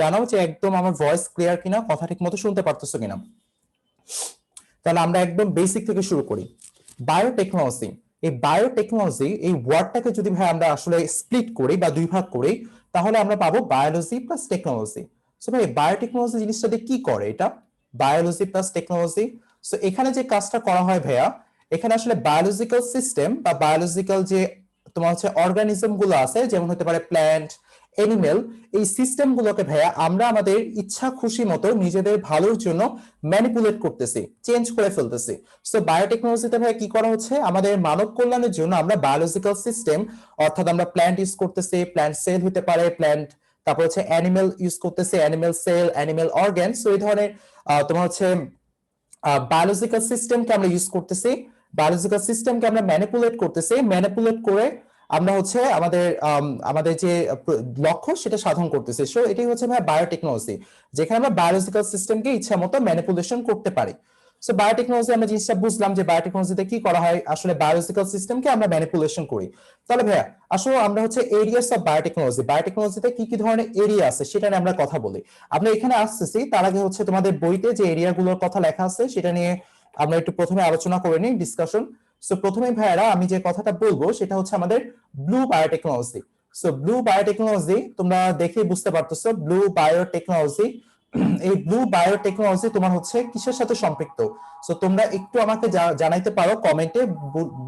জানাও যে একদম আমার ভয়েস ক্লিয়ার কিনা, কথা ঠিক মতো শুনতে পারতেছো কিনা। তাহলে আমরা একদম বেসিক থেকে শুরু করি। বায়োটেকনোলজি, এই বায়োটেকনোলজি এই ওয়ার্ডটাকে যদি ভাই আমরা আসলে স্প্লিট করি বা দুই ভাগ করি, তাহলে আমরা পাবো বায়োলজি প্লাস টেকনোলজি। সো ভাই বায়োটেকনোলজি জিনিসটা দিয়ে কি করে এটা? Biology plus technology. সো এখানে যে কাজটা করা হয় ভাইয়া, এখানে আসলে বায়োলজিক্যাল সিস্টেম বা বায়োলজিক্যাল যে তোমার হচ্ছে অর্গানিজম গুলো আছে, যেমন হতে পারে প্ল্যান্ট, এনিমেল, এই সিস্টেম গুলোকে ভাইয়া আমরা আমাদের ইচ্ছা খুশি মতো নিজেদের ভালোর জন্য ম্যানিপুলেট করতেছি, চেঞ্জ করে ফেলতেছি। সো বায়োটেকনোলজিতে ভাইয়া কি করা হচ্ছে, আমাদের মানব কল্যাণের জন্য আমরা বায়োলজিক্যাল সিস্টেম, অর্থাৎ আমরা প্ল্যান্ট ইউজ করতেছি, প্ল্যান্ট সেল হতে পারে প্ল্যান্ট, তারপর হচ্ছে অ্যানিমেল ইউজ করতেছে, animal cell, animal organ. So এই ধরনের তোমার হচ্ছে বায়োলজিক্যাল সিস্টেমকে আমরা ইউজ করতেছি, বায়োলজিক্যাল সিস্টেমকে আমরা ম্যানিপুলেট করতেছি, ম্যানিপুলেট করে আমরা হচ্ছে আমাদের যে লক্ষ্য সেটা সাধন করতেছি। সো এটাই হচ্ছে ভাই বায়োটেকনোলজি, যেখানে আমরা বায়োলজিক্যাল সিস্টেমকে ইচ্ছা মতো ম্যানিপুলেশন করতে পারি। সো বায়োটেকনোলজি আমরা জিনিসটা বুঝলাম যে বায়োটেকনোলজিতে কি করা হয়, আসলে বায়োলজিক্যাল সিস্টেমকে আমরা ম্যানিপুলেশন করি। তাহলে ভাইয়া আসলে আমরা হচ্ছে এরিয়াস অফ বায়োটেকনোলজি, বায়োটেকনোলজিতে কি কি ধরনের এরিয়া আছে সেটা নিয়ে আমরা কথা বলি। আমরা এখানে আসতেছি, তার আগে হচ্ছে তোমাদের বইতে যে এরিয়াগুলোর কথা লেখা আছে সেটা নিয়ে আমরা একটু প্রথমে আলোচনা করে নিই, ডিসকাশন। সো প্রথমে ভাইয়ারা আমি যে কথাটা বলবো সেটা হচ্ছে আমাদের blue biotechnology. So blue biotechnology তোমরা দেখে বুঝতে পারতেছো, ব্লু বায়োটেকনোলজি, এই ব্লু বায়োটেকনোলজি তোমার হচ্ছে কিসের সাথে সম্পৃক্ত? সো তোমরা একটু আমাকে জানাইতে পারো কমেন্টে,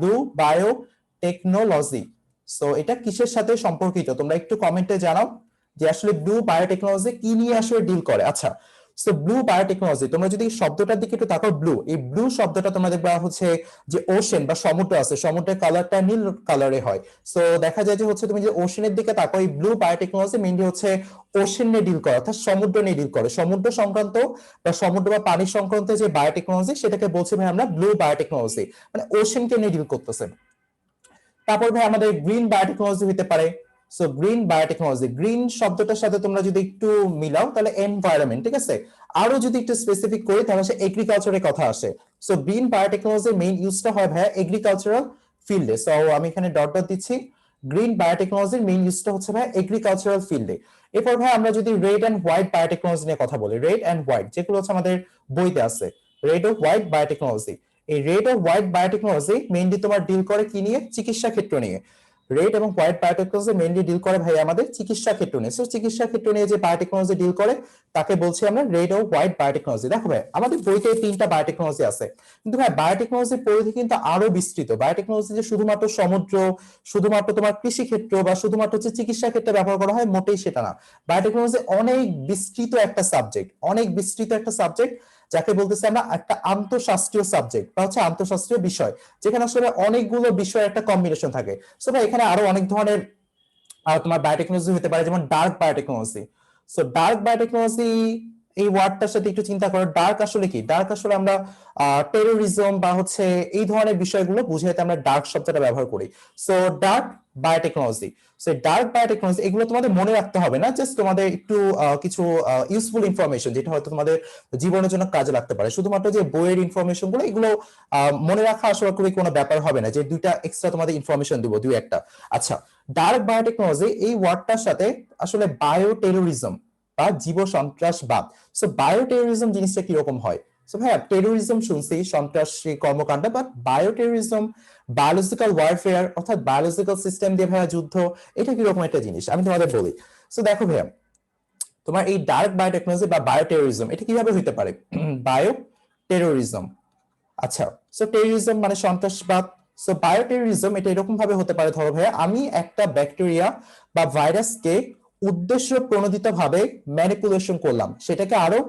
ব্লু বায়োটেকনোলজি সো এটা কিসের সাথে সম্পর্কিত, তোমরা একটু কমেন্টে জানাও যে আসলে ব্লু বায়োটেকনোলজি কি নিয়ে আসলে ডিল করে। আচ্ছা, সো ব্লু বায়োটেকনোলজি, তোমরা যদি শব্দটার দিকে একটু তাকাও, ব্লু, এই ব্লু শব্দটা তোমরা দেখবা হচ্ছে যে ওশেন বা সমুদ্র আছে, সমুদ্রের কালারটা নীল কালারে হয়। সো দেখা যায় যে হচ্ছে তুমি যে ওশেনের দিকে তাকাও, এই ব্লু বায়োটেকনোলজি মেইনলি হচ্ছে ওশেন নিয়ে ডিল করে, অর্থাৎ সমুদ্র নিয়ে ডিল করে, সমুদ্র সংক্রান্ত বা সমুদ্র বা পানি সংক্রান্ত যে বায়োটেকনোলজি সেটাকে বলছি ভাই আমরা ব্লু বায়োটেকনোলজি, মানে ওশেনকে নিয়ে ডিল করতেছে। তারপর ভাই আমাদের গ্রিন বায়োটেকনোলজি হতে পারে। সো গ্রিন বায়োটেকনোলজি, গ্রিন শব্দটার সাথে তোমরা যদি একটু মিলাও তাহলে এনভায়রনমেন্ট, ঠিক আছে। আরো যদি একটু স্পেসিফিক করি তাহলে সে এগ্রিকালচারের কথা আসে। সো গ্রিন বায়োটেকনোলজির মেইন ইউজটা হয় ভাইয়া এগ্রিকালচারাল ফিল্ডে। সো আমি এখানে ডট ডট দিচ্ছি, গ্রিন বায়োটেকনোলজির মেইন ইউজটা হচ্ছে ভাই এগ্রিকালচারাল ফিল্ডে। এরপর ভাই আমরা যদি রেড এন্ড হোয়াইট বায়োটেকনোলজি নিয়ে কথা বলি, রেড এন্ড হোয়াইট যেগুলো হচ্ছে আমাদের বইতে আছে, রেড ও হোয়াইট বায়োটেকনোলজি, এই রেড ও হোয়াইট বায়োটেকনোলজি মেইনলি তোমার ডিল করে কি নিয়ে? চিকিৎসা ক্ষেত্র নিয়ে। রেড এবং হোয়াইট বায়োটেকনোলজি মেইনলি ডিল করে ভাই আমাদের চিকিৎসা ক্ষেত্র নিয়ে। সো চিকিৎসা ক্ষেত্র নিয়ে যে বায়োটেকনোলজি ডিল করে তাকে বলছি আমরা রেড ও হোয়াইট বায়োটেকনোলজি। দেখো ভাই আমাদের বইতে 3টা বায়োটেকনোলজি আছে, কিন্তু ভাই বায়োটেকনোলজির পরিধি কিন্তু আরো বিস্তৃত। বায়োটেকনোলজি যে শুধুমাত্র সমুদ্র, শুধুমাত্র তোমার কৃষি ক্ষেত্র বা শুধুমাত্র হচ্ছে চিকিৎসা ক্ষেত্রে ব্যবহার করা হয়, মোটেই সেটা না। বায়োটেকনোলজি অনেক বিস্তৃত একটা সাবজেক্ট, অনেক বিস্তৃত একটা সাবজেক্ট, যাকে বলতেছি আমরা একটা আন্তঃশাস্ত্রীয় সাবজেক্ট বা হচ্ছে আন্তঃশাস্ত্রীয় বিষয়, যেখানে আসলে অনেকগুলো বিষয়ের একটা কম্বিনেশন থাকে। সো ভাই এখানে আরো অনেক ধরনের তোমার বায়োটেকনোলজি হতে পারে, যেমন dark biotechnology. So dark biotechnology, এই ওয়ার্ডটার সাথে একটু চিন্তা করো, ডার্ক আসলে কি? ডার্ক আসলে আমরা টেরোরিজম বা হচ্ছে এই ধরনের বিষয়গুলো বুঝাইতে আমরা ডার্ক শব্দটা ব্যবহার করি। So dark biotechnology, so dark biotechnology এগুলো তোমাদের মনে রাখতে হবে না, জাস্ট তোমাদের একটু কিছু ইউজফুল ইনফরমেশন যেটা হয়তো তোমাদের জীবনের জন্য কাজে লাগতে পারে। শুধুমাত্র যে বইয়ের ইনফরমেশন গুলো এগুলো মনে রাখা আসলে কোনো ব্যাপার হবে না, যে দুইটা এক্সট্রা তোমাদের ইনফরমেশন দিব, দুই একটা। আচ্ছা, ডার্ক বায়োটেকনোলজি এই ওয়ার্ডটার সাথে আসলে বায়ো টেরোরিজম বা জীব সন্ত্রাসবাদ। সো বায়ো টেরোরিজম জিনিসটা কিরকম হয়? সো ভাইয়া টেরোরিজম শুনছি, সন্ত্রাসী কর্মকাণ্ড, but bio terrorism, biological warfare, অর্থাৎ বায়োলজিক্যাল সিস্টেম দিয়ে ভাইয়া যুদ্ধ, এটা কিরকম একটা জিনিস আমি তোমাদের বলি। সো দেখো ভাইয়া, তোমার এই ডার্ক বায়োটেকনোলজি বা বায়ো টেরোরিজম এটা কিভাবে হইতে পারে? বায়ো টেরোরিজম, আচ্ছা, সো টেরোরিজম মানে সন্ত্রাসবাদ। সো বায়োটেরোরিজম এটা এরকম ভাবে হতে পারে, ধরো ভাইয়া আমি একটা ব্যাকটেরিয়া বা ভাইরাসকে উদ্দেশ্য প্রণোদিত ভাবে ম্যানিপুলেশন করলাম, সেটাকে আরো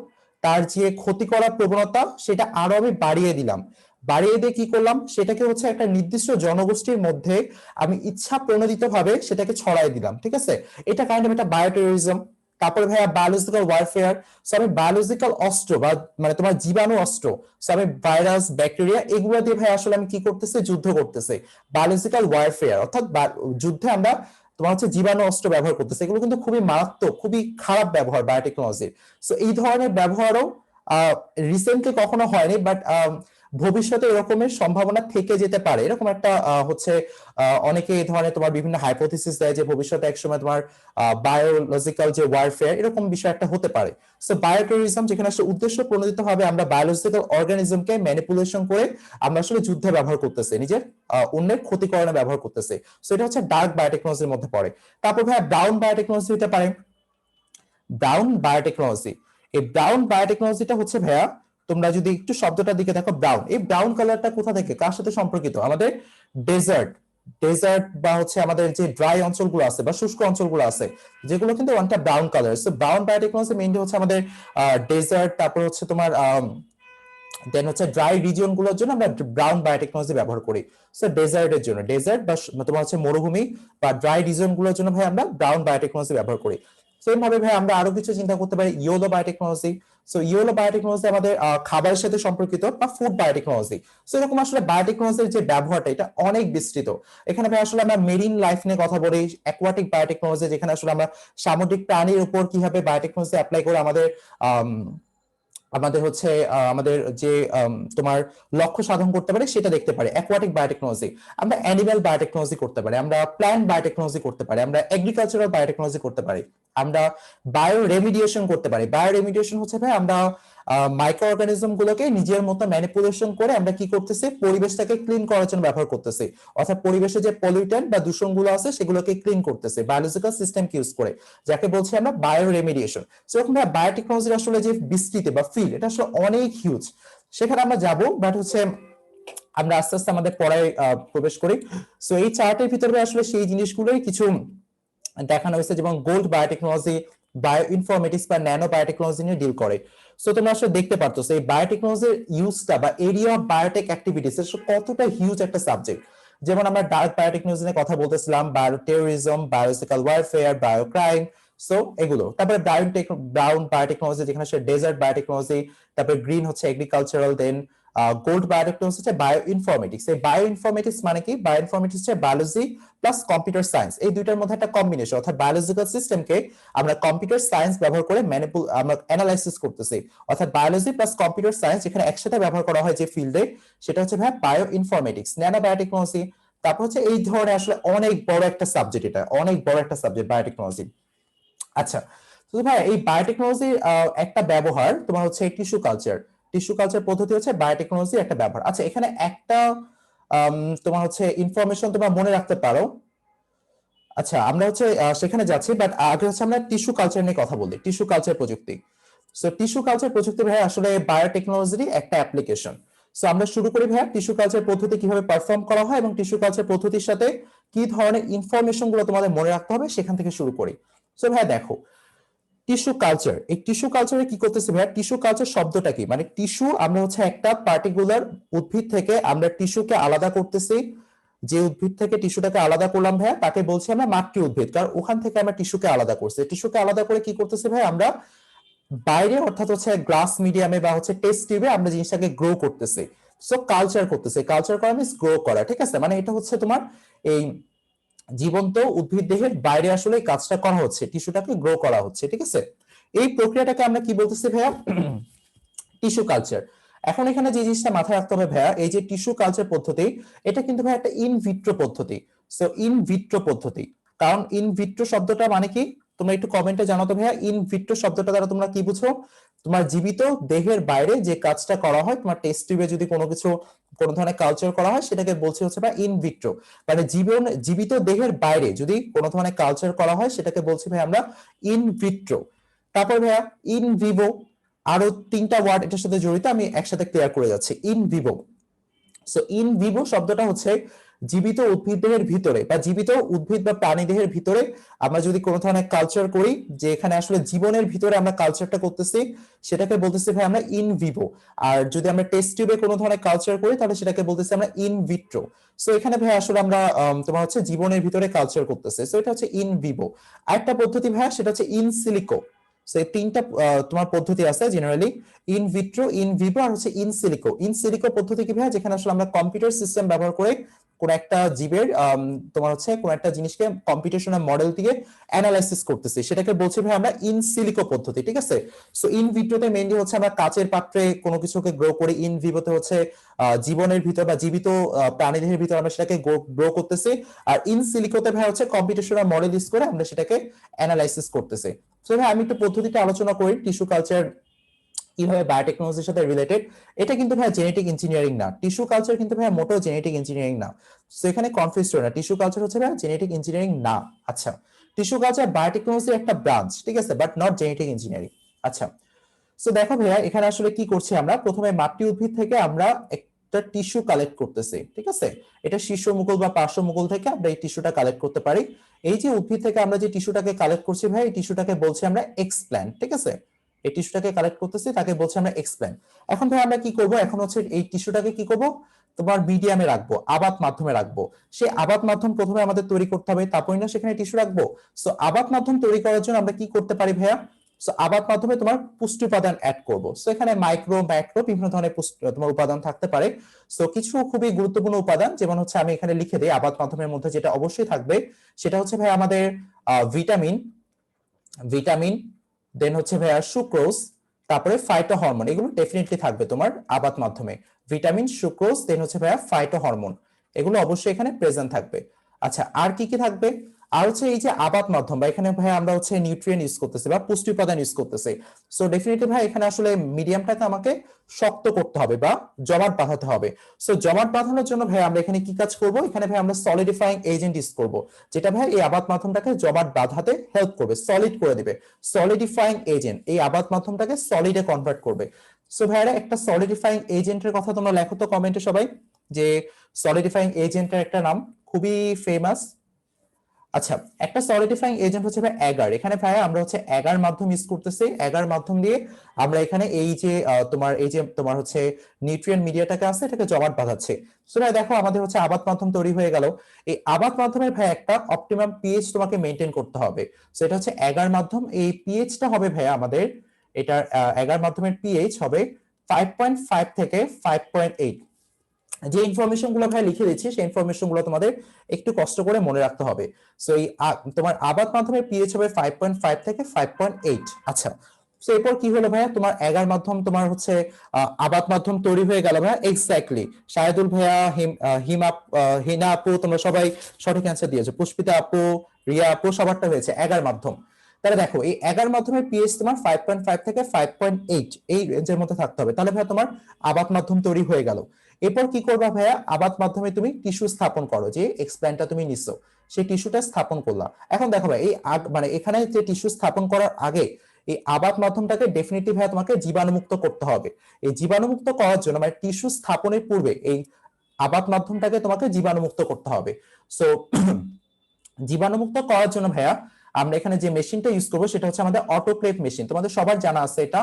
তার যে ক্ষতি করার প্রবণতা সেটা আরো আমি বাড়িয়ে দিলাম, বাড়িয়ে দিয়ে কি করলাম, সেটাকে হচ্ছে একটা নির্দিষ্ট জনগোষ্ঠীর মধ্যে আমি ইচ্ছা প্রণোদিত ভাবে সেটাকে ছড়াই দিলাম, ঠিক আছে। এটা কাইন্ড অফ একটা বায়োটেরোরিজম। তারপরে ভাইয়া বায়োলজিক্যাল ওয়ারফেয়ার, সো আমি বায়োলজিক্যাল অস্ত্র বা মানে তোমার জীবাণু অস্ত্র, সো আমি ভাইরাস ব্যাকটেরিয়া এগুলো দিয়ে ভাই আসলে আমি কি করতেছি? যুদ্ধ করতেছি, বায়োলজিক্যাল ওয়ারফেয়ার, অর্থাৎ যুদ্ধে আমরা তোমার হচ্ছে জীবাণু অস্ত্র ব্যবহার করতেছে। এগুলো কিন্তু খুবই মারাত্মক, খুবই খারাপ ব্যবহার বায়োটেকনোলজির। সো এই ধরনের ব্যবহারও রিসেন্টলি কখনো হয়নি, বাট ভবিষ্যতে এরকমের সম্ভাবনা থেকে যেতে পারে, এরকম একটা হচ্ছে অনেকে এই ধরনের তোমার বিভিন্ন হাইপোথিসিস দেয় যে ভবিষ্যতে একসময় তোমার বায়োলজিক্যাল যে ওয়ারফেয়ার এরকম বিষয় একটা হতে পারে। সো বায়োটেররিজম যেখানে আসলে উদ্দেশ্য প্রণোদিতভাবে আমরা বায়োলজিক্যাল অর্গানিজমকে ম্যানিপুলেশন করে আমরা আসলে যুদ্ধে ব্যবহার করতেছি, নিজের অন্যের ক্ষতিকরণে ব্যবহার করতেছি। সো এটা হচ্ছে ডার্ক বায়োটেকনোলজির মধ্যে পড়ে। তারপর ভাইয়া ব্রাউন বায়োটেকনোলজি হতে পারে। ব্রাউন বায়োটেকনোলজি, এই ব্রাউন বায়োটেকনোলজিটা হচ্ছে ভাইয়া, তোমরা যদি একটু শব্দটার দিকে দেখো ব্রাউন, এই ব্রাউন কালারটা কোথা থেকে কার সাথে সম্পর্কিত? আমাদের ডেজার্ট, ডেজার্ট বা হচ্ছে আমাদের যে ড্রাই অঞ্চলগুলো আছে বা শুষ্ক অঞ্চলগুলো আছে যেগুলো কিন্তু অনেকটা brown colour. So brown biotechnology mainly হচ্ছে আমাদের ডেজার্ট, তারপর হচ্ছে তোমার দেন হচ্ছে ড্রাই রিজিয়ন গুলোর জন্য আমরা ব্রাউন বায়োটেকনোলজি ব্যবহার করি। সো ডেজার্টের জন্য, ডেজার্ট বা তোমার হচ্ছে মরুভূমি বা ড্রাই রিজিয়ন গুলোর জন্য ভাই আমরা ব্রাউন বায়োটেকনোলজি ব্যবহার করি। সেম ভাবে ভাই আমরা আরো কিছু চিন্তা করতে পারি yellow biotechnology. So yellow biotechnology আমাদের খাবারের সাথে সম্পর্কিত বা ফুড বায়োটেকনোলজি। সো এরকম আসলে বায়োটেকনোলজির যে ব্যবহারটা এটা অনেক বিস্তৃত। এখানে ভাই আসলে আমরা মেরিন লাইফ নিয়ে কথা বলি, অ্যাকোয়াটিক বায়োটেকনোলজি যেখানে আসলে আমরা সামুদ্রিক প্রাণীর উপর কিভাবে বায়োটেকনোলজি অ্যাপ্লাই করে আমাদের আমাদের হচ্ছে আমাদের যে তোমার লক্ষ্য সাধন করতে পারে সেটা দেখতে পারে, অ্যাকোয়াটিক বায়োটেকনোলজি। আমরা অ্যানিমাল বায়োটেকনোলজি করতে পারি, আমরা প্ল্যান্ট বায়োটেকনোলজি করতে পারি, আমরা এগ্রিকালচারাল বায়োটেকনোলজি করতে পারি, আমরা বায়ো রেমিডিয়েশন করতে পারি। বায়ো রেমিডিয়েশন হচ্ছে ভাই আমরা মাইক্রো অর্গানিজম গুলোকে নিজের মতো ম্যানিপুলেশন করে আমরা কি করতেছি, পরিবেশটাকে ক্লিন করার জন্য ব্যবহার করতেছি, অর্থাৎ পরিবেশে যে পলিউটেন্ট বা দূষণ গুলো আছে সেগুলোকে ক্লিন করতেছে বায়োলজিক্যাল সিস্টেম ইউজ করে, যাকে বলছি আমরা বায়ো রেমিডিয়েশন। সেরকম ভাই বায়োটেকনোলজির আসলে যে বিস্তৃতি বা ফিল্ড এটা আসলে অনেক হিউজ, সেখানে আমরা যাব, বাট হচ্ছে আমরা আস্তে আস্তে আমাদের পড়ায় প্রবেশ করি। সো এই চার্টের ভিতরে আসলে সেই জিনিসগুলোই কিছু দেখানো হয়েছে, যেমন গোল্ড বায়োটেকনোলজি বায়ো ইনফরমেটিক্স বা ন্যানো বায়োটেকনোলজি নিয়ে ডিল করে। সো তোমরা আসলে দেখতে পারতো এই বায়োটেকনোলজির ইউজটা বা এরিয়া অফ বায়োটেক অ্যাক্টিভিটিস কতটা হিউজ একটা সাবজেক্ট। যেমন আমরা ডার্ক বায়োটেকনোলজি নিয়ে কথা বলতেছিলাম, bio terrorism, biological warfare, bio crime, so এগুলো। তারপরে ব্রাউন বায়োটেকনোলজি যেখানে আসলে ডেজার্ট বায়োটেকনোলজি, তারপরে গ্রিন হচ্ছে এগ্রিকালচারাল, দেন গোল্ড বায়োটেকনোলজি হচ্ছে বায়ো ইনফরমেটিক্স। এই বায়ো ইনফরমেটিক্স মানে কি? বায়ো ইনফরমেটিক্স হচ্ছে বায়োলজি প্লাস কম্পিউটার সায়েন্স, এই দুইটার মধ্যে একটা কম্বিনেশন, অর্থাৎ বায়োলজিক্যাল সিস্টেমকে আমরা কম্পিউটার সায়েন্স ব্যবহার করে আমরা অ্যানালাইসিস করতেছি, অর্থাৎ বায়োলজি প্লাস কম্পিউটার সায়েন্স যেখানে একসাথে ব্যবহার করা হয় যে ফিল্ডে, সেটা হচ্ছে ভাই বায়ো ইনফরমেটিক্স, ন্যানো বায়োটেকনোলজি। তারপর হচ্ছে এই ধরনের আসলে অনেক বড় একটা সাবজেক্ট, এটা অনেক বড় একটা সাবজেক্ট বায়োটেকনোলজি। আচ্ছা, তো ভাই এই বায়োটেকনোলজির একটা ব্যবহার তোমার হচ্ছে টিস্যু কালচার, টিস্যু কালচার পদ্ধতি হচ্ছে বায়োটেকনোলজির একটা ব্যবহার। আচ্ছা, এখানে একটা তোমার হচ্ছে ইনফরমেশন তোমরা মনে রাখতে পারো। আচ্ছা, আমরা হচ্ছে সেখানে যাচ্ছি, বাট আগে হচ্ছে আমরা টিস্যু কালচার নিয়ে কথা বলি, টিস্যু কালচার প্রযুক্তি। সো টিস্যু কালচার প্রযুক্তি ভাই আসলে বায়োটেকনোলজির একটা অ্যাপ্লিকেশন। সো আমরা শুরু করি ভাই টিস্যু কালচার পদ্ধতি কিভাবে পারফর্ম করা হয় এবং টিস্যু কালচার পদ্ধতির সাথে কি ধরনের ইনফরমেশন গুলো তোমাদের মনে রাখতে হবে সেখান থেকে শুরু করি। সো ভাই দেখো, টিস্যু কালচার, এই টিস্যু কালচারে কি করতেছে ভাইয়া? টিস্যু কালচার শব্দটা কি? মানে টিস্যু আমরা হচ্ছে একটা পার্টিকুলার উদ্ভিদ থেকে আমরা টিস্যুকে আলাদা করতেছি, যে উদ্ভিদ থেকে টিস্যুটাকে আলাদা করলাম ভাইয়া তাকে বলছি আমরা মাতৃ উদ্ভিদ, কারণ ওখান থেকে আমরা টিস্যুকে আলাদা করছি। টিস্যুকে আলাদা করে কি করতেছি ভাই? আমরা বাইরে অর্থাৎ হচ্ছে গ্লাস মিডিয়ামে বা হচ্ছে টেস্ট টিউবে আমরা জিনিসটাকে গ্রো করতেছি। সো কালচার করতেছে, কালচার করা মিন্স গ্রো করা, ঠিক আছে? মানে এটা হচ্ছে তোমার এই জীবন্ত উদ্ভিদ দেহের বাইরে আসলে এই কাজটা করা হচ্ছে, টিস্যুটাকে গ্রো করা হচ্ছে, ঠিক আছে? এই প্রক্রিয়াটাকে আমরা কি বলতেছি ভাইয়া? Tissue culture. এখন এখানে যে জিনিসটা মাথায় রাখতে হবে ভাইয়া, এই যে টিস্যু কালচার পদ্ধতি এটা কিন্তু ভাই একটা ইনভিট্রো পদ্ধতি। সো ইনভিট্রো পদ্ধতি, কারণ ইনভিট্রো শব্দটা মানে কি তোমরা একটু কমেন্টে জানাতো ভাইয়া, ইনভিট্রো শব্দটা দ্বারা তোমরা কি বুঝো? তোমার জীবিত দেহের বাইরে যে কাজটা করা হয়, তোমার টেস্ট টিউবে যদি কোনো কিছু কোন ধরনের কালচার করা হয় সেটাকে বলছে হচ্ছে ভাই ইনভিট্রো। মানে জীবিত দেহের বাইরে যদি কোনো ধরনের কালচার করা হয় সেটাকে বলছি ভাই আমরা ইনভিট্রো। তারপর ভাইয়া ইন ভিভো, আরো তিনটা ওয়ার্ড এটার সাথে জড়িত, আমি একসাথে ক্লিয়ার করে যাচ্ছি। In Vivo, so in Vivo শব্দটা হচ্ছে জীবিত উদ্ভিদ দেহের ভিতরে বা জীবিত উদ্ভিদ বা প্রাণী দেহের ভিতরে আমরা যদি কোনো ধরনের কালচার করি, যে এখানে আসলে জীবনের ভিতরে আমরা কালচারটা করতেছি, সেটাকে বলতেছি ভাই আমরা ইন ভিভো। আর যদি আমরা টেস্ট টিউবে কোনো ধরনের কালচার করি তাহলে সেটাকে বলতেছি আমরা ইন ভিট্রো। সো এখানে ভাই আসলে আমরা তোমার হচ্ছে জীবনের ভিতরে কালচার করতেছে, সো এটা হচ্ছে ইন ভিভো। আরেকটা পদ্ধতি ভাই সেটা হচ্ছে ইন সিলিকো। সো এই তিনটা তোমার পদ্ধতি আছে generally, in vitro, in vivo আর হচ্ছে ইন সিলিকো। ইন সিলিকো পদ্ধতি কি ভাই? যেখানে আসলে আমরা কম্পিউটার সিস্টেম ব্যবহার করে কোন একটা জীবের তোমার হচ্ছে কোন একটা জিনিসকে কম্পিউটেশনাল মডেল দিয়ে অ্যানালাইসিস করতেছি, সেটাকে বলছি ভাই আমরা ইন সিলিকো পদ্ধতি, ঠিক আছে। সো ইন ভিট্রোতে মেইনলি হচ্ছে আমরা কাচের পাত্রে কোনো কিছুকে গ্রো করি, ইন ভিভোতে হচ্ছে জীবনের ভিতর বা জীবিত প্রাণীদের ভিতর আমরা সেটাকে গ্রো করতেছি, আর ইন সিলিকোতে ভাই হচ্ছে কম্পিউটেশনাল মডেল ইউজ করে আমরা সেটাকে অ্যানালাইসিস করতেছি। সো ভাই আমি একটু পদ্ধতিটা আলোচনা করি টিস্যু কালচার কিভাবে বায়োটেকনোলজির সাথে রিলেটেড। এটা কিন্তু ভাই জেনেটিক ইঞ্জিনিয়ারিং না, টিস্যু কালচার কিন্তু ভাই মোটেও জেনেটিক ইঞ্জিনিয়ারিং না। সো এখানে কনফিউজ না, টিস্যু কালচার হচ্ছে ভাই জেনেটিক ইঞ্জিনিয়ারিং না। আচ্ছা, টিস্যু কালচার বায়োটেকনোলজির একটা ব্রাঞ্চ, ঠিক আছে, বাট নট জেনেটিক ইঞ্জিনিয়ারিং। আচ্ছা, সো দেখো ভাইয়া এখানে আসলে কি করছি আমরা, প্রথমে মাতৃ উদ্ভিদ থেকে আমরা একটা টিস্যু কালেক্ট করতেছি, ঠিক আছে। এটা শীর্ষ মুকুল বা পার্শ্ব মুকুল থেকে আমরা এই টিস্যুটা কালেক্ট করতে পারি। এই যে উদ্ভিদ থেকে আমরা যে টিস্যুটাকে কালেক্ট করছি ভাই, এই টিস্যুটাকে বলছি আমরা এক্সপ্ল্যান্ট, ঠিক আছে। এই টিস্যুটাকে কালেক্ট করতেছি, তাকে বলছি আমরা এক্সপ্ল্যান্ট। এখন ভাই আমরা কি করব, এখন হচ্ছে এই টিস্যুটাকে কি করব, তোমার মিডিয়ামে রাখবো, আবাদ মাধ্যমে রাখবো। সেই আবাদ মাধ্যম প্রথমে আমাদের তৈরি করতে হবে, তারপরে না সেখানে টিস্যু রাখবো। সো আবাদ মাধ্যম তৈরি করার জন্য আমরা কি করতে পারি ভাইয়া, সো আবাদ মাধ্যমে তোমার পুষ্টি উপাদান অ্যাড করব। সো এখানে মাইক্রো ম্যাক্রো বিভিন্ন ধরনের তোমার উপাদান থাকতে পারে। সো কিছু খুবই গুরুত্বপূর্ণ উপাদান, যেমন হচ্ছে আমি এখানে লিখে দিই, আবাদ মাধ্যমের মধ্যে যেটা অবশ্যই থাকবে সেটা হচ্ছে ভাই আমাদের ভিটামিন, ভিটামিন, দেন হচ্ছে ভাইয়া সুক্রোজ, তারপরে ফাইটো হরমোন, এগুলো ডেফিনেটলি থাকবে তোমার আবাদ মাধ্যমে। ভিটামিন, সুক্রোজ, দেন হচ্ছে ভাইয়া ফাইটো হরমোন, এগুলো অবশ্যই এখানে প্রেজেন্ট থাকবে। আচ্ছা, আর কি কি থাকবে, আর হচ্ছে এই যে আবাদ মাধ্যম বা এখানে ভাই আমরা হচ্ছে নিউট্রিয়েন্ট ইউজ করতেছি বা পুষ্টি উপাদান ইউজ করতেছি। সো ডেফিনেটলি ভাই এখানে আসলে মিডিয়ামটাকে আমাকে শক্ত করতে হবে বা জমাট বাঁধাতে হবে। সো জমাট বাঁধানোর জন্য ভাই আমরা এখানে কি কাজ করব, এখানে ভাই আমরা সলিডিফাইং এজেন্ট ইউজ করব, যেটা ভাই এই আবাদ মাধ্যমটাকে জমাট বাঁধাতে হেল্প করবে, সলিড করে দিবে। সলিডিফাইং এজেন্ট এই আবাদ মাধ্যমটাকে সলিডে কনভার্ট করবে। সো ভাইরা একটা সলিডিফাইং এজেন্টের কথা তোমরা লেখো তো কমেন্টে সবাই, যে সলিডিফাইং এজেন্টের একটা নাম খুবই ফেমাস। আচ্ছা, একটা সলিডিফাইং এজেন্ট হচ্ছে ভাই অ্যাগার। এখানে ভাই আমরা হচ্ছে অ্যাগার মাধ্যম ইউজ করতেছি, অ্যাগার মাধ্যম দিয়ে আমরা এখানে এই যে তোমার হচ্ছে নিউট্রিয়েন্ট মিডিয়াটাকে আছে এটাকে জমাট বাঁধাচ্ছে। সো ভাই দেখো আমাদের হচ্ছে আবাদ মাধ্যম তৈরি হয়ে গেল। এই আবাদ মাধ্যমের ভাই একটা অপটিমাম পিএইচ তোমাকে মেনটেন করতে হবে। সো এটা হচ্ছে অ্যাগার মাধ্যম, এই পিএইচটা হবে ভাই আমাদের, এটার অ্যাগার মাধ্যমের পিএইচ হবে 5.5 থেকে 5.8। যে ইনফরমেশন গুলো ভাই লিখে দিচ্ছি সেই ইনফরমেশন গুলো তোমাদের একটু কষ্ট করে মনে রাখতে হবে। সো এই তোমার আবাদ মাধ্যমের পিএইচ হবে 5.5 থেকে 5.8। আচ্ছা, সো এরপর কি হলো ভাইয়া, তোমার এগার মাধ্যম তোমার হচ্ছে আবাদ মাধ্যম তৈরি হয়ে গেল ভাইয়া। এক্স্যাক্টলি, শাহেদুল ভাইয়া, হিনা আপু, তোমরা সবাই সঠিক অ্যান্সার দিয়েছো। পুষ্পিতা আপু, রিয়া আপু, সবারটা হয়েছে এগার মাধ্যম। তাহলে দেখো এই এগার মাধ্যমের পিএইচ তোমার 5.5 থেকে 5.8 এই রেঞ্জের মধ্যে থাকতে হবে, তাহলে ভাইয়া তোমার আবাদ মাধ্যম তৈরি হয়ে গেল। এরপর কি করবা ভাইয়া, আবাদ মাধ্যমে তুমি টিস্যু স্থাপন করো, যে এক্সপ্ল্যান্টটা তুমি নিছো সেই টিস্যুটা স্থাপন করলা। এখন দেখো ভাই এই মানে এখানে যে টিস্যু স্থাপন করার আগে এই আবাদ মাধ্যমটাকে ডেফিনেটলি ভাইয়া তোমাকে জীবাণুমুক্ত করতে হবে। এই জীবাণুমুক্ত করার জন্য মানে টিস্যু স্থাপনের পূর্বে এই আবাদ মাধ্যমটাকে তোমাকে জীবাণুমুক্ত করতে হবে। সো জীবাণুমুক্ত করার জন্য ভাইয়া আমরা এখানে যে মেশিনটা ইউজ করবো সেটা হচ্ছে আমাদের অটোক্লেভ মেশিন। তোমাদের সবার জানা আছে এটা,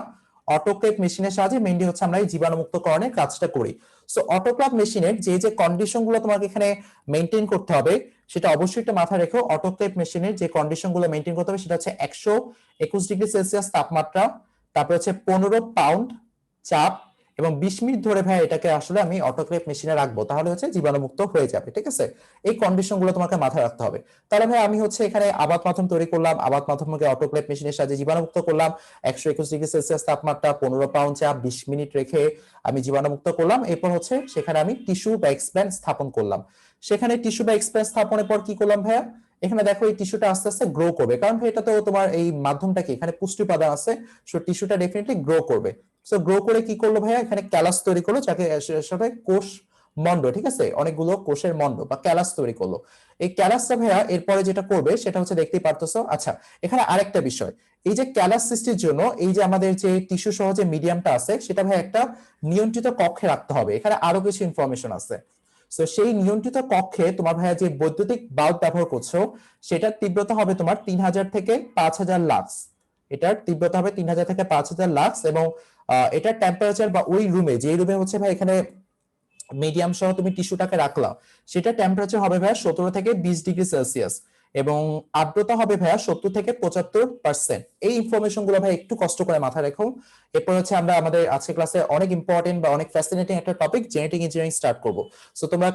অটোক্লেভ মেশিনের সাহায্যে মেইনলি হচ্ছে আমরা এই জীবাণুমুক্তকরণের কাজটা করি। সো অটোক্লেভ মেশিনের যে যে কন্ডিশন গুলো তোমাকে এখানে মেনটেন করতে হবে সেটা অবশ্যই একটা মাথায় রেখো। অটোক্লেভ মেশিনের যে কন্ডিশন গুলো মেনটেন করতে হবে সেটা হচ্ছে 121°C তাপমাত্রা, তারপর হচ্ছে 15 পাউন্ড চাপ, এবং 20 মিনিট ধরে ভাই এটাকে আসলে আমি অটোক্লেভ মেশিনে রাখবো, তাহলে হচ্ছে জীবাণুমুক্ত হয়ে যাবে, ঠিক আছে। এই কন্ডিশন গুলো তোমাকে মাথায় রাখতে হবে। তাহলে ভাই আমি হচ্ছে এখানে আবাদ মাধ্যম তৈরি করলাম, আবাদ মাধ্যমকে অটোক্লেভ মেশিনের সাহায্যে জীবাণুমুক্ত করলাম, 121°C তাপমাত্রা, 15 পাউন্ড চাপ, 20 মিনিট রেখে আমি জীবাণুমুক্ত করলাম। এরপর হচ্ছে সেখানে আমি টিস্যু বা এক্সপ্ল্যান্ট স্থাপন করলাম। সেখানে টিস্যু বা এক্সপ্ল্যান্ট স্থাপনের পর কি করলাম ভাইয়া, এখানে দেখো এই টিস্যুটা আস্তে আস্তে গ্রো করবে, কারণ এটা তো তোমার এই মাধ্যমটা কি এখানে পুষ্টি উপাদান আছে, সো টিস্যুটা ডেফিনেটলি গ্রো করবে। সো গ্রো করে কি করলো ভাইয়া, এখানে ক্যালাস তৈরি করলো, যাকে সাথে কোষ মন্ড, ঠিক আছে, অনেকগুলো কোষের মন্ড বা ক্যালাস তৈরি করলো। এই ক্যালাসটা ভাইয়া এরপরে যেটা করবে সেটা হচ্ছে দেখতেই পারতেছো। আচ্ছা, এখানে আরেকটা বিষয়, এই যে ক্যালাস সৃষ্টির জন্য এই যে আমাদের যে টিস্যু সহ যে মিডিয়ামটা আছে সেটা ভাই একটা নিয়ন্ত্রিত কক্ষে রাখতে হবে। এখানে আরো কিছু ইনফরমেশন আছে। তো সেই নিয়ন্ত্রিত কক্ষে তোমার ভাইয়া যে বৈদ্যুতিক বাল্ব ব্যবহার করছো সেটার তীব্রতা হবে তোমার 3000 থেকে 5000 লাক্স। এটার তীব্রতা হবে 3000 থেকে 5000 লাক্স, এবং এটার টেম্পারেচার বা ওই রুমে যে রুমে হচ্ছে ভাই এখানে মিডিয়াম সহ তুমি টিস্যুটাকে রাখলা সেটা টেম্পারেচার হবে ভাই 17 থেকে 20°C। এবং আর্দ্রতা হবে ভাইয়া 70 থেকে 75%। এই ইনফরমেশন গুলো ভাই একটু কষ্ট করে মাথায় রেখো। এরপর হচ্ছে আমরা আমাদের আজকে ক্লাসে অনেক ইম্পর্টেন্ট বা অনেক ফ্যাসিনেটিং একটা টপিক জেনেটিক ইঞ্জিনিয়ারিং স্টার্ট করবো। সো তোমরা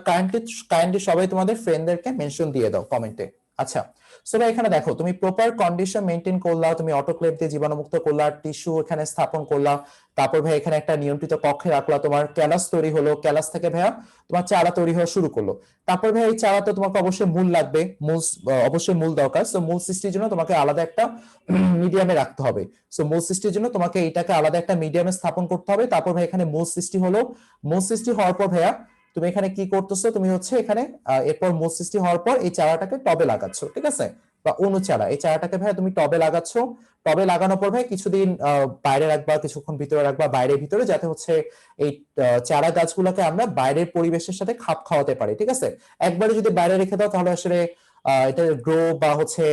কাইন্ডলি সবাই তোমাদের ফ্রেন্ডদেরকে মেনশন দিয়ে দাও কমেন্টে। আচ্ছা, সো ভাই এখানে দেখো তুমি প্রপার কন্ডিশন মেনটেন করলা, তুমি অটোক্লেভ দিয়ে জীবাণুমুক্ত করলা, টিস্যু এখানে স্থাপন করলা, তারপর ভাই এখানে একটা নিয়ন্ত্রিত কক্ষে রাখলা, তোমার ক্যালাস তৈরি হলো, ক্যালাস থেকে ভাইয়া তোমার চারা তৈরি হওয়া শুরু করলো। তারপর ভাই এই চারা তো তোমাকে অবশ্যই মূল লাগবে, মূল অবশ্যই মূল দরকার। সো মূল সৃষ্টির জন্য তোমাকে আলাদা একটা মিডিয়ামে রাখতে হবে। সো মূল সৃষ্টির জন্য তোমাকে এটাকে আলাদা একটা মিডিয়ামে স্থাপন করতে হবে। তারপর ভাই এখানে মূল সৃষ্টি হলো, মূল সৃষ্টি হওয়ার পর ভাইয়া তুমি এখানে কি করতেছো, তুমি হচ্ছে এখানে এরপর মূল সৃষ্টি হওয়ার পর এই চারাটাকে টবে লাগাচ্ছ, ঠিক আছে, বা অনুচারা। এই চারাটাকে ভাই তুমি টবে লাগাচ্ছ। টবে লাগানোর পর ভাই কিছুদিন বাইরে রাখবা, কিছুক্ষণ ভিতরে রাখবা, বাইরের ভিতরে, যাতে হচ্ছে এই চারা গাছগুলোকে আমরা বাইরের পরিবেশের সাথে খাপ খাওয়াতে পারি, ঠিক আছে। একবারে যদি বাইরে রেখে দাও তাহলে আসলে এটা গ্রো বা হচ্ছে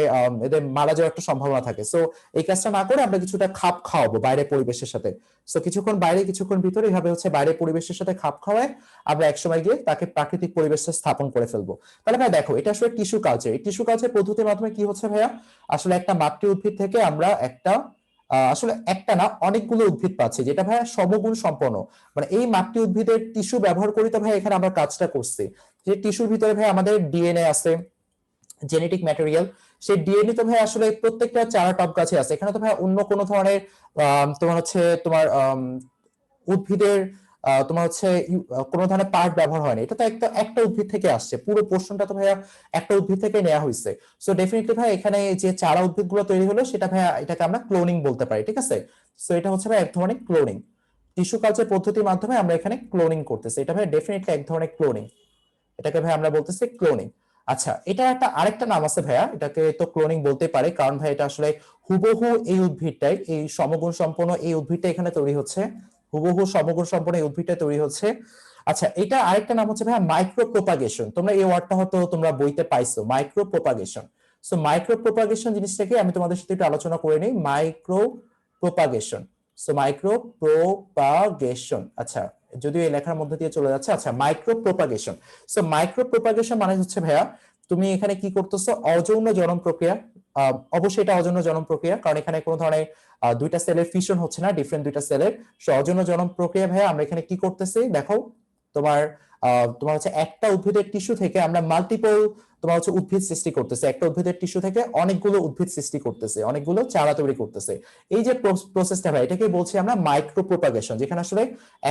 এদের মারা যাওয়ার একটা সম্ভাবনা থাকে। সো এই কাজটা না করে আমরা কিছুটা খাপ খাওয়াবো বাইরের পরিবেশের সাথে। সো কিছুক্ষণ বাইরে কিছুক্ষণ ভিতরে এভাবে হচ্ছে বাইরের পরিবেশের সাথে খাপ খাওয়ায় আমরা একসময় গিয়ে তাকে প্রাকৃতিক পরিবেশে স্থাপন করে ফেলবো। তাহলে ভাই দেখো এটা আসলে টিস্যু কালচার। এই টিস্যু কালচার পদ্ধতির মাধ্যমে কি হচ্ছে ভাইয়া, আসলে একটা মাতৃ উদ্ভিদ থেকে আমরা আসলে একটা না অনেকগুলো উদ্ভিদ পাচ্ছি, যেটা ভাইয়া সমগুণ সম্পন্ন। মানে এই মাতৃ উদ্ভিদের টিস্যু ব্যবহার করি তো ভাই এখানে আমরা কাজটা করছি। যে টিস্যুর ভিতরে ভাই আমাদের ডিএনএ আছে, জেনেটিক ম্যাটেরিয়াল। সেই ডিএনএ তো ভাই আসলে প্রত্যেকটা চারা টব গাছে আছে। এখানে তো ভাই অন্য কোনো ধরনের তোমার হচ্ছে তোমার উদ্ভিদের তোমার হচ্ছে কোনো ধরনের পার্ট ব্যবহার হয়নি। এটা তো একটা একটা উদ্ভিদ থেকে আসছে, পুরো পোর্শনটা তো ভাইয়া একটা উদ্ভিদ থেকে নেওয়া হয়েছে। সো ডেফিনেটলি ভাই এখানে যে চারা উদ্ভিদগুলো তৈরি হলো সেটা ভাইয়া এটাকে আমরা ক্লোনিং বলতে পারি, ঠিক আছে। সো এটা হচ্ছে ভাই এক ধরনের ক্লোনিং। টিস্যু কালচার পদ্ধতির মাধ্যমে আমরা এখানে ক্লোনিং করতেছি, এটা ভাই ডেফিনেটলি এক ধরনের ক্লোনিং। এটাকে ভাই আমরা বলতেছি ক্লোনিং। আচ্ছা, এটা একটা আরেকটা নাম আছে ভাইয়া, এটাকে তো ক্লোনিং বলতে পারে, কারণ ভাই এটা আসলে হুবহু এই উদ্ভিদটাই, এই সমগুণ সম্পন্ন এই উদ্ভিদটা এখানে তৈরি হচ্ছে, হুবহু সমগুণ সম্পন্ন এই উদ্ভিদটা তৈরি হচ্ছে। আচ্ছা, এটা আরেকটা নাম হচ্ছে ভাইয়া মাইক্রো প্রোপাগেশন। তোমরা এই ওয়ার্ডটা হয়তো তোমরা বইতে পাইছো, micro propagation. So micro propagation জিনিসটাকে আমি তোমাদের সাথে একটু আলোচনা করে নিই। Micro propagation, so micro propagation, আচ্ছা যদিও এই লেখার মধ্যে দিয়ে চলে যাচ্ছে। আচ্ছা, micro propagation. So micro propagation মানে হচ্ছে ভাইয়া তুমি এখানে কি করতেছো, অযৌন জনন প্রক্রিয়া। অবশ্যই এটা অযৌন জনন প্রক্রিয়া, কারণ এখানে কোনো ধরনের দুইটা সেলের ফিউশন হচ্ছে না, ডিফারেন্ট দুইটা সেলের। সো অযৌন জনন প্রক্রিয়া ভাইয়া আমরা এখানে কি করতেছি দেখো, তোমার তোমার হচ্ছে একটা উদ্ভিদের টিস্যু থেকে আমরা মাল্টিপল তোমার হচ্ছে উদ্ভিদ সৃষ্টি করতেছে, একটা উদ্ভিদের টিস্যু থেকে অনেকগুলো উদ্ভিদ সৃষ্টি করতেছে, অনেকগুলো চারা তৈরি করতেছে। এই যে প্রসেসটা ভাই এটাকে বলছি আমরা মাইক্রো প্রোপাগেশন, যেখানে আসলে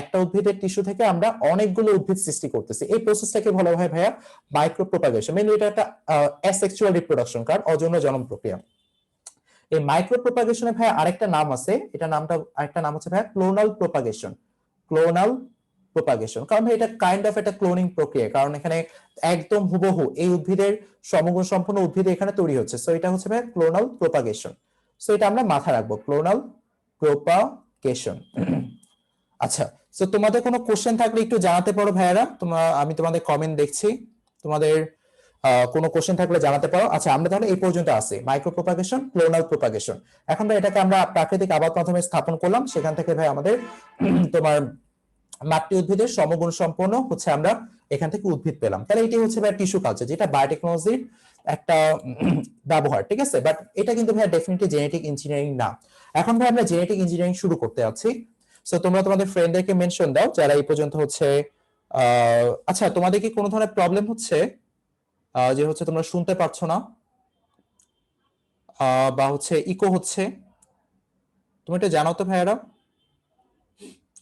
একটা উদ্ভিদের টিস্যু থেকে আমরা অনেকগুলো উদ্ভিদ সৃষ্টি করতেছি। এই প্রসেসটাকে বলা হয় ভাইয়া মাইক্রো প্রোপাগেশন। মেইনলি এটা একটা অ্যাসেক্সুয়াল রিপ্রোডাকশন, কারণ অযৌন জনন প্রক্রিয়া। এই মাইক্রো প্রোপাগেশনের ভাইয়া আরেকটা নাম আছে, এটা নামটা আরেকটা নাম হচ্ছে ভাইয়া ক্লোনাল প্রোপাগেশন। ক্লোনাল প্রোপাগেশন, কারণ এটা কাইন্ড অফ একটা ক্লোনিং প্রক্রিয়া, কারণ এখানে একদম হুবহু এই উদ্ভিদের সমগুণ সম্পন্ন উদ্ভিদ এখানে তৈরি হচ্ছে। সো এটা হচ্ছে ভাই ক্লোনাল প্রোপাগেশন। সো এটা আমরা মাথায় রাখবো, ক্লোনাল প্রোপাগেশন। আচ্ছা, সো তোমাদের কোনো কোশ্চেন থাকলে একটু জানাতে পারো ভাইয়ারা, আমি তোমাদের কমেন্ট দেখছি, তোমাদের কোনো কোশ্চেন থাকলে জানাতে পারো। আচ্ছা, আমরা তাহলে এই পর্যন্ত আসি, মাইক্রো প্রোপাগেশন, ক্লোনাল প্রোপাগেশন। এখন ভাই এটাকে আমরা প্রাকৃতিক আবাদ মাধ্যমে স্থাপন করলাম, সেখান থেকে ভাই আমাদের তোমার মাতৃ উদ্ভিদের সমগুণ সম্পন্ন হচ্ছে আমরা এখান থেকে উদ্ভিদ পেলাম। তাহলে এটি হচ্ছে ভাই টিস্যু কালচার, যেটা বায়োটেকনোলজির একটা ব্যবহার, ঠিক আছে। বাট এটা কিন্তু ভাই ডেফিনেটলি জেনেটিক ইঞ্জিনিয়ারিং না। এখন ভাই আমরা জেনেটিক ইঞ্জিনিয়ারিং শুরু করতে যাচ্ছি। সো তোমরা তোমাদের ফ্রেন্ডদেরকে মেনশন দাও যারা এই পর্যন্ত হচ্ছে আচ্ছা, তোমাদের কি কোনো ধরনের প্রবলেম হচ্ছে যে হচ্ছে তোমরা শুনতে পাচ্ছ না, বা হচ্ছে ইকো হচ্ছে? তুমি এটা জানাও তো ভাইয়ারা,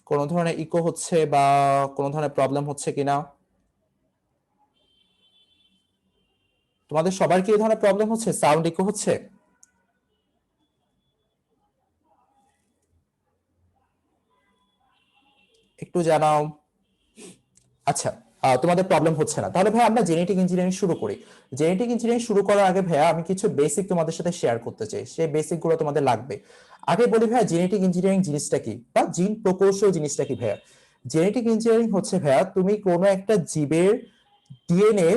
কোনো ধরনের ইকো হচ্ছে বা কোনো ধরনের প্রবলেম হচ্ছে কিনা। তোমাদের সবার কি এই ধরনের প্রবলেম হচ্ছে, সাউন্ড ইকো হচ্ছে? একটু জানাও। আচ্ছা, তোমাদের প্রবলেম হচ্ছে না, তাহলে ভাই আমরা জেনেটিক ইঞ্জিনিয়ারিং শুরু করি। জেনেটিক ইঞ্জিনিয়ারিং শুরু করার আগে ভাইয়া আমি কিছু বেসিক তোমাদের সাথে শেয়ার করতে চাই, সেই বেসিক গুলো তোমাদের লাগবে। আগে বলি ভাইয়া জেনেটিক ইঞ্জিনিয়ারিং জিনিসটা কি, বা জিন প্রকৌশল জিনিসটা কি ভাইয়া। জেনেটিক ইঞ্জিনিয়ারিং হচ্ছে ভাইয়া তুমি কোনো একটা জীবের ডিএনএ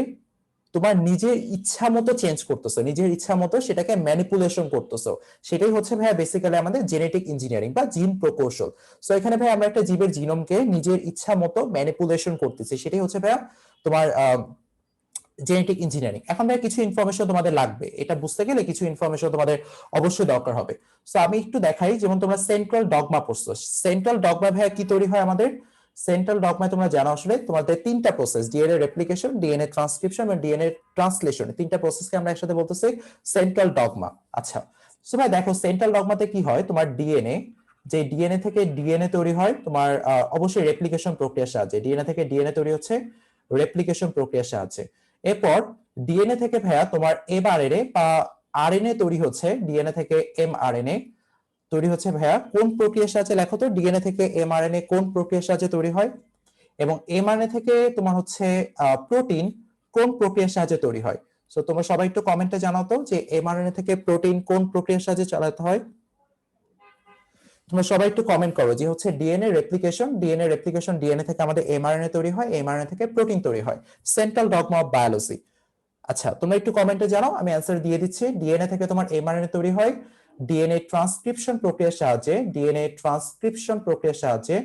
তোমার নিজের ইচ্ছা মতো চেঞ্জ করতেছো, নিজের ইচ্ছা মতো সেটাকে ম্যানিপুলেশন করতেছো। সেটাই হচ্ছে ভাইয়া বেসিক্যালি আমাদের জেনেটিক ইঞ্জিনিয়ারিং বা জিন প্রকৌশল। সো এখানে ভাই আমরা একটা জীবের জিনোমকে নিজের ইচ্ছা মতো ম্যানিপুলেশন করতেছি, সেটাই হচ্ছে ভাইয়া তোমার জেনেটিক ইঞ্জিনিয়ারিং। এখন ভাই কিছু ইনফরমেশন তোমাদের লাগবে, এটা বুঝতে গেলে কিছু ইনফরমেশন তোমাদের অবশ্যই দরকার হবে। সো আমি একটু দেখাই, যেমন তোমরা সেন্ট্রাল ডগমা পড়ছো। সেন্ট্রাল ডগমা ভাইয়া কি তৈরি হয় আমাদের? সেন্ট্রাল ডগমায় তোমরা জানো আসলে তোমাদের তিনটা process, DNA replication, DNA transcription এবং ডিএনএ ট্রান্সলেশন, তিনটা প্রসেসকে আমরা একসাথে বলতেছি সেন্ট্রাল ডগমা। আচ্ছা, সো ভাই দেখো সেন্ট্রাল ডগমাতে কি হয়, তোমার ডিএনএ, যে ডিএনএ থেকে ডিএনএ তৈরি হয় তোমার অবশ্যই রেপ্লিকেশন প্রক্রিয়ার সাহায্যে। ডিএনএ থেকে ডিএনএ তৈরি হচ্ছে রেপ্লিকেশন প্রক্রিয়ার সাহায্যে। এরপর ডিএনএ থেকে ভাইয়া তোমার এমআরএনএ বা আরএনএ তৈরি হচ্ছে, ডিএনএ থেকে এমআরএনএ তৈরি হচ্ছে ভাইয়া কোন প্রক্রিয়ার সাহায্যে? লেখো তো, ডিএনএ থেকে এমআরএনএ কোন প্রক্রিয়ার সাহায্যে তৈরি হয়? এবং এমআরএনএ থেকে তোমার হচ্ছে প্রোটিন কোন প্রক্রিয়ার সাহায্যে তৈরি হয়? সো তোমরা সবাই একটু কমেন্টে জানাও তো যে এমআরএনএ থেকে প্রোটিন কোন প্রক্রিয়ার সাহায্যে চালাতে হয়। তোমরা সবাই একটু কমেন্ট করো যে হচ্ছে DNA replication, DNA replication, DNA থেকে আমাদের এমআরএনএ তৈরি হয়, এমআরএনএ থেকে প্রোটিন তৈরি হয়। Central dogma of biology. আচ্ছা, তোমরা একটু কমেন্টে জানাও, আমি অ্যান্সার দিয়ে দিচ্ছি। ডিএনএ থেকে তোমার এমআরএনএ তৈরি হয় ডিএনএ ট্রান্সক্রিপশন প্রক্রিয়ার সাহায্যে, ডিএনএ ট্রান্সক্রিপশন প্রক্রিয়ার সাহায্যে।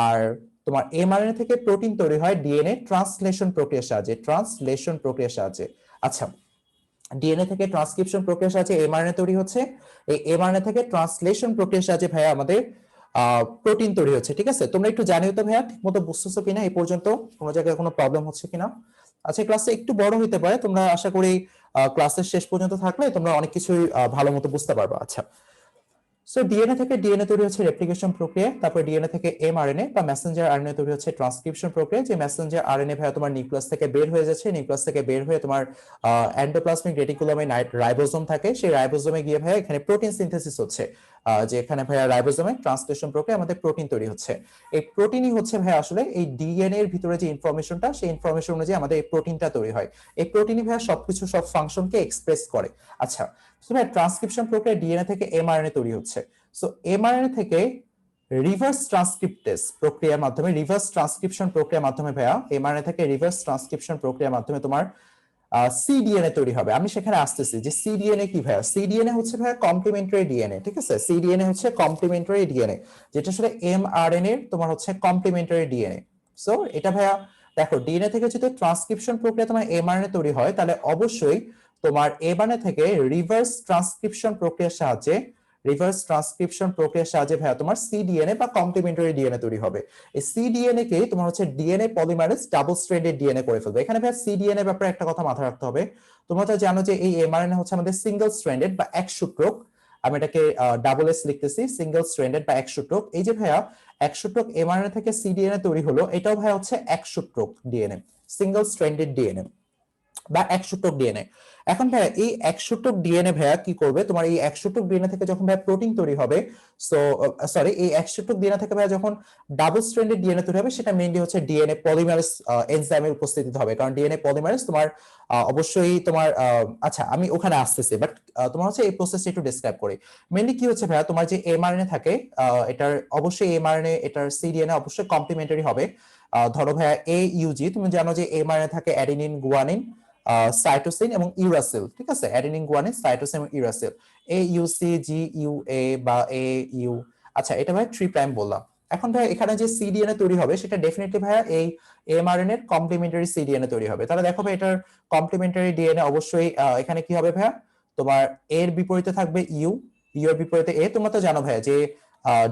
আর তোমার এমআরএনএ থেকে প্রোটিন তৈরি হয় ডিএনএ ট্রান্সলেশন প্রক্রিয়ার সাহায্যে, ট্রান্সলেশন প্রক্রিয়ার সাহায্যে। আচ্ছা, ডিএনএ থেকে ট্রান্সক্রিপশন প্রক্রিয়ার সাহায্যে এমআরএনএ তৈরি হচ্ছে, এই এমআরএনএ থেকে ট্রান্সলেশন প্রক্রিয়ার সাহায্যে ভাইয়া আমাদের প্রোটিন তৈরি হচ্ছে। ঠিক আছে, তোমরা একটু জানিও তো ভাইয়া ঠিকমতো বুঝতেছো কিনা, এই পর্যন্ত কোনো জায়গায় কোনো প্রবলেম হচ্ছে কিনা। আচ্ছা, ক্লাসটা একটু বড় হইতে পারে, তোমরা আশা করি ক্লাসের শেষ পর্যন্ত থাকলে তোমরা অনেক কিছুই ভালো মতো বুঝতে পারবে। আচ্ছা, সো ডিএনএ থেকে ডিএনএ তৈরি হচ্ছে রেপ্লিকেশন প্রক্রিয়া, তারপর ডিএনএ থেকে এমআরএনএ বা মেসেঞ্জার আরএনএ তৈরি হচ্ছে ট্রান্সক্রিপশন প্রক্রিয়া, যে মেসেঞ্জার আরএনএ ভাইয়া তোমার নিউক্লিয়াস থেকে বের হয়ে যাচ্ছে, নিউক্লিয়াস থেকে বের হয়ে তোমার এন্ডোপ্লাজমিক রেটিকুলামে রাইবোজোম থাকে, সেই রাইবোজোমে গিয়ে ভাইয়া এখানে প্রোটিন সিনথেসিস হচ্ছে, যে এখানে ভাইয়া রাইবোজোমে ট্রান্সলেশন প্রক্রিয়া আমাদের প্রোটিন তৈরি হচ্ছে। এই প্রোটিনই হচ্ছে ভাইয়া আসলে এই ডিএনএ এর ভিতরে যে ইনফরমেশনটা, সেই ইনফরমেশন অনুযায়ী আমাদের এই প্রোটিনটা তৈরি হয়। এই প্রোটিনই ভাইয়া সবকিছু, সব ফাংশনকে এক্সপ্রেস করে। আচ্ছা, ট্রান্সক্রিপশন প্রক্রিয়া ডিএনএ থেকে এমআরএনএ তৈরি হচ্ছে। সো এমআরএনএ থেকে রিভার্স ট্রান্সক্রিপ্টেজ প্রক্রিয়ার মাধ্যমে, রিভার্স ট্রান্সক্রিপশন প্রক্রিয়ার মাধ্যমে ভাইয়া এমআরএনএ থেকে রিভার্স ট্রান্সক্রিপশন প্রক্রিয়ার মাধ্যমে তোমার সিডিএনএ তৈরি হবে। আমি সেখানে আসতেছি যে সিডিএনএ কি ভাইয়া। সিডিএনএ হচ্ছে ভাইয়া কমপ্লিমেন্টারি ডিএনএ। ঠিক আছে, সিডিএনএ হচ্ছে কমপ্লিমেন্টারি ডিএনএ, যেটা আসলে এমআরএনএ তোমার হচ্ছে কমপ্লিমেন্টারি ডিএনএ। সো এটা ভাইয়া দেখো, ডিএনএ থেকে যদি ট্রান্সক্রিপশন প্রক্রিয়া তোমার এমআরএনএ তৈরি হয়, তাহলে অবশ্যই তোমার এমআরএনএ থেকে রিভার্স ট্রান্সক্রিপশন প্রক্রিয়ার সাহায্যে, রিভার্স ট্রান্সক্রিপশন প্রক্রিয়ার সাহায্যে ভাইয়া তোমার সিডিএনএ বা কমপ্লিমেন্টারি ডিএনএ তৈরি হবে। এই সিডিএনএ কে তোমার হচ্ছে DNA polymerase double stranded DNA করে ফেলবে। এখানে ভাইয়া সিডিএনএ ব্যাপারে একটা কথা মাথায় রাখতে হবে, তোমরা তো জানো যে এই এমআরএনএ হচ্ছে আমাদের সিঙ্গেল স্ট্র্যান্ডেড বা এক সূত্রক, আমি এটাকে ডাবল এস লিখতেছি, সিঙ্গেল স্ট্র্যান্ডেড বা এক সূত্রক। এই যে ভাইয়া এক সূত্রক এমআরএনএ থেকে সিডিএনএ তৈরি হলো, এটাও ভাইয়া হচ্ছে এক সূত্রক ডিএনএ, সিঙ্গেল স্ট্র্যান্ডেড ডিএনএ বা একসূত্রক ডিএনএ। এখন ভাইয়া এই একসূত্রক ডিএনএ ভাইয়া কি করবে, তোমার এই একসূত্রক ডিএনএ থেকে যখন ভাইয়া প্রোটিন তৈরি হবে, সো সরি, এই একসূত্রক ডিএনএ থেকে ভাইয়া যখন ডাবল স্ট্র্যান্ডেড ডিএনএ তৈরি হবে, সেটা মেইনলি হচ্ছে ডিএনএ পলিমারেজ এনজাইমের উপস্থিতিতে হবে। কারণ ডিএনএ পলিমারেজ তোমার অবশ্যই তোমার আচ্ছা আমি ওখানে আসতেছি, বাট তোমার হচ্ছে এই প্রসেসটা একটু ডিসক্রাইব করি। মেইনলি কি হচ্ছে ভাইয়া, তোমার যে এমআরএনএ থাকে, এটার অবশ্যই এমআরএনএ এটার সিডিএনএ অবশ্যই কমপ্লিমেন্টারি হবে। ধরো ভাইয়া এইউজি, তুমি জানো যে এমআরএনএ থাকে অ্যাডিনিন, গুয়ানিন, সাইটোসিন এবং ইউরাসিল। ঠিক আছে, অ্যাডেনিন, গুয়ানিন, সাইটোসিন এবং uracil, A UC G U A বা এ ইউ। আচ্ছা, এটা ভাই 3 প্রাইম বললাম। এখন ভাই এখানে যে সিডিএনএ তৈরি হবে, সেটা ডেফিনেটলি ভাইয়া এই এমআরএনএ এর কমপ্লিমেন্টারি সিডিএনএ তৈরি হবে। তাহলে দেখো ভাই এটার কমপ্লিমেন্টারি ডিএনএ অবশ্যই এখানে কি হবে ভাইয়া, তোমার এর বিপরীতে থাকবে ইউ, ইউ এর বিপরীতে এ। তোমরা তো জানো ভাইয়া যে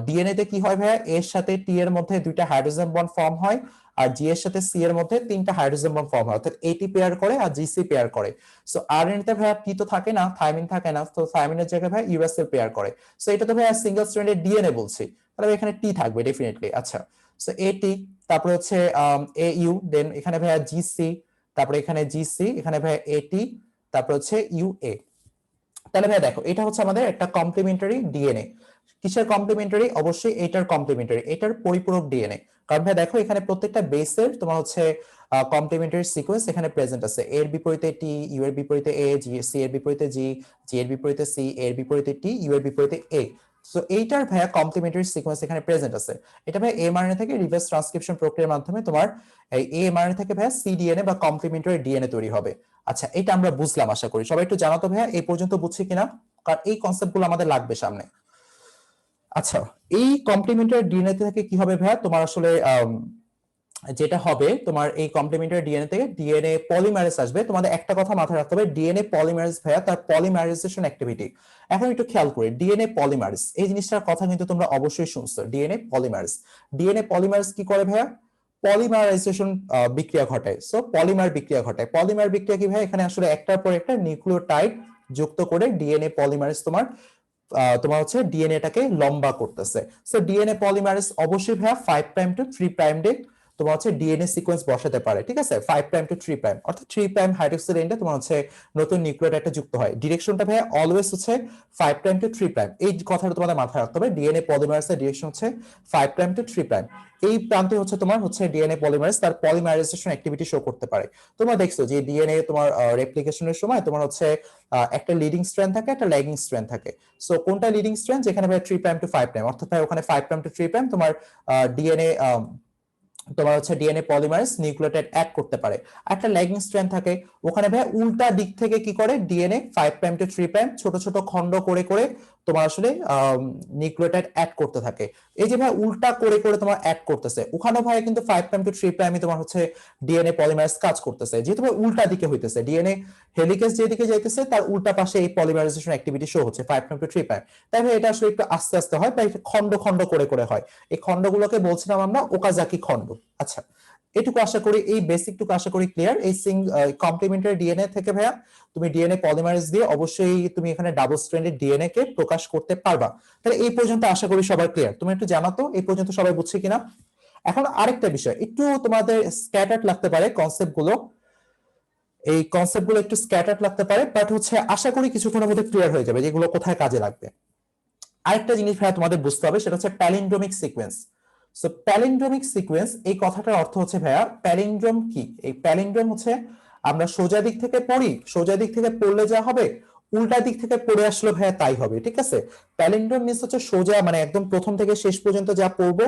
ডিএনএ তে কি হয় ভাইয়া, এর সাথে টি এর মধ্যে দুইটা হাইড্রোজেন বন্ড ফর্ম হয়, আর জি এর সাথে সি এর মধ্যে তিনটা হাইড্রোজেন বন্ড ফর্ম হয়, অর্থাৎ এটি পেয়ার করে আর জিসি পেয়ার করে। সো আরএনএ তে ভাইয়া টি তো থাকে না, থাইমিন থাকে না, তো থাইমিনের জায়গায় ভাইয়া ইউরাসিল পেয়ার করে। সো এটা তো ভাইয়া সিঙ্গেল স্ট্র্যান্ডেড ডিএনএ বলছি, তাহলে এখানে টি থাকবে ডেফিনেটলি। আচ্ছা, সো এটি, তারপরে হচ্ছে এ ইউ, দেন এখানে ভাইয়া জিসি, তারপরে এখানে জিসি, এখানে ভাইয়া এটি, তারপর হচ্ছে ইউ এ। তাহলে ভাইয়া দেখো, এটা হচ্ছে আমাদের একটা কমপ্লিমেন্টারি ডিএনএ। কিসের কমপ্লিমেন্টারি? অবশ্যই এটার কমপ্লিমেন্টারি, এটার পরিপূরক ডিএনএ। কারণ ভাই দেখো এখানে প্রত্যেকটা বেসের তোমার হচ্ছে কমপ্লিমেন্টারি সিকোয়েন্স এখানে প্রেজেন্ট আছে। এর বিপরীতে টি, ইউ এর বিপরীতে এ, জি সি এর বিপরীতে জি, জি এর বিপরীতে সি, এর বিপরীতে টি, ইউ এর বিপরীতে এ। সো এইটার ভাইয়া কমপ্লিমেন্টারি সিকোয়েন্স এখানে প্রেজেন্ট আছে। এটা ভাই এমআরএনএ থেকে রিভার্স ট্রান্সক্রিপশন প্রক্রিয়ার মাধ্যমে তোমার এই এমআরএনএ থেকে ভাইয়া সিডিএনএ বা কমপ্লিমেন্টারি ডিএনএ তৈরি হবে। আচ্ছা, এটা আমরা বুঝলাম, আশা করি সবাই একটু জানাতো ভাইয়া এই পর্যন্ত বুঝছি কিনা, কারণ এই কনসেপ্টগুলো আমাদের লাগবে সামনে। আচ্ছা, এই কমপ্লিমেন্টারি ডিএনএ থেকে কি হবে ভাইয়া, তোমার আসলে যেটা হবে তোমার এই কমপ্লিমেন্টারি ডিএনএ থেকে ডিএনএ পলিমারেজ আসবে। তোমাদের একটা কথা মাথায় রাখতে হবে, ডিএনএ পলিমারেজ ভাইয়া তার পলিমারাইজেশন অ্যাক্টিভিটি। এখন একটু খেয়াল করি, ডিএনএ পলিমারেজ এই জিনিসটার কথা কিন্তু তোমরা অবশ্যই শুনছো। ডিএনএ পলিমারেজ কি করে ভাইয়া? পলিমারাইজেশন বিক্রিয়া ঘটায়। সো পলিমার বিক্রিয়া ঘটায়। পলিমার বিক্রিয়া কি ভাই? এখানে আসলে একটার পর একটা নিউক্লিওটাইড যুক্ত করে ডিএনএ পলিমারেজ তোমার হচ্ছে ডিএনএটাকে লম্বা করতেছে। সো ডিএনএ পলিমারেজ অবশ্যই ভাইয়া 5 প্রাইম টু 3 প্রাইম ডে তোমার হচ্ছে ডিএনএ সিকোয়েন্স বসাতে পারে, ঠিক আছে? 5 প্রাইম টু 3 প্রাইম, অর্থাৎ 3 প্রাইম হাইড্রোক্সিল এন্ডে তোমার হচ্ছে নতুন নিউক্লিওটাইডটা যুক্ত হয়। ডিরেকশনটা ভাইয়া অলওয়েজ হচ্ছে 5 প্রাইম টু 3 প্রাইম। এই কথাটা তোমাদের মাথায় রাখতে হবে, ডিএনএ পলিমারেজের ডিরেকশন হচ্ছে 5 প্রাইম টু 3 প্রাইম। এই প্রান্তে হচ্ছে তোমার হচ্ছে ডিএনএ পলিমারেজ তার পলিমারাইজেশন অ্যাক্টিভিটি শো করতে পারে। তোমরা দেখছো যে ডিএনএ তোমার রেপ্লিকেশনের সময় তোমার হচ্ছে একটা লিডিং স্ট্র্যান্ড থাকে, একটা ল্যাগিং স্ট্র্যান্ড থাকে। সো কোনটা লিডিং স্ট্র্যান্ড? যেখানে ভাই 3 প্রাইম টু 5 প্রাইম, অর্থাৎ ভাই ওখানে 5 প্রাইম টু 3 প্রাইম তোমার ডিএনএ তোমার হচ্ছে ডিএনএ পলিমারেজ নিউক্লিওটাইড অ্যাড করতে পারে। একটা ল্যাগিং স্ট্র্যান্ড থাকে, ওখানে ভাই উল্টা দিক থেকে কি করে ডিএনএ 5 প্রাইম টু 3 প্রাইম ছোট ছোট খন্ড করে করে তোমার আসলে নিউক্লিওটাইড অ্যাড করতে থাকে। এই যে ভাই উল্টা করে করে তোমার অ্যাড করতেছে, ওখানে ভাই কিন্তু 5 প্রাইম টু 3 প্রাইমে তোমার হচ্ছে ডিএনএ পলিমারেজ কাজ করতেছে। যেহেতু ভাই উল্টা দিকে হইতেছে, ডিএনএ হেলিকেজ যেদিকে যাইতেছে তার উল্টা পাশে এই পলিমারাইজেশন অ্যাক্টিভিটি শো হচ্ছে 5 প্রাইম টু 3 প্রাইম। তাই ভাই এটা আসলে একটু আস্তে আস্তে হয় বা খন্ড খন্ড করে করে হয়। এই খন্ডগুলোকে বলছিলাম আমরা ওকাজাকি খন্ড। আচ্ছা, এটুকু আশা করি, এই বেসিকটুকু আশা করি ক্লিয়ার। এই কমপ্লিমেন্টারি ডিএনএ থেকে ভাইয়া তুমি ডিএনএ পলিমারেজ দিয়ে অবশ্যই তুমি এখানে ডাবল স্ট্র্যান্ডেড ডিএনএ কে প্রকাশ করতে পারবা। তাহলে এই পর্যন্ত আশা করি সবাই ক্লিয়ার। তুমি একটু জানাতো এই পর্যন্ত সবাই বুঝছে কিনা। এখন আরেকটা বিষয়, একটু তোমাদের স্ক্যাটার্ড লাগতে পারে কনসেপ্ট গুলো, এই কনসেপ্ট গুলো একটু স্ক্যাটার্ড লাগতে পারে, বাট হচ্ছে আশা করি কিছুক্ষণের মধ্যে ক্লিয়ার হয়ে যাবে যেগুলো কোথায় কাজে লাগবে। আরেকটা জিনিস ভাইয়া তোমাদের বুঝতে হবে, সেটা হচ্ছে প্যালিন্ড্রোমিক সিকোয়েন্স। সো প্যালিন্ড্রোমিক সিকোয়েন্স এই কথাটার অর্থ হচ্ছে ভাইয়া, প্যালিন্ড্রোম কি? এই প্যালিন্ড্রোম হচ্ছে আমরা সোজা দিক থেকে পড়ি, সোজা দিক থেকে পড়লে যা হবে উল্টা দিক থেকে পড়ে আসলে ভাইয়া তাই হবে, ঠিক আছে? প্যালিন্ড্রোম মিনস হচ্ছে সোজা, মানে একদম প্রথম থেকে শেষ পর্যন্ত যা পড়বো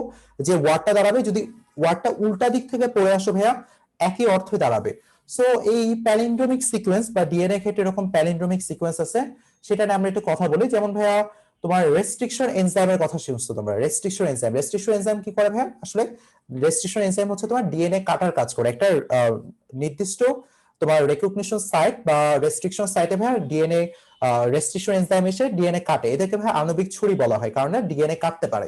যে ওয়ার্ডটা দাঁড়াবে, যদি ওয়ার্ডটা উল্টা দিক থেকে পড়ে আসো ভাইয়া একই অর্থে দাঁড়াবে। সো এই প্যালিন্ড্রোমিক সিকোয়েন্স বা ডিএনএ ক্ষেত্রে এরকম প্যালিন্ড্রোমিক সিকোয়েন্স আছে, সেটা নিয়ে আমরা একটু কথা বলি। যেমন ভাইয়া তোমার রেস্ট্রিকশন এনজাইমের কথা শুনছো তোমরা। রেস্ট্রিকশন এনজাইম কি করে ভাইয়া? আসলে রেস্ট্রিকশন এনজাইম হচ্ছে তোমার ডিএনএ কাটার কাজ করে। একটা নির্দিষ্ট তোমার রেকগনিশন সাইট বা রেস্ট্রিকশন সাইটে ভাইয়া ডিএনএ রেস্ট্রিকশন এনজাইম এসে ডিএনএ কাটে। এদেরকে ভাইয়া আণবিক ছুরি বলা হয়, কারণ ডিএনএ কাটতে পারে।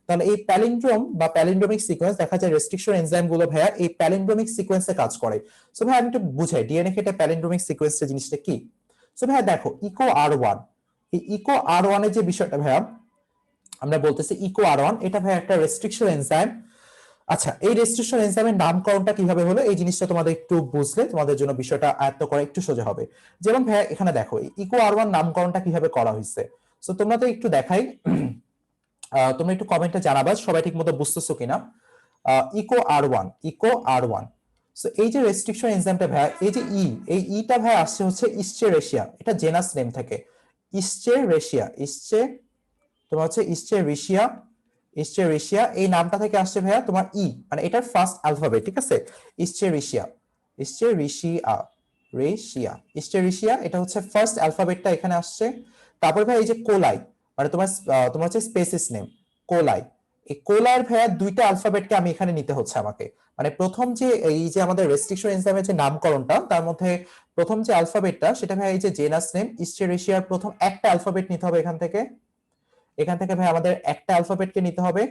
তাহলে এই প্যালিন্ড্রোম বা প্যালিন্ড্রোমিক সিকোয়েন্স দেখা যায় রেস্ট্রিকশন এনজাইম গুলো ভাইয়া এই প্যালিন্ড্রোমিক সিকোয়েন্সে কাজ করে। সো ভাইয়া আমি একটু বুঝাই ডিএনএ ক্ষেত্রে প্যালিন্ড্রোমিক সিকোয়েন্সের জিনিসটা কি। সো ভাইয়া দেখো, ইকো আর ওয়ান, এই ইকো আর ওয়ানের যে বিষয়টা ভাইয়া আমরা বলতেছি, ইকো আর ওয়ান এটা ভাইয়া একটা রেস্ট্রিকশন এনজাইম। আচ্ছা, এই রেস্ট্রিকশন এনজাইমের নামকরণটা কিভাবে হলো, এই জিনিসটা তোমাদের একটু বুঝলে তোমাদের জন্য বিষয়টা আয়ত্ত করা একটু সোজা হবে। যেমন ভাইয়া এখানে দেখো ইকো আর ওয়ান নামকরণটা কিভাবে করা হয়েছে। সো তোমরা তো একটু দেখাই, তোমরা একটু কমেন্টে জানাবা সবাই ঠিক মতো বুঝতেছো কিনা। ইকো আর ওয়ান। সো এই যে রেস্ট্রিকশন এনজাইমটা ভাইয়া, এই যে এই ইটা ভাইয়া আসছে হচ্ছে ইস্চেরেশিয়া, এটা জেনাস নেম থাকে ইস্চেরেশিয়া। তোমার হচ্ছে ইস্চেরেশিয়া এই নামটা থেকে আসছে ভাইয়া তোমার মানে এটার ফার্স্ট অ্যালফাবেট, ঠিক আছে? ইস্চেরেশিয়া, ইস্চেরেশিয়া এটা হচ্ছে ফার্স্ট অ্যালফাবেটটা এখানে আসছে। তারপর ভাই এই যে কোলাই, মানে তোমার হচ্ছে স্পেসিস নেম কোলাই। এই কোলার ভাইয়া দুইটা অ্যালফাবেটকে আমি এখানে নিতে হচ্ছে আমাকে, মানে প্রথম যে এই যে আমাদের রেস্ট্রিকশন এনজাইমের যে নামকরণটা তার মধ্যে প্রথম যে অ্যালফাবেটটা সেটা ভাই এই যে জেনাস নেম ইস্চেরেশিয়ার প্রথম একটা অ্যালফাবেট নিতে হবে এখান থেকে ভাই আমাদের একটা অ্যালফাবেটকে নিতে হবে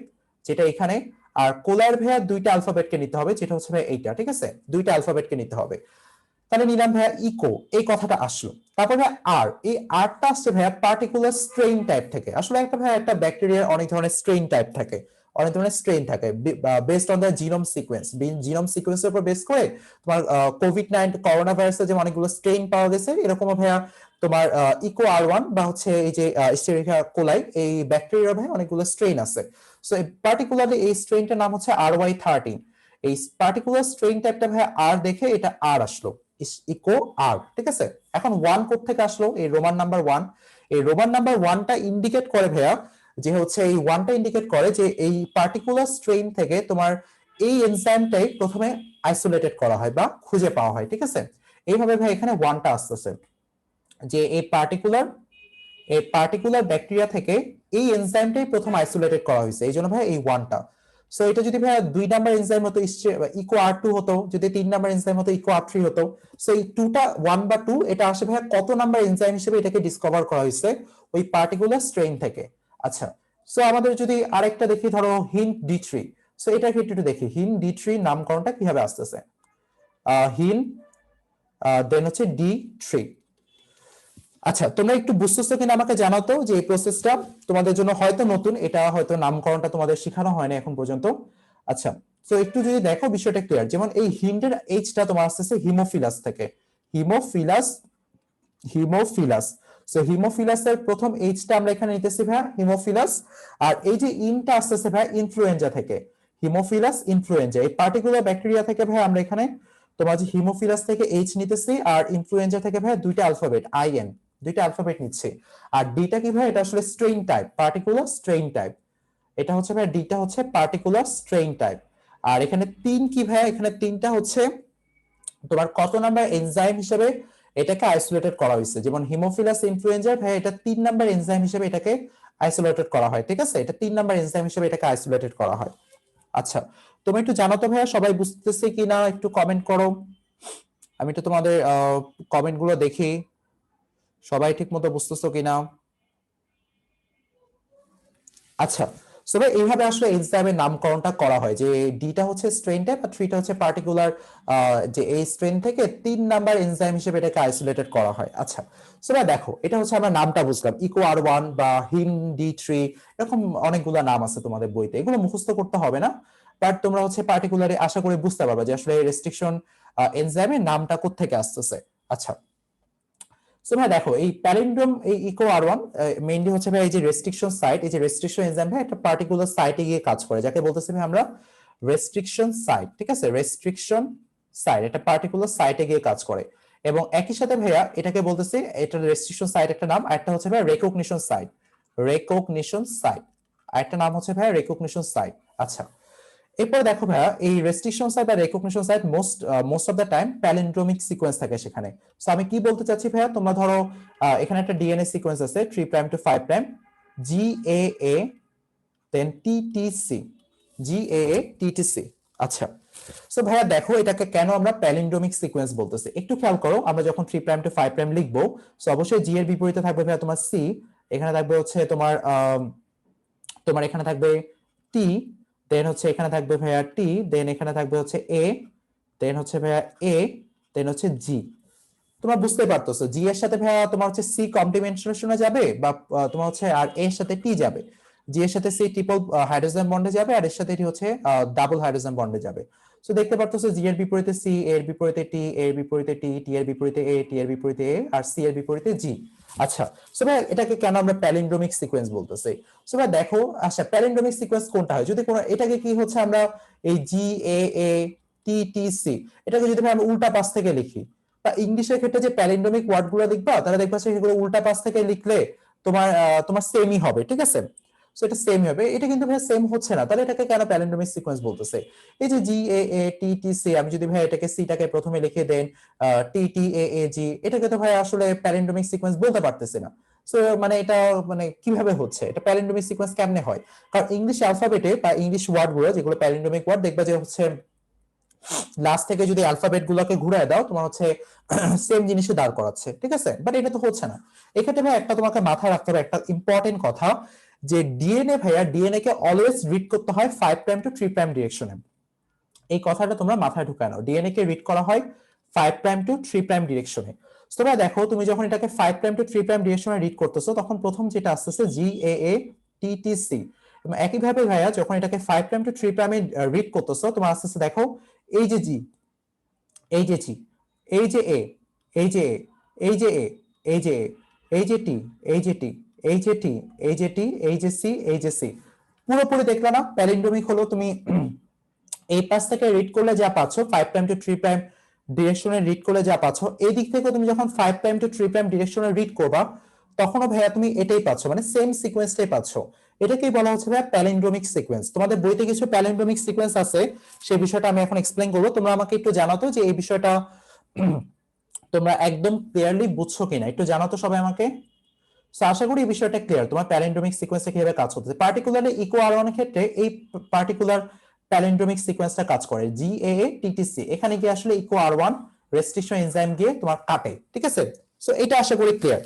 যেটা এখানে, আর কোলার ভাইয়া দুইটা অ্যালফাবেটকে নিতে হবে যেটা হচ্ছে ভাই এইটা, ঠিক আছে? দুইটা অ্যালফাবেটকে নিতে হবে। তাহলে নিলাম ভাইয়া ইকো, এই কথাটা আসলো। তারপর ভাইয়া আর, এই আরটা আসছে ভাইয়া পার্টিকুলার স্ট্রেইন টাইপ থেকে। আসলে একটা ব্যাকটেরিয়ার অনেক ধরনের স্ট্রেইন টাইপ থাকে, অনেক ধরনের স্ট্রেইন থাকে based on the genome sequence. Genome সিকোয়েন্সের উপর বেস করে তোমার কোভিড-19 করোনা ভাইরাসের যে অনেকগুলো স্ট্রেইন পাওয়া গেছে, এরকম ভাইয়া তোমার ইকো আর ওয়ান বা হচ্ছে এই যে ইস্টেরিয়া কোলাই এই ব্যাকটেরিয়ার ভাই অনেকগুলো স্ট্রেইন আছে। সো পার্টিকুলারলি এই স্ট্রেইনটার নাম হচ্ছে RY13। এই পার্টিকুলার স্ট্রেইন টাইপটা ভাই আর দেখে এটা আর আসলো ইকো আর, ঠিক আছে? এখন ওয়ান কোত্থেকে আসলো? এই রোমান নাম্বার ওয়ান। এই রোমান নাম্বার ওয়ানটা ইন্ডিকেট করে ভাইয়া যে হচ্ছে এই ওয়ানটা ইন্ডিকেট করে যে এই পার্টিকুলার স্ট্রেইন থেকে তোমার এই এনজাইমটাই প্রথমে আইসোলেটেড করা হয় বা খুঁজে পাওয়া হয়, ঠিক আছে? এইভাবে ভাই এখানে ওয়ানটা আসতেছে যে এই পার্টিকুলার ব্যাকটেরিয়া থেকে এই এনজাইমটাই প্রথম আইসোলেটেড করা হয়েছে, এই জন্য ভাই এই ওয়ানটা। সো এটা যদি ভাইয়া 2 নাম্বার এনজাইম হতো ইকো R2 হতো, যদি 3 নাম্বার এনজাইম হতো ইকো R3 হতো। সো এই 2টা 1 বা 2 এটা আসে ভাইয়া কত নাম্বার এনজাইম হিসেবে এটাকে ডিসকভার করা হয়েছে ওই পার্টিকুলার স্ট্রেইন থেকে। আচ্ছা, সো আমাদের যদি আরেকটা দেখি, ধরো হিন্ট D3। সো এটার ক্ষেত্রে একটু দেখি হিন্ট D3 নামকরণটা কিভাবে আসতেছে। হিন দেন হচ্ছে D3। আচ্ছা, তোমরা একটু বুঝতেছো কিনা আমাকে জানাও তো, যে এই প্রসেসটা তোমাদের জন্য হয়তো নতুন, এটা হয়তো নামকরণটা তোমাদের শেখানো হয়নি এখন পর্যন্ত। আচ্ছা, তো একটু যদি দেখো বিষয়টা ক্লিয়ার, যেমন এই হিন্টের এইচটা তোমার আসতেছে হিমোফিলাস থেকে, হিমোফিলাস হিমোফিলাস। সো হিমোফিলাসের প্রথম এইচটা আমরা এখানে নিতেছি ভাই হিমোফিলাস, আর এই যে ইনটা আসতেছে ভাই ইনফ্লুয়েঞ্জা থেকে, হিমোফিলাস ইনফ্লুয়েঞ্জা এই পার্টিকুলার ব্যাকটেরিয়া থেকে ভাই আমরা এখানে তোমার যে হিমোফিলাস থেকে এইচ নিতেছি, আর ইনফ্লুয়েঞ্জা থেকে ভাই দুইটা অ্যালফাবেট আইএন, দুইটা অ্যালফাবেট নিচ্ছে। আর ডিটা কি ভাই, এটা আসলে strain type, particular strain type. এটা হচ্ছে ভাই ডিটা হচ্ছে পার্টিকুলার স্ট্রেইন টাইপ। আর এখানে 3 কি ভাই, এখানে 3টা হচ্ছে তোমার কত নাম্বার এনজাইম হিসেবে এটাকে আইসোলেটেড করা হয়েছে। যেমন হিমোফিলাস ইনফ্লুয়েঞ্জা ভাই এটা 3 নাম্বার এনজাইম হিসেবে এটাকে আইসোলেটেড করা হয়, ঠিক আছে, এটা 3 নাম্বার এনজাইম হিসেবে এটাকে আইসোলেটেড করা হয়। আচ্ছা, তুমি একটু জানো তো ভাইয়া সবাই বুঝতেছে কিনা একটু কমেন্ট করো, আমি তো তোমাদের কমেন্ট গুলো দেখি, সবাই ঠিক মতো বুঝতেছো কিনা। আচ্ছা, সো ভাই এইভাবে আসলে এনজাইমের নামকরণটা করা হয়, যে ডিটা হচ্ছে স্ট্রেইন টাইপ আর 3টা হচ্ছে পার্টিকুলার, যে এই স্ট্রেইন থেকে 3 নাম্বার এনজাইম হিসেবে এটাকে আইসোলেটেড করা হয়। আচ্ছা, সো ভাই দেখো এটা হচ্ছে আমরা নামটা বুঝলাম, ইকো R1 বা হিম D3, এরকম অনেকগুলো নাম আছে তোমাদের বইতে, এগুলো মুখস্থ করতে হবে না, বাট তোমরা হচ্ছে পার্টিকুলারলি আশা করি বুঝতে পারবে যে আসলে রেস্ট্রিকশন এনজাইমের নামটা কোত্থেকে আসতেছে। আচ্ছা, সো ভাই দেখো এই প্যালিন্ড্রোম এই ইকো R1 মেইনলি হচ্ছে ভাই এই যে রেস্ট্রিকশন সাইট, এই যে রেস্ট্রিকশন এনজাইম ভাই একটা পার্টিকুলার সাইটে গিয়ে কাজ করে, যাকে বলতেছি ভাই আমরা রেস্ট্রিকশন সাইট, ঠিক আছে, রেস্ট্রিকশন সাইট একটা পার্টিকুলার সাইটে গিয়ে কাজ করে। এবং একই সাথে ভাইয়া এটাকে বলতেছি, এটা রেস্ট্রিকশন সাইট একটা নাম, আর একটা হচ্ছে ভাই রেকগনিশন সাইট, রেকগনিশন সাইট, আর একটা নাম হচ্ছে ভাই রেকগনিশন সাইট। আচ্ছা, এরপর দেখো ভাইয়া এই রেস্ট্রিকশন সাইট বা recognition site most of the time palindromic sequence থাকে সেখানে। সো আমি কি বলতে চাচ্ছি ভাইয়া, তোমরা ধরো এখানে একটা ডিএনএ সিকোয়েন্স আছে 3 prime to 5 prime, GAA then TTC, GAA TTC। আচ্ছা, সো ভাইয়া দেখো এটাকে কেন আমরা প্যালিন্ড্রোমিক সিকোয়েন্স বলতেছি একটু খেয়াল করো, আমরা যখন 3 প্রাইম টু 5 প্রাইম লিখবো, সো অবশ্যই জি এর বিপরীতে থাকবে ভাইয়া তোমার সি, এখানে থাকবে হচ্ছে তোমার তোমার এখানে থাকবে টি, দেন হচ্ছে এখানে থাকবে ভাইয়া টি, দেন এখানে থাকবে হচ্ছে এ, দেন হচ্ছে ভাইয়া এ, দেন হচ্ছে জি। তোমরা বুঝতে পারতেছো জি এর সাথে ভাইয়া তোমার হচ্ছে সি কমপ্লিমেন্টেশনে যাবে, বা তোমার হচ্ছে আর এর সাথে টি যাবে, জি এর সাথে সি ট্রিপল হাইড্রোজেন বন্ডে যাবে, আর এর সাথে এটি হচ্ছে ডাবল হাইড্রোজেন বন্ডে যাবে। সো দেখতে পারতেছো জি এর বিপরীতে সি, এর বিপরীতে টি, এর বিপরীতে টি, টি এর বিপরীতে এ, টি এর বিপরীতে এ, আর সি এর বিপরীতে জি। আচ্ছা, সো ভাই এটাকে কেন আমরা প্যালিন্ড্রোমিক সিকোয়েন্স বলতেছি? সো ভাই দেখো, আচ্ছা প্যালিন্ড্রোমিক সিকোয়েন্স কোনটা হয়, যদি কোনো এটাকে কি হচ্ছে আমরা এই জি এ এ টি টি সি এটাকে যদি আমরা উল্টা পাশ থেকে লিখি, বা ইংলিশের ক্ষেত্রে যে প্যালিন্ড্রোমিক ওয়ার্ড গুলো দেখবা তারা দেখবা সেগুলো উল্টা পাশ থেকে লিখলে তোমার তোমার সেমই হবে, ঠিক আছে, সো এটা সেম হবে, এটা কিন্তু ভাই সেম হচ্ছে না, তাহলে এটাকে কেন প্যালিন্ড্রোমিক সিকোয়েন্স বলতেছে? এই যে জি এ এ টি টি সি, আমি যদি ভাই এটাকে সিটাকে প্রথমে লিখে দেন টি টি এ এ জি, এটাকে তো ভাই আসলে প্যালিন্ড্রোমিক সিকোয়েন্স বলতে পারতেছি না। সো মানে এটা মানে কিভাবে হচ্ছে, এটা প্যালিন্ড্রোমিক সিকোয়েন্স কেমনে হয়? কারণ ইংলিশ অ্যালফাবেটে বা ইংলিশ ওয়ার্ড গুলো যেগুলো প্যালিন্ড্রোমিক ওয়ার্ড দেখবা যে হচ্ছে লাস্ট থেকে যদি অ্যালফাবেট গুলোকে ঘুরায় দাও তোমার হচ্ছে সেম জিনিসে দাঁড় করাচ্ছে, ঠিক আছে, বাট এটা তো হচ্ছে না। এক্ষেত্রে ভাই একটা তোমাকে মাথায় রাখতে হবে একটা ইম্পর্টেন্ট কথা, যে ডিএনএ ভাইয়া ডিএনএ কে অলওয়েজ রিড করতে হয় 5 প্রাইম টু 3 প্রাইম ডিরেকশনে। এই কথাটা তোমরা মাথায় ঢুকায় নাও, ডিএনএ কে রিড করা হয় 5 প্রাইম টু 3 প্রাইম ডিরেকশনে। তোমরা দেখো তুমি যখন এটাকে 5 প্রাইম টু 3 প্রাইম ডিরেকশনে রিড করতেছো তখন প্রথম যেটা আসতেছে জি এ এ টি টি সি, এবং একইভাবে ভাইয়া যখন এটাকে 5 প্রাইম টু 3 প্রাইমে রিড করতেছো তোমার আসতেছে দেখো এই যে জি, এই যে জি, এই যে এ, এই যে এ, এই যে এ, এই যে এ, এই যে টি, এই যে টি, এই যে টি, এই যে টি, এই যে সি, এই যে সি, পুরোপুরি দেখলো না প্যালিন্ড্রোমিক হলো। তুমি এই পাশ থেকে রিড করলে যা পাচ্ছ 5 প্রাইম টু 3 প্রাইম ডিরেকশনে রিড করলে যা পাচ্ছ, এই দিক থেকে তুমি যখন 5 প্রাইম টু 3 প্রাইম ডিরেকশনে রিড করবা তখনও ভাইয়া তুমি এটাই পাচ্ছ, মানে সেম সিকোয়েন্সটাই পাচ্ছ। এটাকেই বলা হচ্ছে ভাইয়া প্যালিন্ড্রোমিক সিকোয়েন্স। তোমাদের বইতে কিছু প্যালিন্ড্রোমিক সিকোয়েন্স আছে, সেই বিষয়টা আমি এখন এক্সপ্লেইন করবো, তোমরা আমাকে একটু জানাতো যে এই বিষয়টা তোমরা একদম ক্লিয়ারলি বুঝছো কিনা, একটু জানাতো সবাই আমাকে। সো আশা করি এই বিষয়টা ক্লিয়ার, তোমার প্যালিন্ড্রোমিক সিকোয়েন্সে কিভাবে কাজ করতেছে। পার্টিকুলারলি ইকো আর1 এর ক্ষেত্রে এই পার্টিকুলার প্যালিন্ড্রোমিক সিকোয়েন্সটা কাজ করে জিএএ টিটিসি, এখানে গিয়ে আসলে ইকো আর1 রেস্ট্রিকশন এনজাইম গিয়ে তোমার কাটে, ঠিক আছে। সো এটা আশা করি ক্লিয়ার।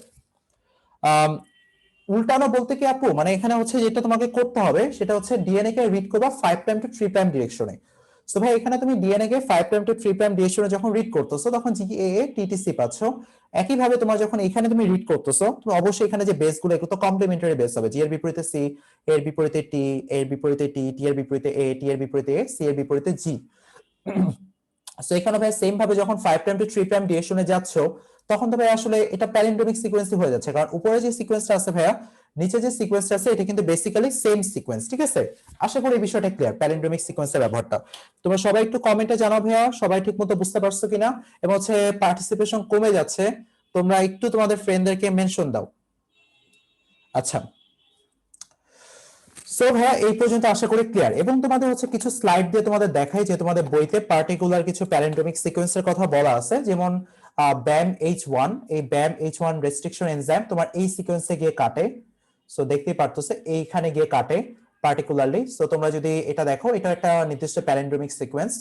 উল্টানো বলতে কি আপু, মানে এখানে হচ্ছে যেটা তোমাকে করতে হবে সেটা হচ্ছে ডিএনএ কে রিড করবা 5 প্রাইম টু 3 প্রাইম ডিরেকশনে। সো ভাই এখানে তুমি DNA K 5 prime to 3 prime ডিরেকশনে যখন রিড করতেছো তখন জিএএ টিটিসি পাচ্ছো। একই ভাবে তোমার যখন এখানে তুমি রিড করতেছো তুমি অবশ্যই এখানে যে বেস গুলো এগুলো তো কমপ্লিমেন্টারি বেস হবে, জি এর বিপরীতে সি, এর বিপরীতে টি, এর বিপরীতে টি, টি এর বিপরীতে এ, টি এর বিপরীতে এ, সি এর বিপরীতে জি। সো এখানে ভাই সেম ভাবে যখন 5 প্রাইম টু 3 প্রাইম ডিরেকশনে যাচ্ছো তখন তো ভাই আসলে এটা প্যালিন্ড্রোমিক সিকোয়েন্সই হয়ে যাচ্ছে, কারণ উপরে যে সিকোয়েন্সটা আছে ভাইয়া, নিচে যে সিকোয়েন্সটা আছে এটা কিন্তু বেসিক্যালি সেম সিকোয়েন্স, ঠিক আছে। আশা করি এই বিষয়টা ক্লিয়ার প্যালিন্ড্রোমিক সিকোয়েন্সের ব্যবহারটা। তোমরা সবাই একটু কমেন্টে জানাও ভাইয়া সবাই ঠিকমতো বুঝতে পারছো কিনা, এবং হচ্ছে পার্টিসিপেশন কমে যাচ্ছে, তোমরা একটু তোমাদের ফ্রেন্ডদেরকে মেনশন দাও। আচ্ছা, সো ভাইয়া এই পর্যন্ত আশা করি ক্লিয়ার, এবং তোমাদের হচ্ছে কিছু স্লাইড দিয়ে তোমাদের দেখাই যে তোমাদের বইতে পার্টিকুলার কিছু প্যালিন্ড্রোমিক সিকোয়েন্সের কথা বলা আছে, যেমন BAM-H1, এই BAM-H1 রেস্ট্রিকশন এনজাইম তোমার এই সিকোয়েন্সে গিয়ে কাটে। সো দেখতেই পারতেছে এইখানে গিয়ে কাটে পার্টিকুলারলি। সো তোমরা যদি এটা দেখো এটা একটা নির্দিষ্ট প্যালিন্ড্রোমিক সিকোয়েন্স।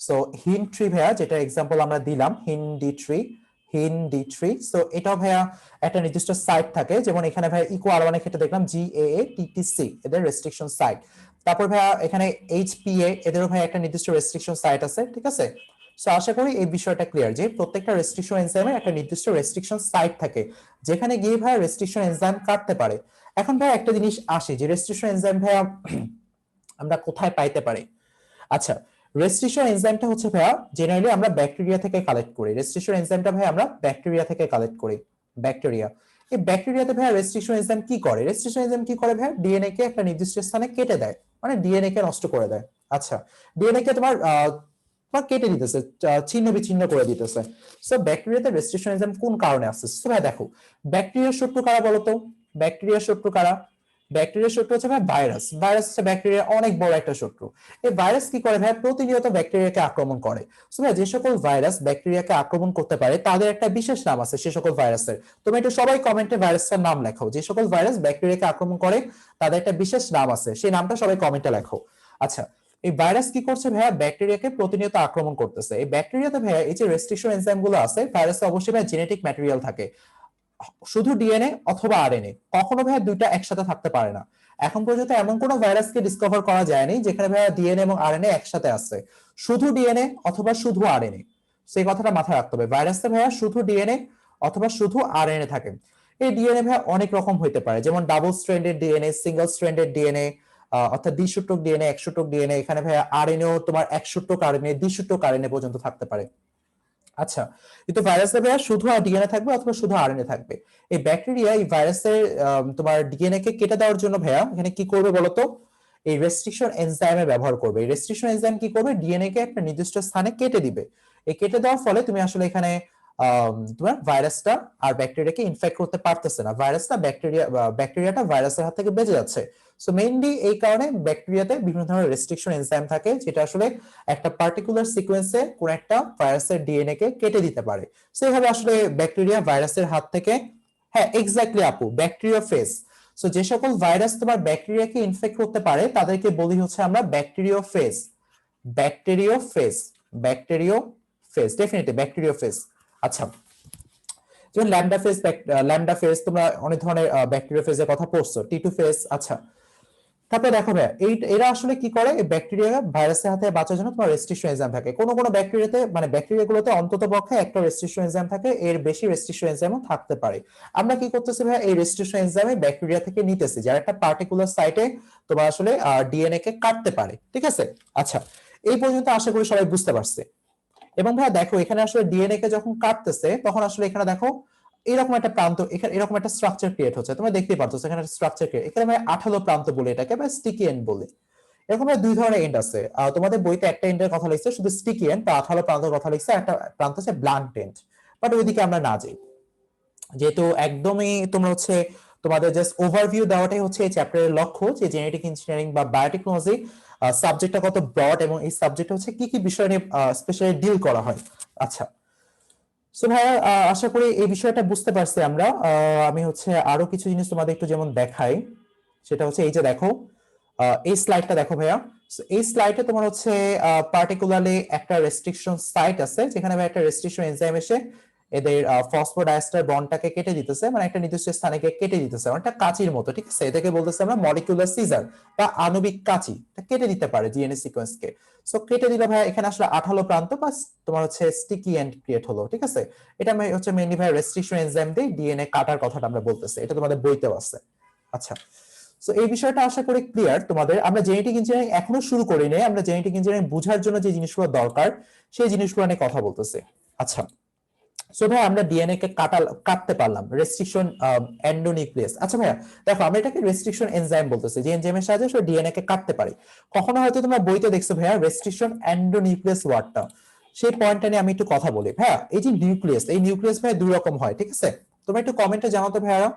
সো HindTree ভাইয়া যেটা এক্সাম্পল আমরা দিলাম, HindD3, সো এটাও ভাইয়া একটা নির্দিষ্ট সাইট থাকে, যেমন এখানে ভাইয়া ইকো আর1 এর ক্ষেত্রে দেখলাম জিএএ টিটিসি এদের রেস্ট্রিকশন সাইট। তারপর ভাইয়া এখানে এইচপিএ এদেরও ভাইয়া একটা নির্দিষ্ট রেস্ট্রিকশন সাইট আছে, ঠিক আছে। সো আশা করি এই বিষয়টা ক্লিয়ার যে প্রত্যেকটা রেস্ট্রিকশন এনজাইমের একটা নির্দিষ্ট রেস্ট্রিকশন সাইট থাকে যেখানে গিয়ে ভাইয়া রেস্ট্রিকশন এনজাইম কাটতে পারে। এখন ভাইয়া একটা জিনিস আসে যে রেস্ট্রিকশন এনজাইম ভাইয়া আমরা কোথায় পাইতে পারি। আচ্ছা, রেস্ট্রিকশন এনজাইমটা হচ্ছে ভাইয়া জেনারেলি আমরা ব্যাকটেরিয়া থেকে কালেক্ট করি। রেস্ট্রিকশন এনজাইমটা ভাই আমরা ব্যাকটেরিয়া থেকে কালেক্ট করি, ব্যাকটেরিয়া। এই ব্যাকটেরিয়াতে ভাইয়া রেস্ট্রিকশন এনজাইম কি করে, রেস্ট্রিকশন এনজাইম কি করে ভাইয়া, ডিএনএ কে একটা নির্দিষ্ট স্থানে কেটে দেয়, মানে ডিএনএ কে নষ্ট করে দেয়। আচ্ছা, ডিএনএ কে তোমার তোমার কেটে দিতেছে, ছিন্ন বিচ্ছিন্ন করে দিতেছে। সো ব্যাকটেরিয়াতে রেস্ট্রিকশন এনজাইম কোন কারণে আসছে, সো ভাই দেখো ব্যাকটেরিয়ার শত্রু কারা বলতো, ব্যাকটেরিয়ার শত্রু কারা, ব্যাকটেরিয়ার শত্রু হচ্ছে ভাই ভাইরাস। ভাইরাস হচ্ছে ব্যাকটেরিয়া অনেক বড় একটা শত্রু। এই ভাইরাস কি করে ভাই, প্রতিনিয়ত ব্যাকটেরিয়াকে আক্রমণ করে। সো ভাই যে সকল ভাইরাস ব্যাকটেরিয়াকে আক্রমণ করতে পারে তাদের একটা বিশেষ নাম আছে সে সকল ভাইরাসের। তুমি একটু সবাই কমেন্টে ভাইরাসটার নাম লেখো, যে সকল ভাইরাস ব্যাকটেরিয়াকে আক্রমণ করে তাদের একটা বিশেষ নাম আছে, সেই নামটা সবাই কমেন্টে লেখো। আচ্ছা, এই ভাইরাস কি করছে ভাইয়া, ব্যাকটেরিয়াকে প্রতিনিয়ত আক্রমণ করতেছে। এই ব্যাকটেরিয়াতে ভাইয়া এই যে রেস্ট্রিকশন এনজাইম গুলো আছে, ভাইরাসে অবশ্যই ভাই জেনেটিক ম্যাটেরিয়াল থাকে, শুধু ডিএনএ অথবা আরএনএ, কখনো ভাইয়া দুইটা একসাথে থাকতে পারে না। এখন পর্যন্ত এমন কোন ভাইরাসকে ডিসকভার করা যায়নি যেখানে ভাইয়া ডিএনএ এবং আরএনএ একসাথে আছে, শুধু ডিএনএ অথবা শুধু আরএনএ। সেই কথাটা মাথায় রাখতে হবে, ভাইরাসে ভাইয়া শুধু ডিএনএ অথবা শুধু আরএনএ থাকে। এই ডিএনএ ভাইয়া অনেক রকম হইতে পারে, যেমন double stranded DNA, single stranded DNA, অর্থাৎ দ্বিসূত্রক ডিএনএ, একসূত্রক ডিএনএ। এখানে ভাইয়া আরএনএও তোমার একসূত্রক আরএনএ, দ্বিসূত্রক আরএনএ পর্যন্ত থাকতে পারে। আচ্ছা, কিন্তু ভাইরাসের ভাইয়া শুধু ডিএনএ থাকবে অথবা শুধু আরএনএ থাকবে। এই ব্যাকটেরিয়া এই ভাইরাসের তোমার ডিএনএ কে কেটে দেওয়ার জন্য ভাইয়া এখানে কি করবে বলতো, এই রেস্ট্রিকশন এনজাইমের ব্যবহার করবে। এই রেস্ট্রিকশন এনজাইম কি করবে, ডিএনএ কে একটা নির্দিষ্ট স্থানে কেটে দিবে। এই কেটে দেওয়ার ফলে তুমি আসলে এখানে তোমার ভাইরাসটা আর ব্যাকটেরিয়াকে ইনফেক্ট করতে পারতেছে না, ভাইরাসটা ব্যাকটেরিয়াটা ভাইরাসের হাত থেকে বেঁচে যাচ্ছে। সো মেইনলি এই কারণে ব্যাকটেরিয়াতে বিভিন্ন ধরনের রেস্ট্রিকশন এনজাইম থাকে যেটা আসলে একটা পার্টিকুলার সিকোয়েন্সে কোন একটা ভাইরাসের ডিএনএ কে কেটে দিতে পারে। সো এইভাবে আসলে ব্যাকটেরিয়া ভাইরাসের হাত থেকে, হ্যাঁ এক্স্যাক্টলি আপু, ব্যাকটেরিওফেজ। সো যে সকল ভাইরাস তোমার ব্যাকটেরিয়াকে ইনফেক্ট করতে পারে তাদেরকে বলি হচ্ছে আমরা bacteriophage, bacteriophage, bacteriophage, definitely bacteriophage. আচ্ছা, যেমন ল্যামডা ফেজ, তোমরা অনেক ধরনের ব্যাকটেরিওফেজের কথা পড়ছো, টি2 ফেজ। আচ্ছা, তারপরে দেখো ভাইয়া এরা আসলে কি করে, এই ব্যাকটেরিয়া ভাইরাসের হাতে বাঁচার জন্য তোমার রেস্ট্রিকশন এনজাইম থাকে। কোন কোন ব্যাকটেরিয়াতে মানে ব্যাকটেরিয়াগুলোতে অন্তত পক্ষে একটা রেস্ট্রিকশন এনজাইম থাকে, এর বেশি রেস্ট্রিকশন এনজাইমও থাকতে পারে। আমরা কি করতেছি ভাইয়া, এই রেস্ট্রিকশন এনজাইমে ব্যাকটেরিয়া থেকে নিতেছি যার একটা পার্টিকুলার সাইটে তোমার আসলে ডিএনএ কে কাটতে পারে, ঠিক আছে। আচ্ছা, এই পর্যন্ত আশা করি সবাই বুঝতে পারছে। এবং ভাইয়া দেখো এখানে আসলে ডিএনএ কে যখন কাটতেছে তখন আসলে এখানে দেখো এরকম একটা প্রান্ত, এখানে এরকম একটা স্ট্রাকচার ক্রিয়েট হচ্ছে, তোমরা দেখতেই পাচ্ছ এখানে একটা স্ট্রাকচার ক্রিয়েট, এখানে ভাই আঠালো প্রান্ত বলে এটাকে, বা স্টিকি এন্ড বলে। এরকম দুই ধরনের এন্ড আছে, তোমাদের বইতে একটা এন্ডের কথা লিখছে শুধু স্টিকি এন্ড বা আঠালো প্রান্তের কথা লিখছে, একটা প্রান্ত হচ্ছে ব্লান্ট এন্ড। বাট ওইদিকে আমরা না যাই, যেহেতু একদমই তোমরা হচ্ছে তোমাদের জাস্ট ওভারভিউ দেওয়াটাই হচ্ছে এই চ্যাপ্টারের লক্ষ্য, যে জেনেটিক ইঞ্জিনিয়ারিং বা বায়োটেকনোলজি সাবজেক্টটা কত ব্রড এবং এই সাবজেক্ট হচ্ছে কি কি বিষয় নিয়ে স্পেশালি ডিল করা হয়। আচ্ছা, সো ভাইয়া আশা করি এই বিষয়টা বুঝতে পারছি আমরা। আমি হচ্ছে আরো কিছু জিনিস তোমাদের একটু যেমন দেখাই, সেটা হচ্ছে এই যে দেখো, এই স্লাইডটা দেখো ভাইয়া। So, এই স্লাইডে তোমার হচ্ছে পার্টিকুলারলি একটা রেস্ট্রিকশন সাইট আছে, যেখানে ভাই একটা রেস্ট্রিকশন এনজাইম এসে এদের ফসফোডাইএস্টার বন্ডটাকে কেটে দিতেছে, মানে একটা নির্দিষ্ট স্থানে কেটে দিতেছে, মানে একটা কাঁচির মতো, ঠিক আছে? এটাকে বলতেছে আমরা মলিকুলার সিজার বা আণবিক কাঁচি। এটা কেটে দিতে পারে ডিএনএ সিকোয়েন্সকে। সো কেটে দিলে ভাই এখানে আসলে আঠালো প্রান্ত বা তোমার হচ্ছে স্টিকি এন্ড ক্রিয়েট হলো, ঠিক আছে? এটা হচ্ছে মেইনলি ভাই রেস্ট্রিকশন এনজাইম দিয়ে ডিএনএ কাটার কথাটা আমরা বলতেছি, এটা তোমাদের বইতেও আছে। আচ্ছা, সো এই বিষয়টা আশা করি ক্লিয়ার তোমাদের। আমরা জেনেটিক ইঞ্জিনিয়ারিং এখনো শুরু করিনি, আমরা জেনেটিক ইঞ্জিনিয়ারিং বোঝার জন্য যে জিনিসগুলো দরকার সেই জিনিসগুলো নিয়ে কথা বলতেছি। আচ্ছা, সো ভাই আমরা ডিএনএ কে কাটতে পারলাম, রেস্ট্রিকশন এন্ডোনিউক্লিয়াস। আচ্ছা ভাইয়া দেখো, আমরা এটাকে রেস্ট্রিকশন এনজাইম বলতেছি, যে এনজাইমের সাহায্যে সে ডিএনএ কে কাটতে পারে। কখনো হয়তো তোমরা বইতে দেখছো ভাইয়া রেস্ট্রিকশন এন্ডোনিউক্লিয়াস ওয়ার্ডটা, সেই পয়েন্টটা নিয়ে আমি একটু কথা বলি ভাইয়া। এই যে নিউক্লিয়াস, এই নিউক্লিয়াস ভাইয়া দুই রকম হয়, ঠিক আছে? তোমরা একটু কমেন্টে জানাতো ভাইয়া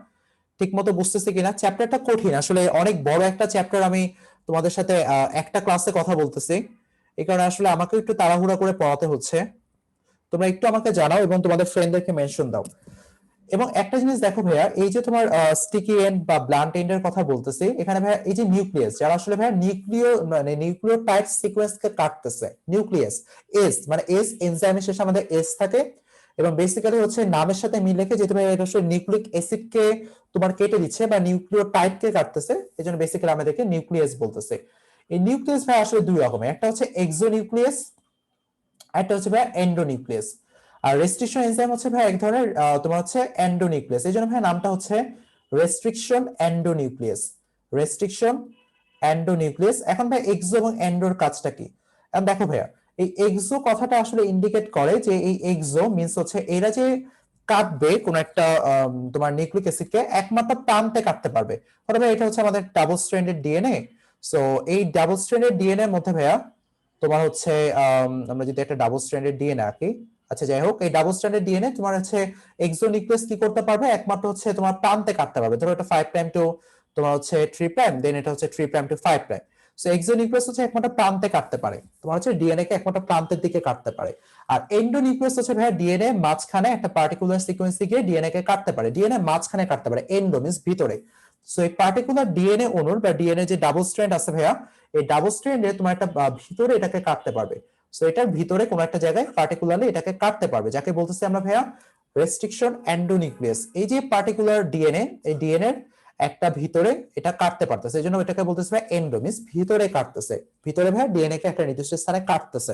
ঠিক মতো বুঝতেছে কিনা। চ্যাপ্টারটা কঠিন আসলে, অনেক বড় একটা চ্যাপ্টার। আমি তোমাদের সাথে একটা ক্লাসে কথা বলতেছি, এই কারণে আসলে আমাকে একটু তাড়াহুড়া করে পড়াতে হচ্ছে। তোমরা একটু আমাকে জানাও এবং তোমাদের ফ্রেন্ডদেরকে মেনশন দাও। এবং একটা জিনিস দেখো ভাইয়া, এই যে তোমার স্টিকি এন্ড বা ব্লান্ট এন্ডের কথা বলতেছি এখানে ভাইয়া, এই যে নিউক্লিয়াস, যারা আসলে ভাইয়া নিউক্লিওটাইড সিকোয়েন্স কে কাটতেছে, নিউক্লিয়াস এস মানে এস এনজাইমের শেষে আমাদের এস থাকে, এবং বেসিক্যালি হচ্ছে নামের সাথে মিল রেখে যেহেতু ভাইয়া এটা আসলে নিউক্লিক অ্যাসিড কে তোমার কেটে দিচ্ছে বা নিউক্লিওটাইড কে কাটতেছে, এই জন্য বেসিক্যালি আমাদেরকে নিউক্লিয়াস বলতেছে। এই নিউক্লিয়াস ভাই আসলে দুই রকমের, একটা হচ্ছে এক্সোনিউক্লিয়াস, একটা হচ্ছে ভাই এন্ডোনিউক্লিয়াস। আর রেস্ট্রিকশন এনজাইম হচ্ছে ভাই এক ধরনের তোমার হচ্ছে এন্ডোনিউক্লিয়াস, এই জন্য ভাই নামটা হচ্ছে রেস্ট্রিকশন এন্ডোনিউক্লিয়াস। Restriction endonuclease. এখন ভাই এক্সো এবং এন্ডোর কাজটা কি? এখন দেখো ভাইয়া, এই এক্সো কথাটা আসলে ইন্ডিকেট করে যে এই এক্সো মিন্স হচ্ছে এরা যে কাটবে কোন একটা তোমার নিউক্লিক অ্যাসিডকে একমাত্র প্রান্তে কাটতে পারবে। ধরো ভাই এটা হচ্ছে আমাদের ডাবল স্ট্র্যান্ডেড ডিএনএ। সো এই ডাবল স্ট্র্যান্ডেড ডিএনএ এর মধ্যে ভাইয়া তোমার হচ্ছে আমরা যদি একটা ডাবল স্ট্র্যান্ডেড ডিএনএ আঁকি, আচ্ছা যাই হোক, এই ডাবল স্ট্র্যান্ডেড ডিএনএ তোমার হচ্ছে এক্সোনিউক্লিয়াস কি করতে পারবে, একমাত্র হচ্ছে তোমার প্রান্তে কাটতে পারবে। ধরো এটা 5 প্রাইম টু তোমার হচ্ছে 3 প্রাইম, দেন এটা হচ্ছে 3 প্রাইম টু 5 প্রাইম। সো এক্সোনিউক্লিয়াস হচ্ছে একমাত্র প্রান্তে কাটতে পারে, তোমার হচ্ছে ডিএনএ কে একমাত্র প্রান্তের দিকে কাটতে পারে। আর এন্ডোনিউক্লিয়াস হচ্ছে ভাইয়া ডিএনএ মাঝখানে একটা পার্টিকুলার সিকোয়েন্স দিয়ে ডিএনএ কে কাটতে পারে, ডিএনএ মাঝখানে কাটতে পারে, এন্ডো মিন্স ভিতরে। সো এই পার্টিকুলার ডিএনএ অণুর বা ডিএনএ যে ডাবল স্ট্র্যান্ড আছে ভাইয়া, এই ডাবল স্ট্র্যান্ডে তোমার একটা ভিতরে এটাকে কাটতে পারবে। সো এটার ভিতরে কোন একটা জায়গায় পার্টিকুলারলি এটাকে কাটতে পারবে, যাকে বলতেছি আমরা ভাইয়া রেস্ট্রিকশন এন্ডোনিউক্লিয়াস। এই যে পার্টিকুলার ডিএনএ, এই ডিএনএ একটা ভিতরে এটা কাটতে পারতেছে, এই জন্য এটাকে বলতেছে ভাই এন্ডো মিন্স ভিতরে কাটতেছে, ভিতরে ভাইয়া ডিএনএ কে একটা নির্দিষ্ট স্থানে কাটতেছে।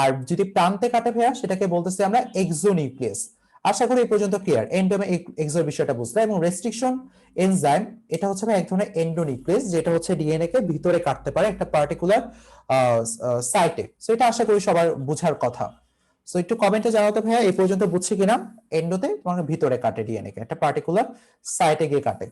আর যদি প্রান্তে কাটে ভাইয়া সেটাকে বলতেছি আমরা এক্সোনিউক্লিয়াস। আশা করি এই পর্যন্ত ক্লিয়ার, এন্ডো এবং এক্সোর বিষয়টা বুঝলে। এবং রেস্ট্রিকশন এনজাইম এটা হচ্ছে ভাই এক ধরনের এন্ডোনিউক্লিয়াস, যেটা হচ্ছে ডিএনএ কে ভিতরে কাটতে পারে একটা পার্টিকুলার সাইটে। সো এটা আশা করি সবার বুঝার কথা। সো একটু কমেন্টে জানাতে ভাইয়া এই পর্যন্ত বুঝছি কিনা। এন্ডোতে তোমার ভিতরে কাটে ডিএনএ কে, একটা পার্টিকুলার সাইটে গিয়ে কাটে।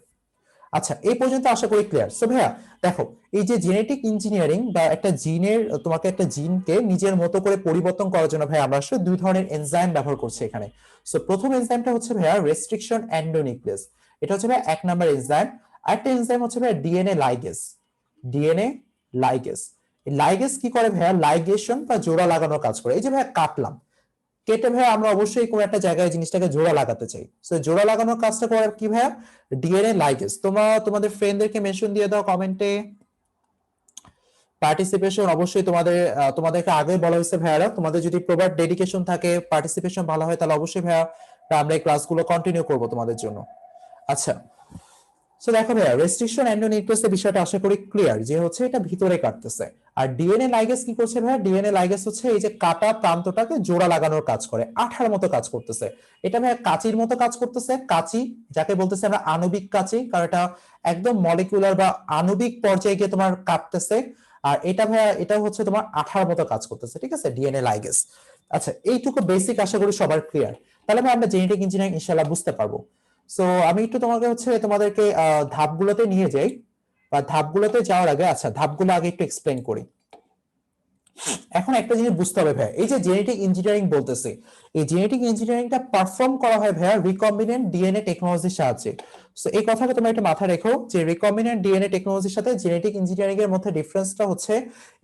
আচ্ছা, এই পর্যন্ত আশা করি ক্লিয়ার। সো ভাইয়া দেখো, এই যে জেনেটিক ইঞ্জিনিয়ারিং বা একটা জিনের, তোমাকে একটা জিনকে নিজের মতো করে পরিবর্তন করার জন্য ভাই আমরা আসলে দুই ধরনের এনজাইম ব্যবহার করছি এখানে। সো প্রথম এনজাইমটা হচ্ছে ভাইয়া রেস্ট্রিকশন এন্ডোনিউক্লিয়াস, এটা হচ্ছে ভাই এক নাম্বার এনজাইম। আরেকটা এনজাইম হচ্ছে ভাইয়া ডিএনএ লাইগেস। ডিএনএ লাইগেস, এই লাইগেস কি করে ভাইয়া? লাইগেশন বা জোড়া লাগানোর কাজ করে। এই যে ভাইয়া কাটলাম, কেটে ভাইয়া আমরা অবশ্যই কোন একটা জায়গায় জিনিসটাকে জোড়া লাগাতে চাই। সো জোড়া লাগানোর কাজটা করে কি ভাইয়া? ডিএনএ লাইগেস। তোমাদের ফ্রেন্ডদেরকে মেনশন দিয়ে দাও কমেন্টে। পার্টিসিপেশন অবশ্যই তোমাদেরকে আগে বলা হয়েছে ভাইয়ারা, তোমাদের যদি প্রপার ডেডিকেশন থাকে, পার্টিসিপেশন ভালো হয়, তাহলে অবশ্যই ভাইয়া আমরা এই ক্লাসগুলো কন্টিনিউ করব তোমাদের জন্য। আচ্ছা, সো দেখো ভাইয়া, রেস্ট্রিকশন এন্ডোনিউক্লিয়াসের বিষয়টা আশা করি ক্লিয়ার, যে হচ্ছে এটা ভিতরে কাটতেছে। আর ডিএনএ লাইগেস কি করছে ভাইয়া? ডিএনএ লাইগেস হচ্ছে এই যে কাটা প্রান্তটাকে জোড়া লাগানোর কাজ করে, আঠার মতো কাজ করতেছে। এটা ভাইয়া কাঁচির মতো কাজ করতেছে, কাঁচি যাকে বলতেছে আমরা আণবিক কাঁচি, কারণ এটা একদম মলিকুলার বা আণবিক পর্যায়ে গিয়ে তোমার কাটতেছে। আর এটা ভাইয়া এটা হচ্ছে তোমার আঠার মতো কাজ করতেছে, ঠিক আছে, ডিএনএ লাইগেস। আচ্ছা, এইটুকু বেসিক আশা করি সবার ক্লিয়ার। তাহলে ভাই আমরা জেনেটিক ইঞ্জিনিয়ারিং ইনশাআল্লাহ বুঝতে পারবো। সো আমি একটু তোমাদেরকে ধাপগুলোতে নিয়ে যাই, বা ধাপগুলোতে যাওয়ার আগে আচ্ছা ধাপগুলো আগে একটু এক্সপ্লেন করি। এখন একটা জিনিস বুঝতে হবে ভাইয়া, এই যে জেনেটিক ইঞ্জিনিয়ারিং বলতেছে, এই জেনেটিক ইঞ্জিনিয়ারিংটা পারফর্ম করা হয় ভাইয়া রিকম্বিনেন্ট ডিএনএ টেকনোলজির সাহায্যে। সো এই কথাটা তোমরা একটা মাথায় রেখো যে রিকম্বিনেন্ট ডিএনএ টেকনোলজির সাথে জেনেটিক ইঞ্জিনিয়ারিং এর মধ্যে ডিফারেন্সটা হচ্ছে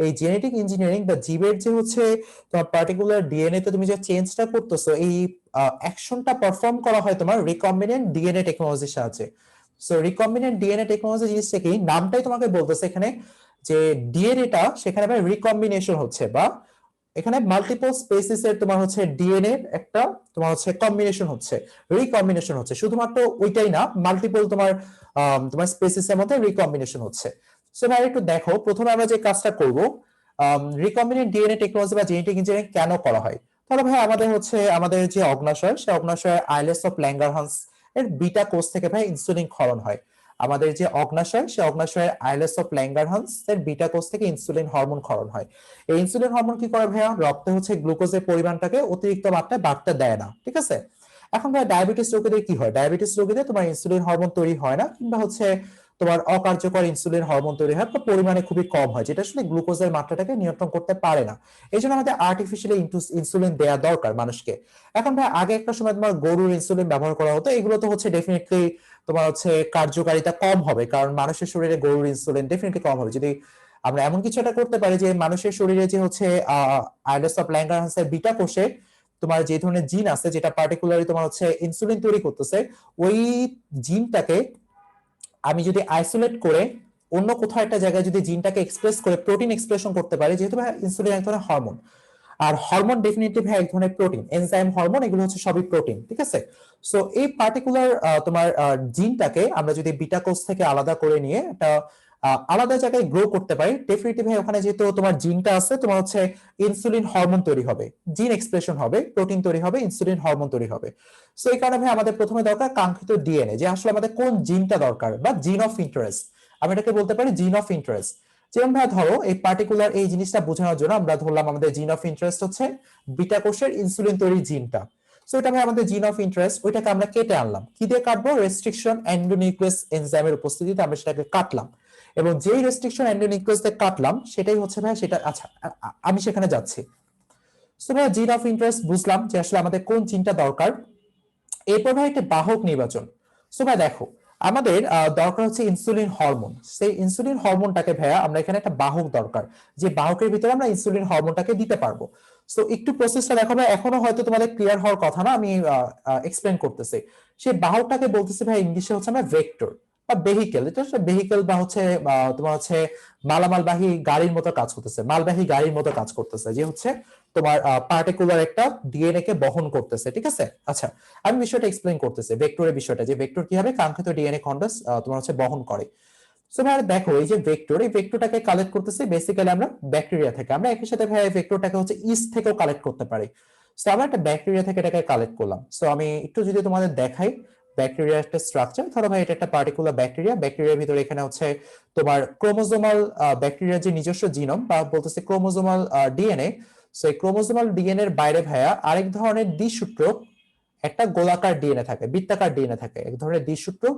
এই জেনেটিক ইঞ্জিনিয়ারিং বা জীবের যে হচ্ছে তোমার পার্টিকুলার ডিএনএ তে তুমি যে চেঞ্জটা করতেছো, এই অ্যাকশনটা পারফর্ম করা হয় তোমার রিকম্বিনেন্ট ডিএনএ টেকনোলজির সাহায্যে। সো রিকম্বিনেন্ট ডিএনএ টেকনোলজি জিনিসটা কি, নামটাই তোমাকে বলতেছে এখানে যে ডিএনএটা সেখানে ভাই রিকম্বিনেশন হচ্ছে, বা এখানে মাল্টিপল স্পেসিস এর তোমার হচ্ছে ডিএনএ একটা তোমার হচ্ছে কম্বিনেশন হচ্ছে, রিকম্বিনেশন হচ্ছে। শুধুমাত্র ওইটাই না, মাল্টিপল তোমার তোমার স্পেসিস এর মধ্যে রিকম্বিনেশন হচ্ছে। সো ভাই একটু দেখো, প্রথমে আমরা যে কাজটা করব, রিকম্বিনেন্ট ডিএনএ টেকনোলজি বা জেনেটিক ইঞ্জিনিয়ারিং কেন করা হয়। তাহলে ভাই আমাদের হচ্ছে আমাদের যে অগ্নাশয়, সেই অগ্নাশয়ের আইলেস অফ ল্যাঙ্গারহান্স এর বিটা কোষ থেকে ভাই ইনসুলিন ক্ষরণ হয়। আমাদের যে অগ্নাশয়, সেই অগ্নাশয়ের আইলেস অফ ল্যাঙ্গারহান্স এর বিটা কোষ থেকে ইনসুলিন হরমোন ক্ষরণ হয়। এই ইনসুলিন হরমোন কি করে ভাইয়া, রক্তে হচ্ছে গ্লুকোজের পরিমাণটাকে অতিরিক্ত মাত্রায় বাড়তে দেয় না, ঠিক আছে। এখন ভাই ডায়াবেটিস রোগীদের কি হয়, ডায়াবেটিস রোগীদের তোমার ইনসুলিন হরমোন তৈরি হয় না, কিংবা হচ্ছে তোমার অকার্যকর ইনসুলিন হরমোন তৈরি হয়, বা পরিমাণে খুবই কম হয়, যেটা আসলে গ্লুকোজের মাত্রাটাকে নিয়ন্ত্রণ করতে পারে না। এই জন্য আমাদের আর্টিফিশিয়ালি ইনসুলিন দেওয়া দরকার মানুষকে। এখন ভাই আগে একটা সময় তোমার গরুর ইনসুলিন ব্যবহার করা হতো, এগুলো তো হচ্ছে ডেফিনেটলি তোমার হচ্ছে কার্যকারিতা কম হবে, কারণ মানুষের শরীরে গরুর ইনসুলিন ডেফিনেটলি কম হবে। যদি আমরা এমন কিছু একটা করতে পারি যে মানুষের শরীরে যে হচ্ছে আইলেস অফ ল্যাঙ্গারহান্সের বিটা কোষে তোমার যে ধরনের জিন আছে, যেটা পার্টিকুলারলি তোমার হচ্ছে ইনসুলিন তৈরি করতেছে, ওই জিনটাকে আমি যদি আইসোলেট করে অন্য কোথাও একটা জায়গায় যদি জিনটাকে এক্সপ্রেস করে প্রোটিন এক্সপ্রেশন করতে পারি, যেহেতু ইনসুলিন এক ধরনের হরমোন, আর হরমোন ডেফিনেটলি ভাই এক ধরনের প্রোটিন, এনজাইম হরমোন, এগুলো হচ্ছে সবই প্রোটিন, ঠিক আছে। সো এই পার্টিকুলার তোমার জিনটাকে আমরা যদি বিটা কোষ থেকে আলাদা করে নিয়ে একটা আলাদা জায়গায় গ্রো করতে পারি, ডেফিনেটলি ভাই ওখানে যেহেতু তোমার জিনটা আছে, তোমার হচ্ছে ইনসুলিন হরমোন তৈরি হবে, জিন এক্সপ্রেশন হবে, প্রোটিন তৈরি হবে, ইনসুলিন হরমোন তৈরি হবে। সো এই কারণে ভাই আমাদের প্রথমে দরকার কাঙ্ক্ষিত ডিএনএ, যে আসলে আমাদের কোন জিনটা দরকার, বা জিন অফ ইন্টারেস্ট, আমি এটাকে বলতে পারি জিন অফ ইন্টারেস্ট। যেমন ভাই ধরো এই পার্টিকুলার এই জিনিসটা বোঝানোর জন্য আমরা ধরলাম আমাদের জিন অফ ইন্টারেস্ট হচ্ছে বিটা কোষের ইনসুলিন তৈরির জিনটা। সো এটা ভাই আমাদের জিন অফ ইন্টারেস্ট, ওইটাকে আমরা কেটে আনলাম, কি দিয়ে কাটবো, রেস্ট্রিকশন এন্ডোনিউক্লিয়াস এনজাইমের উপস্থিতিতে আমরা সেটাকে কাটলাম। এবং যেই রেস্ট্রিকশন এন্ডোনিউক্লিয়াস দিয়ে কাটলাম, সেটাই হচ্ছে ভাই সেটা, আচ্ছা আমি সেখানে যাচ্ছি। সো ভাই জিন অফ ইন্টারেস্ট বুঝলাম যে আসলে আমাদের কোন জিনটা দরকার। এরপর ভাই একটা বাহক নির্বাচন। সো ভাই দেখো, আমাদের দরকার হচ্ছে ইনসুলিন হরমোন। সেই ইনসুলিন হরমোনটাকে ভাইয়া আমরা এখানে একটা বাহক দরকার, যে বাহকের ভিতরে আমরা ইনসুলিন হরমোনটাকে দিতে পারবো। সো একটু প্রসেসটা দেখো ভাই, এখনো হয়তো তোমাদের ক্লিয়ার হওয়ার কথা না, আমি এক্সপ্লেন করতেছি। সেই বাহকটাকে বলতেছি ভাই ইংলিশে হচ্ছে আমরা ভেক্টর বা ভেহিকেল। এটা হচ্ছে ভেহিকেল বা হচ্ছে তোমার হচ্ছে মালামালবাহী গাড়ির মতো কাজ করতেছে, মালবাহী গাড়ির মতো কাজ করতেছে, যে হচ্ছে তোমার পার্টিকুলার একটা ডিএনএ কে বহন করতেছে, ঠিক আছে। আচ্ছা, আমি বিষয়টা এক্সপ্লেন করতেছি, ভেক্টরের বিষয়টা, যে ভেক্টর কি হবে, কাঙ্ক্ষিত ডিএনএ খন্ড তোমার হচ্ছে বহন করে। সো ভাই দেখো, এই যে ভেক্টর, এই ভেক্টরটাকে কালেক্ট করতেছি বেসিক্যালি আমরা ব্যাকটেরিয়া থেকে। আমরা একই সাথে ভাই ভেক্টরটাকে হচ্ছে ইস্ট থেকেও কালেক্ট করতে পারি। সো আমরা একটা ব্যাকটেরিয়া থেকে এটাকে কালেক্ট করলাম। সো আমি একটু যদি তোমাদের দেখাই ব্যাকটেরিয়ার একটা স্ট্রাকচার, ধরো ভাই এটা একটা পার্টিকুলার ব্যাকটেরিয়া, ব্যাকটেরিয়ার ভিতরে এখানে হচ্ছে তোমার ক্রোমোজোমাল ব্যাকটেরিয়ার যে নিজস্ব জিনোম বা বলতেছে ক্রোমোজোমাল ডিএনএ। সো এই ক্রোমোজোমাল ডিএনএ এর বাইরে ভাইয়া আরেক ধরনের দ্বিসূত্রক একটা গোলাকার ডিএনএ থাকে, বৃত্তাকার ডিএনএ থাকে, এক ধরনের দ্বিসূত্রক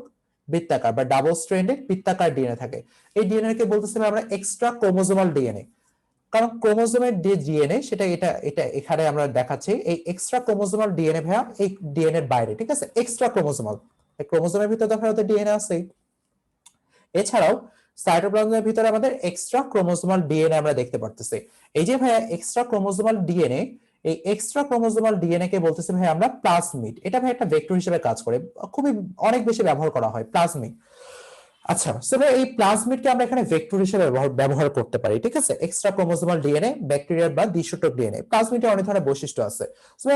বৃত্তাকার বা ডাবল স্ট্র্যান্ডেড বৃত্তাকার ডিএনএ থাকে। এই ডিএনএ কে বলতেছি আমরা এক্সট্রা ক্রোমোজোমাল ডিএনএ। কারণ ক্রোমোজোমের যে ডিএনএ সেটা এটা এটা এখানে আমরা দেখাচ্ছি এই এক্সট্রা ক্রোমোজোমাল ডিএনএ ভাইয়া এই ডিএনএ এর বাইরে, ঠিক আছে, এক্সট্রা ক্রোমোজোমাল। ক্রোমোজোমের ভিতরে দেখা যাচ্ছে ডিএনএ আছে। এছাড়াও সাইটোপ্লাজমের ভিতরে আমাদের এক্সট্রা ক্রোমোজোমাল ডিএনএ আমরা দেখতে পারতেছি। এই যে ভাইয়া এক্সট্রা ক্রোমোজোমাল ডিএনএ, এই এক্সট্রা ক্রোমোজোমাল ডিএনএ কে বলতেছি ভাই আমরা প্লাজমিড। এটা ভাই একটা ভেক্টর হিসেবে কাজ করে, খুবই অনেক বেশি ব্যবহার করা হয় প্লাজমিড। আচ্ছা, সো এই প্লাজমিডকে আমরা এখানে ভেক্টর হিসেবে ব্যবহার করতে পারি, ঠিক আছে। এক্সট্রা ক্রোমোজোমাল ডিএনএ, ব্যাকটেরিয়ার বা দ্বিসূত্রক ডিএনএ, প্লাজমিডের অনেক ধরনের বৈশিষ্ট্য আছে। সো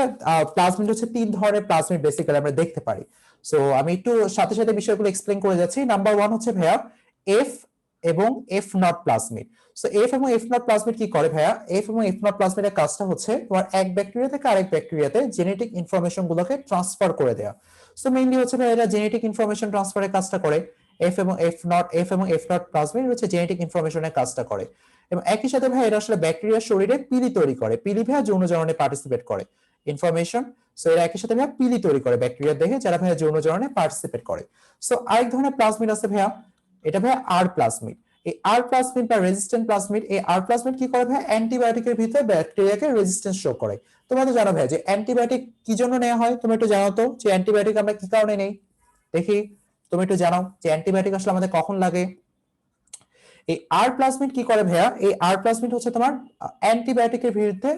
প্লাজমিড হচ্ছে তিন ধরনের প্লাজমিড বেসিক্যালি আমরা দেখতে পারি। সো আমি একটু সাথে সাথে বিষয়গুলো এক্সপ্লেন করে যাচ্ছি। নাম্বার ওয়ান হচ্ছে ভাইয়া এফ এবং F not plasmid. So F এবং এফ নট প্লাজমিড কি করে ভাইয়া, এফ এবং এফ নট প্লাজমিডের কাজটা হচ্ছে তোমার এক ব্যাকটেরিয়া থেকে আরেক ব্যাকটেরিয়াতে জেনেটিক ইনফরমেশন গুলোকে ট্রান্সফার করে দেওয়া। সো মেইনলি হচ্ছে ভাইয়া এরা জেনেটিক ইনফরমেশন ট্রান্সফারের কাজটা করে। এফ এবং এফ নট প্লাজমিড হচ্ছে জেনেটিক ইনফরমেশনের কাজটা করে। এবং একই সাথে ভাই এরা আসলে ব্যাকটেরিয়ার শরীরে পিলি তৈরি করে, পিলি ভাইয়া যৌন জননে পার্টিসিপেট করে ইনফরমেশন। সো এরা একই সাথে ভাইয়া পিলি তৈরি করে ব্যাকটেরিয়ার দেহে, যারা ভাইয়া যৌন জননে পার্টিসিপেট করে। সো আরেক ধরনের প্লাজমিড আছে ভাইয়া, এটা ভাইয়া আর প্লাজমিড। এই আর প্লাজমিড বা রেজিস্ট্যান্ট প্লাজমিড, এই আর প্লাজমিড কি করে ভাই, অ্যান্টিবায়োটিকের ভিতরে ব্যাকটেরিয়াকে রেজিস্ট্যান্স শো করে। তোমরা তো জানো ভাই যে অ্যান্টিবায়োটিক কি জন্য নেওয়া হয়, তুমি একটু জানো তো যে অ্যান্টিবায়োটিক আমরা কি কারণে নেই, দেখি তুমি একটু জানাও যে অ্যান্টিবায়োটিক আসলে আমাদের কখন লাগে। এই আর প্লাজমিড কি করে ভাইয়া, এই আর প্লাজমিড হচ্ছে তোমার অ্যান্টিবায়োটিকের বিরুদ্ধে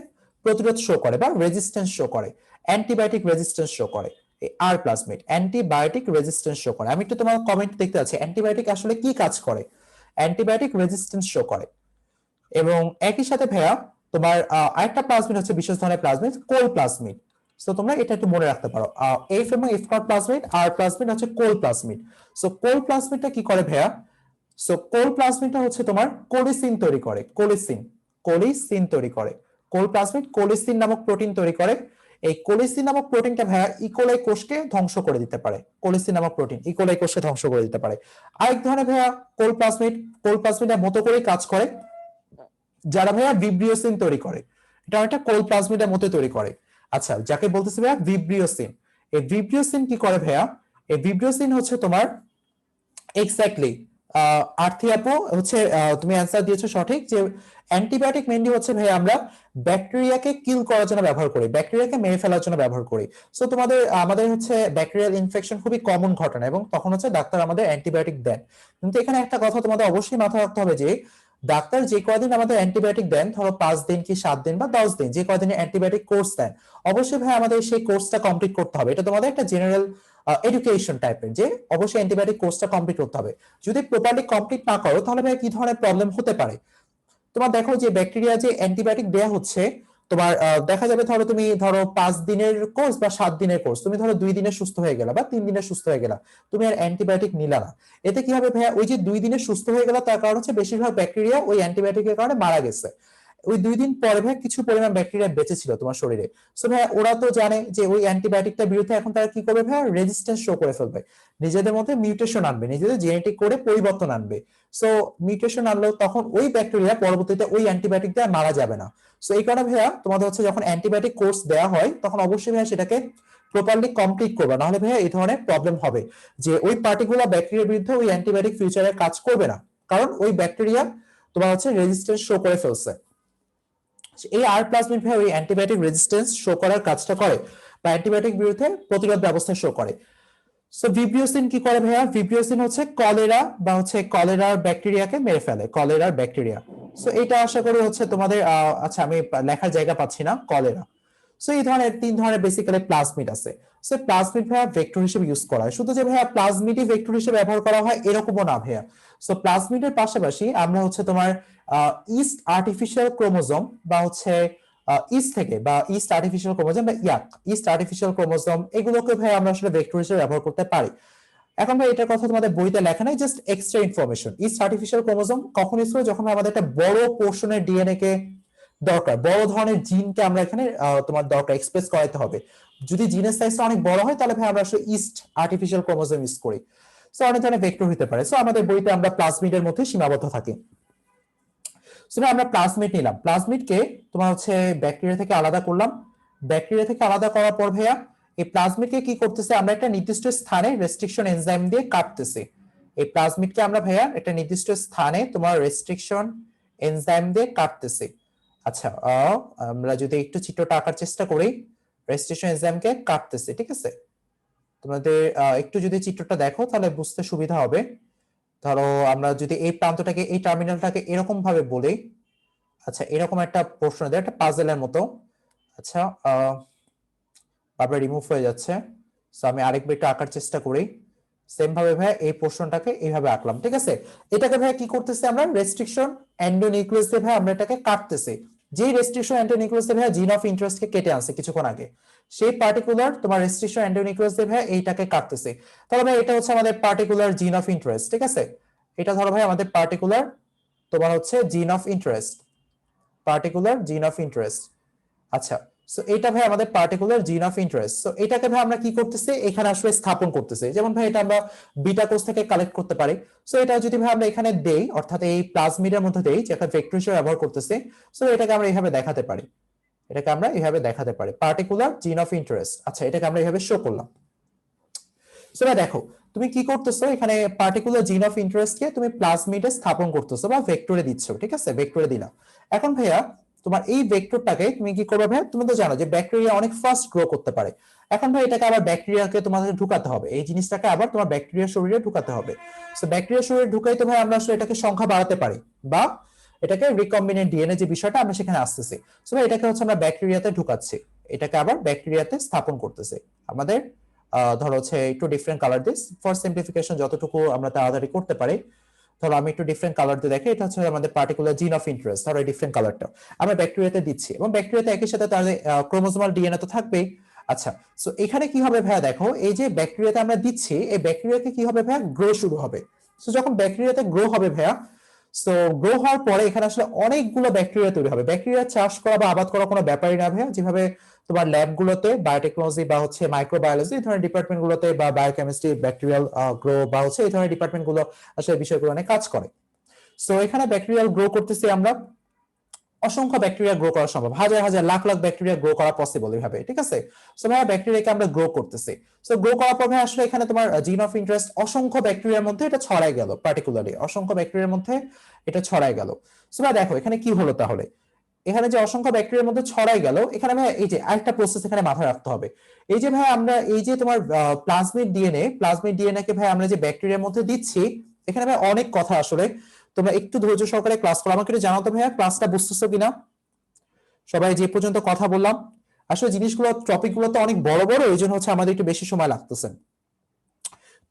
প্রতিরোধ শো করে বা রেজিস্ট্যান্স শো করে, অ্যান্টিবায়োটিক রেজিস্ট্যান্স শো করে। এই আর প্লাজমিড অ্যান্টিবায়োটিক রেজিস্ট্যান্স শো করে। আমি একটু তোমার কমেন্ট দেখতে পাচ্ছি অ্যান্টিবায়োটিক আসলে কি কাজ করে, অ্যান্টিবায়োটিক রেজিস্ট্যান্স শো করে। এবং একই সাথে ভাইয়া তোমার আরেকটা প্লাজমিড হচ্ছে বিশেষ ধরনের প্লাজমিড, কোল প্লাজমিড। সো তোমরা এটা একটু মনে রাখতে পারো, এফ এবং এফ নট প্লাজমিড, আর প্লাজমিড হচ্ছে কোল প্লাজমিড। সো কোল প্লাজমিডটা কি করে ভাইয়া, সো কোল প্লাজমিডটা হচ্ছে তোমার কোলিসিন তৈরি করে, কোলিসিন তৈরি করে। কোল প্লাজমিড কোলিসিন নামক প্রোটিন তৈরি করে। এই কোলিসিন নামক প্রোটিনটা ভাইয়া ইকোলাই কোষকে ধ্বংস করে দিতে পারে, কোলিসিন নামক প্রোটিন ইকোলাই কোষকে ধ্বংস করে দিতে পারে। আরেক ধরনের ভাইয়া কোল প্লাজমিডের মতো করেই কাজ করে, যারা ভাইয়া ভিব্রিওসিন তৈরি করে, এটা একটা কোল প্লাজমিডের মতো তৈরি করে। আচ্ছা, যাকে বলতেছে ভাইয়া ভিব্রিওসিন, এই ভিব্রিওসিন কি করে ভাইয়া, এই ভিব্রিওসিন হচ্ছে তোমার এক্স্যাক্টলি আর্থি আপু হচ্ছে তুমি অ্যান্সার দিয়েছো সঠিক, যে অ্যান্টিবায়োটিক মেইনলি হচ্ছে ভাই আমরা ব্যাকটেরিয়াকে কিল করার জন্য ব্যবহার করি, ব্যাকটেরিয়াকে মেরে ফেলার জন্য ব্যবহার করি। সো আমাদের হচ্ছে ব্যাকটেরিয়াল ইনফেকশন খুবই কমন ঘটনা, এবং তখন হচ্ছে ডাক্তার আমাদের অ্যান্টিবায়োটিক দেন। কিন্তু এখানে একটা কথা তোমাদের অবশ্যই মাথায় রাখতে হবে যে ডাক্তার যে কয়দিন আমাদের অ্যান্টিবায়োটিক দেন, ধরো 5 দিন কি 7 দিন বা 10 দিন, যে কয়দিনের অ্যান্টিবায়োটিক কোর্স দেন, অবশ্যই ভাই আমাদের সেই কোর্সটা কমপ্লিট করতে হবে। এটা তোমাদের একটা জেনারেল এডুকেশন টাইপের, যে অবশ্যই অ্যান্টিবায়োটিক কোর্সটা কমপ্লিট করতে হবে। যদি প্রপারলি কমপ্লিট না করো তাহলে ভাই কি ধরনের প্রবলেম হতে পারে। তোমার দেখো যে ব্যাকটেরিয়া যে অ্যান্টিবায়োটিক দেয়া হচ্ছে, তোমার দেখা যাবে ধরো 5 দিনের কোর্স বা 7 দিনের কোর্স, তুমি ধরো 2 দিনে সুস্থ হয়ে গেলা বা 3 দিনে সুস্থ হয়ে গেলা, তুমি আর অ্যান্টিবায়োটিক নিলা না। এতে কি হবে ভাইয়া, ওই যে 2 দিনে সুস্থ হয়ে গেলা তার কারণ হচ্ছে বেশিরভাগ ব্যাকটেরিয়া ওই অ্যান্টিবায়োটিকের কারণে মারা গেছে। ওই 2 দিন পরে ভাই কিছু পরিমাণ ব্যাকটেরিয়া বেঁচে ছিল তোমার শরীরে। সো ভাই ওরা তো জানে যে ওই অ্যান্টিবায়োটিকটার বিরুদ্ধে এখন তারা কি করবে ভাই, রেজিস্ট্যান্স শো করে ফেলবে, নিজেদের মধ্যে মিউটেশন আনবে, নিজেদের জেনেটিক কোডে পরিবর্তন আনবে। সো মিউটেশন আনলেও তখন ওই ব্যাকটেরিয়া পরবর্তীতে ওই অ্যান্টিবায়োটিক দিয়ে মারা যাবে না। সো এই কারণে ভাইয়া তোমাদের হচ্ছে যখন অ্যান্টিবায়োটিক কোর্স দেওয়া হয় তখন অবশ্যই ভাইয়া সেটাকে প্রপারলি কমপ্লিট করবে, নাহলে ভাইয়া এই ধরনের প্রবলেম হবে যে ওই পার্টিকুলার ব্যাকটেরিয়ার বিরুদ্ধে ওই অ্যান্টিবায়োটিক ফিউচারে কাজ করবে না, কারণ ওই ব্যাকটেরিয়া তোমার হচ্ছে রেজিস্ট্যান্স শো করে ফেলছে। এই আর প্লাজমিড ভাই ওই অ্যান্টিবায়োটিক রেজিস্ট্যান্স শো করার কাজটা করে, বা অ্যান্টিবায়োটিক বিরুদ্ধে প্রতিরোধ ব্যবস্থা শো করে। সো ভিব্রিওসিন কি করে ভাইয়া, ভিব্রিওসিন হচ্ছে কলেরা বা হচ্ছে কলেরার ব্যাকটেরিয়াকে মেরে ফেলে, কলেরার ব্যাকটেরিয়া। সো এটা আশা করি হচ্ছে তোমাদের আচ্ছা আমি লেখার জায়গা পাচ্ছি না, কলেরা। সো এই ধরনের 3 ধরনের বেসিক্যালি প্লাজমিড আছে। সো প্লাজমিড ভাইয়া ভেক্টর হিসেবে ইউজ করা হয়, শুধু যে ভাইয়া প্লাজমিডই ভেক্টর হিসেবে ব্যবহার করা হয় এরকমও না ভাইয়া। সো প্লাজমিডের পাশাপাশি আমরা হচ্ছে তোমার ইস্ট আর্টিফিশিয়াল ক্রোমোজোম বা হচ্ছে ইস্ট থেকে বা ইস্ট আর্টিফিশিয়াল ক্রোমোজোম বা ইস্ট আর্টিফিশিয়াল ক্রোমোজোম, এগুলোকে ভাই আমরা আসলে ভেক্টর হিসেবে ব্যবহার করতে পারি। এখন ভাই এটার কথা তোমাদের বইতে লেখা নাই, just extra information. East artificial chromosome কখন ইউজ করে, যখন আমাদের একটা বড় পোর্শনের ডিএনএ কে দরকার, বড় ধরনের জিনকে আমরা এখানে তোমার দরকার এক্সপ্রেস করাতে হবে। যদি জিনের সাইজটা অনেক বড় হয় তাহলে ভাই আমরা আসলে ইস্ট আর্টিফিশিয়াল ক্রোমোজোম ইউজ করি। সো অনেক ধরনের ভেক্টর হতে পারে। সো আমাদের বইতে আমরা প্লাজমিডের মধ্যে সীমাবদ্ধ থাকি। সো আমরা প্লাজমিড নিলাম, প্লাজমিডকে তোমার হচ্ছে ব্যাকটেরিয়া থেকে আলাদা করলাম। ব্যাকটেরিয়া থেকে আলাদা করার পর ভাইয়া এই প্লাজমিডকে কি করতেছে, আমরা একটা নির্দিষ্ট স্থানে রেস্ট্রিকশন এনজাইম দিয়ে কাটতেছি। এই প্লাজমিডকে আমরা ভাইয়া একটা নির্দিষ্ট স্থানে তোমার রেস্ট্রিকশন এনজাইম দিয়ে কাটতেছি। আচ্ছা আমরা যদি একটু চিত্রটা আঁকার চেষ্টা করি, রেস্ট্রিকশন এনজাইমকে কাটতেছি, ঠিক আছে। তোমাদের একটু যদি চিত্রটা দেখো তাহলে বুঝতে সুবিধা হবে। ধরো আমরা যদি এই প্রান্তটাকে, এই টার্মিনালটাকে এরকম ভাবে বলি, আচ্ছা এরকম একটা পোর্শন দেয়, একটা পাজেলের মতো। আচ্ছা তারপরে রিমুভ হয়ে যাচ্ছে। সো আমি আরেকবার একটু আঁকার চেষ্টা করি। সেম ভাবে ভাই এই পোর্শনটাকে এইভাবে আঁকলাম, ঠিক আছে। এটাকে ভাই কি করতেছে, আমরা রেস্ট্রিকশন এন্ডোনিউক্লিয়াস দিয়ে ভাই আমরা এটাকে কাটতেছি। যে রেস্ট্রিকশন এন্ডোনিউক্লিয়াস দিয়ে ভাই জিন অফ ইন্টারেস্ট কে কেটে আনছে কিছুক্ষণ আগে, সেই পার্টিকুলার তোমার রেস্ট্রিকশন এন্ডোনিউক্লিয়াস দিয়ে ভাই এইটাকে কাটতেছে। তাহলে ভাই এটা হচ্ছে আমাদের পার্টিকুলার জিন অফ ইন্টারেস্ট, ঠিক আছে। এটা ধরো ভাই আমাদের পার্টিকুলার তোমার হচ্ছে জিন অফ ইন্টারেস্ট, পার্টিকুলার জিন অফ ইন্টারেস্ট। আচ্ছা সো এটা ভাই আমাদের পার্টিকুলার জিন অফ ইন্টারেস্ট। সো এটাকে ভাই আমরা কি করতেছি, এখানে আসলে স্থাপন করতেছি। যেমন ভাই এটা আমরা বিটা কোষ থেকে কালেক্ট করতে পারি। সো এটা যদি ভাই আমরা এখানে দেই, অর্থাৎ এই প্লাজমিডের মধ্যে দেই, যেটা ভেক্টর হিসেবে ব্যবহার করতেছি। সো এটাকে আমরা এইভাবে দেখাতে পারি, এটাকে আমরা এইভাবে দেখাতে পারি পার্টিকুলার জিন অফ ইন্টারেস্ট। আচ্ছা এটাকে আমরা এইভাবে শো করলাম। সো দেখো তুমি কি করতেছো এখানে পার্টিকুলার জিন অফ ইন্টারেস্টকে তুমি প্লাজমিডে স্থাপন করতেছো বা ভেক্টরে দিচ্ছ, ঠিক আছে, ভেক্টরে দিলা। এখন ভাইয়া তোমার এই ভেক্টরটাকে তুমি কি করবে ভাইয়া, তুমি তো জানো যে ব্যাকটেরিয়া অনেক ফাস্ট গ্রো করতে পারে। এখন ভাই এটাকে আবার ব্যাকটেরিয়াকে তোমাদের ঢুকাতে হবে, এই জিনিসটাকে আবার তোমার ব্যাকটেরিয়ার শরীরে ঢুকাতে হবে। সো ব্যাকটেরিয়ার শরীরে ঢুকাইতে ভাই আমরা আসলে এটাকে সংখ্যা বাড়াতে পারি, বা এটাকে রিকম্বিনেন্ট ডিএনএ যে বিষয়টা আমরা সেখানে আসতেছি। সো ভাই এটাকে হচ্ছে আমরা ব্যাকটেরিয়াতে ঢুকাচ্ছি, এটাকে আবার ব্যাকটেরিয়াতে স্থাপন করতেছি। আমাদের ধরো হচ্ছে একটু different colour this for simplification, যতটুকু আমরা তাড়াতাড়ি করতে পারি। ধরো আমি একটু ডিফারেন্ট কালার দিয়ে দেখি, এটা হচ্ছে আমাদের পার্টিকুলার জিন অফ ইন্টারেস্ট, ধরো এই ডিফারেন্ট কালারটা আমরা ব্যাকটেরিয়াতে দিচ্ছি, এবং ব্যাকটেরিয়াতে একই সাথে তাদের ক্রোমোজোমাল ডিএনএ তো থাকবেই। আচ্ছা, সো এখানে কি হবে ভাইয়া, দেখো এই যে ব্যাকটেরিয়াতে আমরা দিচ্ছি, এই ব্যাকটেরিয়াতে কি হবে ভাইয়া, গ্রো শুরু হবে। সো যখন ব্যাকটেরিয়াতে গ্রো হবে ভাইয়া, সো গ্রো হওয়ার পরে এখানে আসলে অনেকগুলো ব্যাকটেরিয়া তৈরি হবে। ব্যাকটেরিয়া চাষ করা বা আবাদ করা কোনো ব্যাপারই না ভাইয়া, যেভাবে তোমার ল্যাব গুলোতে বায়োটেকনোলজি বা হচ্ছে মাইক্রোবায়োলজি এই ধরনের ডিপার্টমেন্ট গুলোতে, বা বায়োকেমিস্ট্রি, ব্যাকটেরিয়াল গ্রো বা হচ্ছে এই ধরনের ডিপার্টমেন্ট গুলো আসলে বিষয়গুলো নিয়ে কাজ করে। সো এখানে ব্যাকটেরিয়াল গ্রো করতেছি আমরা, অসংখ্য ব্যাকটেরিয়া গ্রো করা সম্ভব, হাজার হাজার লাখ লাখ ব্যাকটেরিয়া গ্রো করা পসিবল এইভাবে, ঠিক আছে। সো ভাই ব্যাকটেরিয়াকে আমরা গ্রো করতেছি। সো গ্রো করার পর ভাই আসলে এখানে তোমার জিন অফ ইন্টারেস্ট অসংখ্য ব্যাকটেরিয়ার মধ্যে এটা ছড়াই গেল, পার্টিকুলারলি অসংখ্য ব্যাকটেরিয়ার মধ্যে এটা ছড়াই গেল। সো ভাই দেখো এখানে কি হলো তাহলে, এখানে যে অসংখ্য ব্যাকটেরিয়ার মধ্যে ছড়াই গেল, এখানে ভাই এই যে আরেকটা প্রসেস এখানে মাথায় রাখতে হবে। এই যে ভাই আমরা এই যে তোমার প্লাজমিড ডিএনএ কে ভাই আমরা যে ব্যাকটেরিয়ার মধ্যে দিচ্ছি, এখানে ভাই অনেক কথা আসলে, তোমরা একটু ধৈর্য সহকারে ক্লাস করো। আমাকে একটু জানাও তো ভাইয়া ক্লাসটা বুঝতেছো কিনা, সবাই যে পর্যন্ত কথা বললাম। আসলে জিনিসগুলো টপিকগুলো তো অনেক বড় বড়, এই জন্য হচ্ছে আমাদের একটু বেশি সময় লাগতেছে।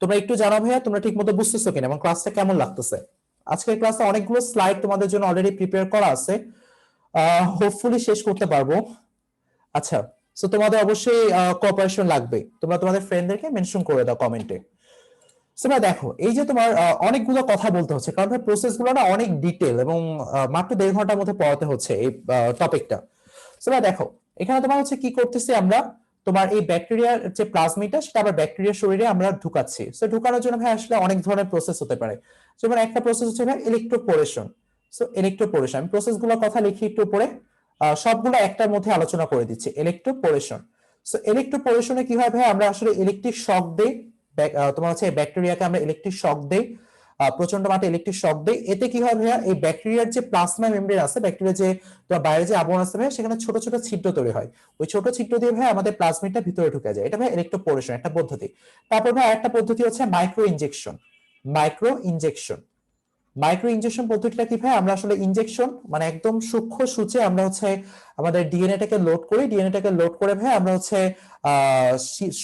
তোমরা একটু জানাও ভাইয়া তোমরা ঠিক মতো বুঝতেছো কিনা এবং ক্লাসটা কেমন লাগতেছে। আজকের ক্লাসে অনেকগুলো স্লাইড তোমাদের জন্য অলরেডি প্রিপেয়ার করা আছে, হোপফুলি শেষ করতে পারবো। আচ্ছা, সো তোমাদের অবশ্যই কোঅপারেশন লাগবে, তোমরা তোমাদের ফ্রেন্ডদেরকে মেনশন করে দাও কমেন্টে। সো ভাই দেখো এই যে তোমার অনেকগুলো কথা বলতে হচ্ছে, কারণ ভাই প্রসেস গুলো না অনেক ডিটেল, এবং মাত্র 1.5 ঘন্টার মধ্যে পড়াতে হচ্ছে এই টপিকটা। সো ভাই দেখো এখানে তোমার হচ্ছে কি করতেছি আমরা, তোমার এই ব্যাকটেরিয়ার যে প্লাজমিডটা সেটা আবার ব্যাকটেরিয়ার শরীরে আমরা ঢুকাচ্ছি। সো ঢুকানোর জন্য ভাই আসলে অনেক ধরনের প্রসেস হতে পারে, যেমন একটা প্রসেস হচ্ছে ভাই ইলেকট্রোপোরেশন। সো ইলেকট্রোপোরেশন আমি প্রসেস গুলোর কথা লিখি একটু পরে, সবগুলো একটার মধ্যে আলোচনা করে দিচ্ছি। ইলেকট্রোপোরেশন, সো ইলেকট্রোপোরেশনে কি হয় ভাই, আমরা আসলে ইলেকট্রিক শক দেই, তোমার হচ্ছে ব্যাকটেরিয়াকে আমরা ইলেকট্রিক শক দেই, প্রচন্ড মাত্রায় ইলেকট্রিক শক দেই। এতে কি হয় ভাইয়া, এই ব্যাকটেরিয়ার যে প্লাজমা মেমব্রেন আছে, ব্যাকটেরিয়া যে তোমার বাইরে যে আবরণ আছে ভাইয়া, সেখানে ছোট ছোট ছিদ্র তৈরি হয়। ওই ছোট ছিদ্র দিয়ে ভাই আমাদের প্লাজমিডটা ভিতরে ঢুকে যায়, এটা ভাই ইলেকট্রোপোরেশন একটা পদ্ধতি। তারপর ভাই একটা পদ্ধতি হচ্ছে micro injection. Micro injection micro injection পদ্ধতিটা কি ভাই, আমরা আসলে ইনজেকশন মানে একদম সূক্ষ্ম সূচে আমরা হচ্ছে আমাদের ডিএনএটাকে লোড করি, ডিএনএটাকে লোড করে ভাই আমরা হচ্ছে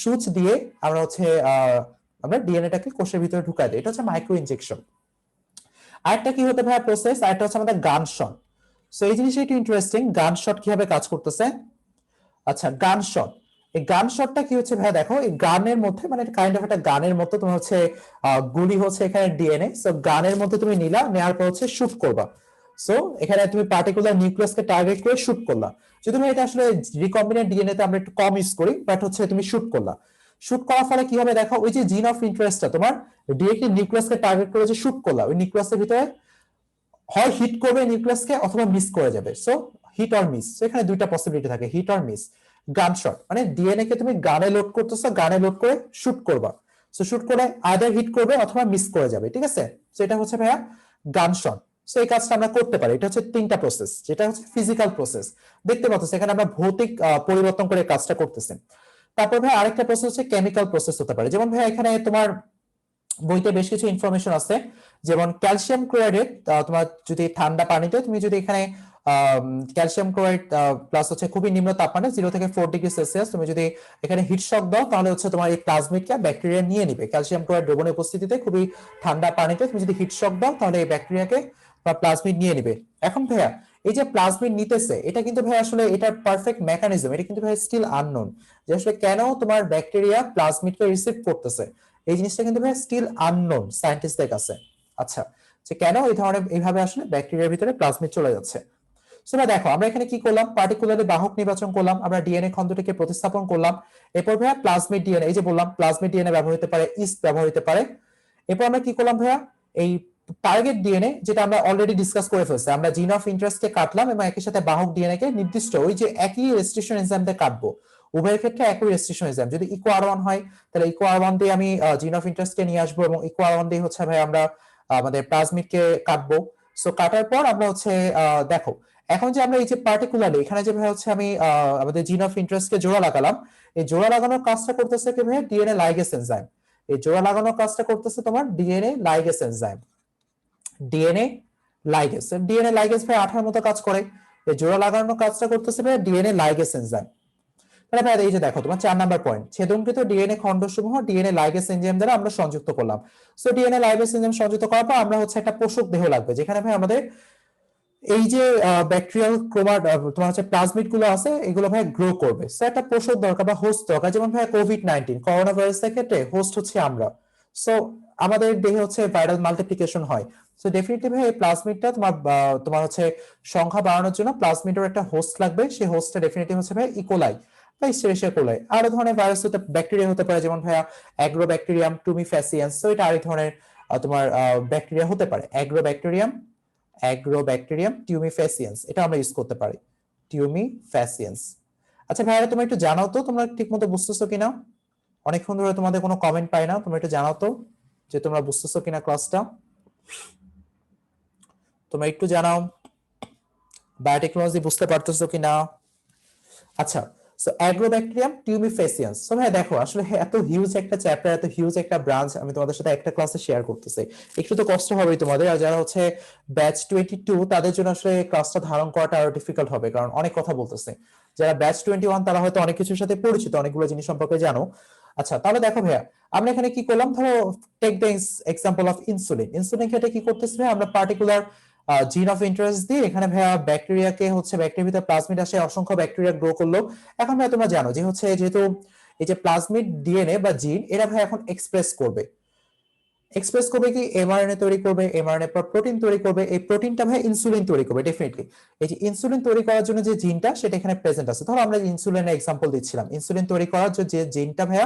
সূচ দিয়ে আমরা হচ্ছে আমরা ডিএনএটাকে কোষের ভিতরে ঢুকাই দিই, এটা হচ্ছে মাইক্রো ইনজেকশন। আরেকটা কি হতে ভাই প্রসেস, আরেকটা হচ্ছে আমাদের গান শট। সো এই জিনিসটা একটু ইন্টারেস্টিং, গান শট কিভাবে কাজ করতেছে। আচ্ছা, গান শট, এই গান শটটা কি হচ্ছে ভাই, দেখো এই গানের মধ্যে মানে কাইন্ড অফ একটা গানের মতো তোমার হচ্ছে গুলি হচ্ছে এখানে ডিএনএ। সো গানের মধ্যে তুমি নিলা, নেওয়ার পর হচ্ছে শুট করবা। সো এখানে তুমি পার্টিকুলার নিউক্লিয়াসকে টার্গেট করে শুট করলা। যদি ভাই এটা আসলে রিকম্বিনেন্ট ডিএনএ তে আমরা একটু কম ইউজ করি, বাট হচ্ছে তুমি শুট করলা। শুট করার ফলে কি হবে দেখো, ওই যে জিন অফ ইন্টারেস্টটা তোমার ডিরেক্টলি নিউক্লিয়াসকে টার্গেট করে যে শুট করলা, ওই নিউক্লিয়াসের ভিতরে হয় হিট করবে নিউক্লিয়াসকে অথবা মিস করে যাবে। সো হিট অর মিস, এখানে দুইটা পসিবিলিটি থাকে, হিট অর মিস। গান শট মানে ডিএনএ কে তুমি গানে লোড করতেছো, গানে লোড করে শুট করবা। সো শুট করে আইদার হিট করবে অথবা মিস করে যাবে, ঠিক আছে। সো এটা হচ্ছে ভাইয়া গান শট। সো এই কাজটা আমরা করতে পারি, এটা হচ্ছে তিনটা প্রসেস, যেটা হচ্ছে ফিজিক্যাল প্রসেস। দেখতে পাচ্ছ এখানে আমরা ভৌতিক পরিবর্তন করে কাজটা করতেছি। তারপর ভাই আরেকটা প্রসেস হচ্ছে কেমিক্যাল প্রসেস হতে পারে, যেমন ভাই এখানে তোমার বইতে বেশ কিছু ইনফরমেশন আছে, যেমন ক্যালসিয়াম ক্লোরাইড, তোমার যদি ঠান্ডা পানিতে তুমি যদি এখানে ক্যালসিয়াম ক্লোরাইড প্লাস হচ্ছে খুবই নিম্ন তাপমাত্রা 0 থেকে 4 ডিগ্রি সেলসিয়াস তুমি যদি এখানে হিট শক দাও, তাহলে হচ্ছে তোমার এই প্লাজমিডকে ব্যাকটেরিয়া নিয়ে নিবে। ক্যালসিয়াম ক্লোরাইড দ্রবণের উপস্থিতিতে খুবই ঠান্ডা পানিতে তুমি যদি হিট শক দাও, তাহলে এই ব্যাকটেরিয়াকে বা প্লাজমিড নিয়ে নিবে। এখন ভাইয়া এই যে প্লাজমিড নিতেছে, এটা কিন্তু ভাই আসলে এটার পারফেক্ট মেকানিজম এটা কিন্তু ভাই স্টিল আননোন, যে আসলে কেন তোমার ব্যাকটেরিয়া প্লাজমিডকে রিসিভ করতেছে, এই জিনিসটা কিন্তু ভাই স্টিল আননোন সায়েন্টিস্টদের কাছে। আচ্ছা, যে কেন এই ধরনের এইভাবে আসলে ব্যাকটেরিয়ার ভিতরে প্লাজমিড চলে যাচ্ছে। সেটা দেখো আমরা এখানে কি করলাম, পার্টিকুলারলি বাহক নির্বাচন করলাম, আমরা ডিএনএ খণ্ডটিকে প্রতিস্থাপন করলাম। এরপর ভাইয়া প্লাজমিড ডিএনএ, এই যে বললাম প্লাজমিড ডিএনএ ব্যবহার হতে পারে, ইস্ট ব্যবহার হতে পারে। এরপর আমরা কি করলাম ভাইয়া, এই টার্গেট ডিএনএ যেটা আমরা অলরেডি ডিসকাস করে ফেলছি, আমরা জিন অফ ইন্টারেস্টকে কাটলাম এবং একই সাথে বাহক ডিএনএ কে নির্দিষ্ট ওই যে একই রেস্ট্রিকশন এনজাইম দিয়ে কাটবো, উভয়ের ক্ষেত্রে একই রেস্ট্রিকশন এক্সাম। যদি ইকো আর1 হয় তাহলে ইকো আর1 দিয়ে আমি জিন অফ ইন্টারেস্টকে নিয়ে আসবো এবং ইকো আর1 দিয়ে হচ্ছে ভাই আমরা আমাদের প্লাজমিডকে কাটবো। সো কাটার পর আমরা হচ্ছে দেখো এখন যে আমরা এই যে পার্টিকুলারলি এখানে যে ভাই হচ্ছে আমি আমাদের জিন অফ ইন্টারেস্টকে জোড়া লাগালাম, এই জোড়া লাগানোর কাজটা করতেছে কি ভাই ডিএনএ লাইগেস এনজাইম। এই জোড়া লাগানোর কাজটা করতেছে তোমার DNA ligase enzyme. DNA লাইগেস, DNA লাইগেস ভাই আঠার মতো কাজ করে। এই জোড়া লাগানোর কাজটা করতেছে ভাই ডিএনএ লাইগেস এনজাইম। তাহলে ভাই এই যে দেখো তোমার 4 নাম্বার পয়েন্ট, ছেদনকৃত ডিএনএ খণ্ডসমূহ ডিএনএ লাইগেস এনজাইম দ্বারা আমরা সংযুক্ত করলাম। সো ডিএনএ লাইগেস এনজাইম সংযুক্ত করার পর আমরা হচ্ছে একটা পোষক দেহ লাগবে, যেখানে ভাই আমাদের এই যে ব্যাকটেরিয়াল ক্রোমাট তোমার হচ্ছে প্লাজমিড গুলো আছে এগুলো ভাই গ্রো করবে। সো একটা পোষক দরকার বা হোস্ট দরকার, যেমন ভাই কোভিড-19 করোনা ভাইরাসের ক্ষেত্রে হোস্ট হচ্ছে আমরা। সো আমাদের দেহে হচ্ছে ভাইরাল মাল্টিপ্লিকেশন হয়। সো ডেফিনেটলি ভাই এই প্লাজমিডটা তোমার হচ্ছে সংখ্যা বাড়ানোর জন্য প্লাজমিডের একটা হোস্ট লাগবে। সেই হোস্টটা ডেফিনেটলি হচ্ছে ভাই ইকোলাই বা ইস্টেরিশিয়া কোলাই। আরো ধরনের ভাইরাস হতে ব্যাকটেরিয়া হতে পারে, যেমন ভাইয়া অ্যাগ্রোব্যাকটেরিয়াম টুমিফ্যাসিয়েন্স। সো এটা আরেক ধরনের তোমার ব্যাকটেরিয়া হতে পারে, অ্যাগ্রোব্যাকটেরিয়াম টিউমিফ্যাসিয়েন্স, এটা আমরা ইউজ করতে পারি, টিউমিফ্যাসিয়েন্স। আচ্ছা ভাইরা তোমরা একটু জানাও তো তোমরা ঠিকমতো বুঝতেছো কিনা, অনেকক্ষণ ধরে তোমাদের কোনো কমেন্ট পাই না, তোমরা একটু জানাও তো যে তোমরা বুঝতেছো কিনা ক্লাসটা, তোমরা একটু জানাও বায়োটেকনোলজি বুঝতে পারতেছো কিনা। আচ্ছা সো অ্যাগ্রোব্যাকটেরিয়াম টিউমিফ্যাসিয়েন্স। সো ভাই দেখো আসলে এত হিউজ একটা চ্যাপ্টার, এত হিউজ একটা ব্রাঞ্চ আমি তোমাদের সাথে একটা ক্লাসে শেয়ার করতেছি, একটু তো কষ্ট হবেই তোমাদের। আর যারা হচ্ছে ব্যাচ 22 তাদের জন্য আসলে ক্লাসটা ধারণ করাটা আরো ডিফিকাল্ট হবে, কারণ অনেক কথা বলতেছে। যারা ব্যাচ 21 তারা হয়তো অনেক কিছুর সাথে পরিচিত, অনেকগুলো জিনিস সম্পর্কে জানো। আচ্ছা তাহলে দেখো ভাইয়া আমরা এখানে কি করলাম, ধরো take the example of insulin. Insulin ক্ষেত্রে কি করতেছি ভাই আমরা পার্টিকুলার জিন অফ ইন্টারেস্ট দিয়ে এখানে ভাইয়া ব্যাকটেরিয়াকে হচ্ছে ব্যাকটেরিয়ার ভিতরে প্লাজমিড আসে, অসংখ্য ব্যাকটেরিয়া গ্রো করলো। এখন ভাই তোমরা জানো যে হচ্ছে যেহেতু এই যে প্লাজমিড ডিএনএ বা জিন এরা ভাই এখন এক্সপ্রেস করবে কি এমআরএনএ তৈরি করবে, এমআরএনএ পর প্রোটিন তৈরি করবে, এই প্রোটিনটা ভাই ইনসুলিন তৈরি করবে ডেফিনেটলি। এই যে ইনসুলিন তৈরি করার জন্য যে জিনটা সেটা এখানে প্রেজেন্ট আছে, ধরো আমরা ইনসুলিনের এক্সাম্পল দিচ্ছিলাম, ইনসুলিন তৈরি করার যে জিনটা ভাইয়া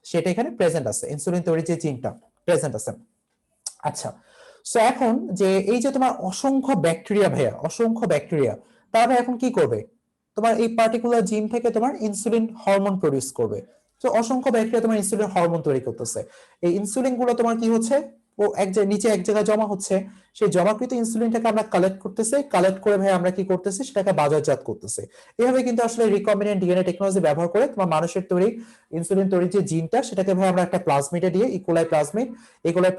সেটা এখানে প্রেজেন্ট আছে, ইনসুলিন তৈরির যে জিনটা প্রেজেন্ট আছে। আচ্ছা সো এখন যে এই যে তোমার অসংখ্য ব্যাকটেরিয়া ভাইয়া, অসংখ্য ব্যাকটেরিয়া তারা ভাই এখন কি করবে, তোমার এই পার্টিকুলার জিন থেকে তোমার ইনসুলিন হরমোন প্রডিউস করবে। তো অসংখ্য ব্যাকটেরিয়া তোমার ইনসুলিন হরমোন তৈরি করতেছে। এই ইনসুলিন গুলো তোমার কি হচ্ছে ও এক জায়গায় নিচে এক জায়গায় জমা হচ্ছে, সেই জমাকৃত ইনসুলিনটাকে আমরা কালেক্ট করতেছি, কালেক্ট করে ভাই আমরা কি করতেছি সেটাকে বাজারজাত করতেছি। এভাবে কিন্তু আসলে রিকম্বিনেন্ট ডিএনএ টেকনোলজি ব্যবহার করে তোমার মানুষের তৈরি ইনসুলিন তৈরির যে জিনটা সেটাকে ভাই আমরা একটা প্লাজমিডে দিয়ে ইকোলাই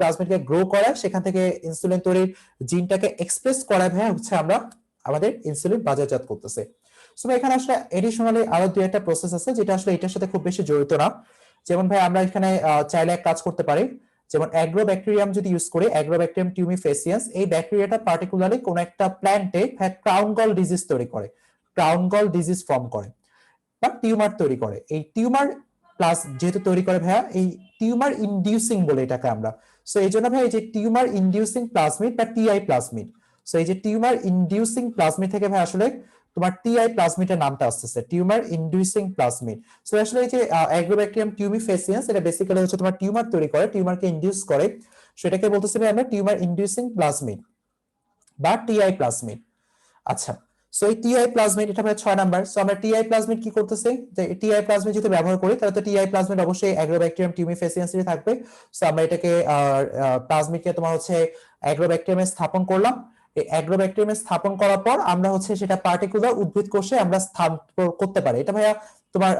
প্লাজমিডকে গ্রো করায়, সেখান থেকে ইনসুলিন তৈরির জিনটাকে এক্সপ্রেস করায় ভাই হচ্ছে আমরা আমাদের ইনসুলিন বাজারজাত করতেছে। সো এখানে আসলে এডিশনালি আরো দুই একটা প্রসেস আছে যেটা আসলে এটার সাথে খুব বেশি জড়িত না। যেমন ভাই আমরা এখানে চাইলে এক কাজ করতে পারি, যেমন অ্যাগ্রোব্যাকটেরিয়াম যদি ইউজ করি, অ্যাগ্রোব্যাকটেরিয়াম টিউমিফ্যাসিয়েন্স, এই ব্যাকটেরিয়াটা পার্টিকুলারলি কোন একটা প্ল্যান্টে ক্রাউন গল ডিজিজ তৈরি করে, ক্রাউন গল ডিজিজ ফর্ম করে বা টিউমার তৈরি করে। এই টিউমার প্লাস যেহেতু তৈরি করে ভাইয়া এই টিউমার ইনডিউসিং বলে এটাকে আমরা। সো এই জন্য ভাই এই যে টিউমার ইনডিউসিং প্লাজমিড বা টিআই প্লাজমিড, সো এই যে টিউমার ইনডিউসিং প্লাজমিড থেকে ভাই আসলে তোমার টিআই প্লাজমিডের নামটা আসতেছে, টিউমার ইনডিউসিং প্লাজমিড। সো আসলে এই যে অ্যাগ্রোব্যাকটেরিয়াম টিউমিফ্যাসিয়েন্স এটা বেসিক্যালি হচ্ছে তোমার টিউমার তৈরি করে, টিউমারকে ইনডিউস করে, সেটাকে বলতেছি ভাই আমরা টিউমার ইনডিউসিং প্লাজমিড বা টিআই প্লাজমিড। আচ্ছা সো এই টিআই প্লাজমিড এটা ভাই 6 নাম্বার। সো আমরা টিআই প্লাজমিড কি করতেছি, যে টিআই প্লাজমিড যদি ব্যবহার করি তাহলে তো টিআই প্লাজমিড অবশ্যই অ্যাগ্রোব্যাকটেরিয়াম টিউমিফ্যাসিয়েন্স এর থাকবে। সো আমরা এটাকে প্লাজমিডকে তোমার হচ্ছে অ্যাগ্রোব্যাকটেরিয়ামে স্থাপন করলাম। এই অ্যাগ্রোব্যাকটেরিয়ামে স্থাপন করার পর আমরা হচ্ছে সেটা পার্টিকুলার উদ্ভিদ কোষে আমরা স্থাপন করতে পারি। এটা ভাইয়া তোমার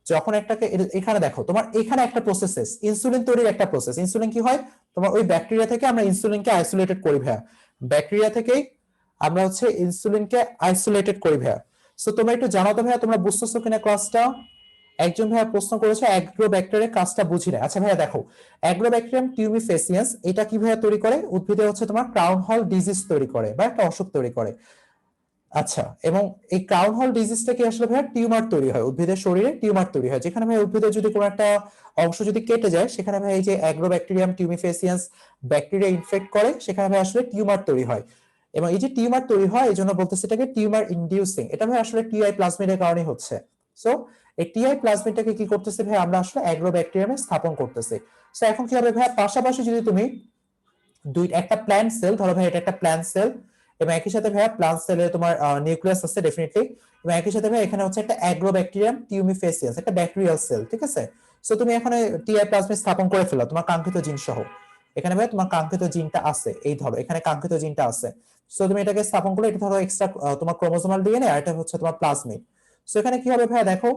যখন একটাকে এখানে দেখো তোমার এখানে একটা প্রসেস ইনসুলিন তৈরির একটা প্রসেস। ইনসুলিন কি হয় তোমার ওই ব্যাকটেরিয়া থেকে আমরা ইনসুলিনকে আইসোলেটেড করি ভাইয়া, ব্যাকটেরিয়া থেকেই আমরা হচ্ছে ইনসুলিনকে আইসোলেটেড করি ভাইয়া। সো তোমরা একটু জানাও তো ভাইয়া তোমরা বুঝতেছো কিনা ক্লাসটা। একজন ভাইয়া প্রশ্ন করেছে অ্যাগ্রোব্যাকটেরিয়ার কাজটা বুঝি না। আচ্ছা ভাইয়া দেখো অ্যাগ্রোব্যাকটেরিয়াম টিউমিফ্যাসিয়েন্স এটা কি ভাইয়া তৈরি করে, উদ্ভিদে হচ্ছে তোমার ক্রাউন হল ডিজিজ তৈরি করে বা একটা অসুখ তৈরি করে। আচ্ছা এবং এই ক্রাউন হল ডিজিজটা কি আসলে ভাইয়া টিউমার তৈরি হয়, উদ্ভিদের শরীরে টিউমার তৈরি হয়, যেখানে ভাই উদ্ভিদের যদি কোনো একটা অংশ যদি কেটে যায় সেখানে ভাই এই যে অ্যাগ্রোব্যাকটেরিয়াম টিউমিফ্যাসিয়েন্স ব্যাকটেরিয়া ইনফেক্ট করে, সেখানে ভাই আসলে টিউমার তৈরি হয়। এবং এই যে টিউমার তৈরি হয় এই জন্য বলতেছে এটাকে টিউমার ইনডিউসিং, এটা ভাই আসলে টিআই প্লাজমিডের কারণে হচ্ছে। সো এই টিআই প্লাজমিডটাকে কি করতেছে ভাই আমরা আসলে অ্যাগ্রোব্যাকটেরিয়ামে স্থাপন করতেছি। সো এখন কি হবে ভাই পাশাপাশি যদি তুমি একটা প্ল্যান্ট সেল ধরো ভাই এটা একটা প্ল্যান্ট সেল, এবং একই সাথে ভাইয়া প্লান্ট সেলে তোমার নিউক্লিয়াস আছে ডেফিনেটলি, এবং একই সাথে ভাইয়া এখানে হচ্ছে একটা অ্যাগ্রোব্যাকটেরিয়াম টিউমিফেসিয়াস, একটা ব্যাকটেরিয়াল সেল, ঠিক আছে। সো তুমি এখানে টিআই প্লাজমিড স্থাপন করে ফেলো তোমার কাঙ্ক্ষিত জিন সহ। এখানে ভাই তোমার কাঙ্ক্ষিত জিনটা আছে, এই ধরো এখানে কাঙ্ক্ষিত জিনটা আছে। সো তুমি এটাকে স্থাপন করলে, এটা ধরো এক্সট্রা তোমার ক্রোমোসোমাল ডিএনএ, আর এটা হচ্ছে তোমার প্লাজমিড। সো এখানে কি হবে ভাইয়া দেখো,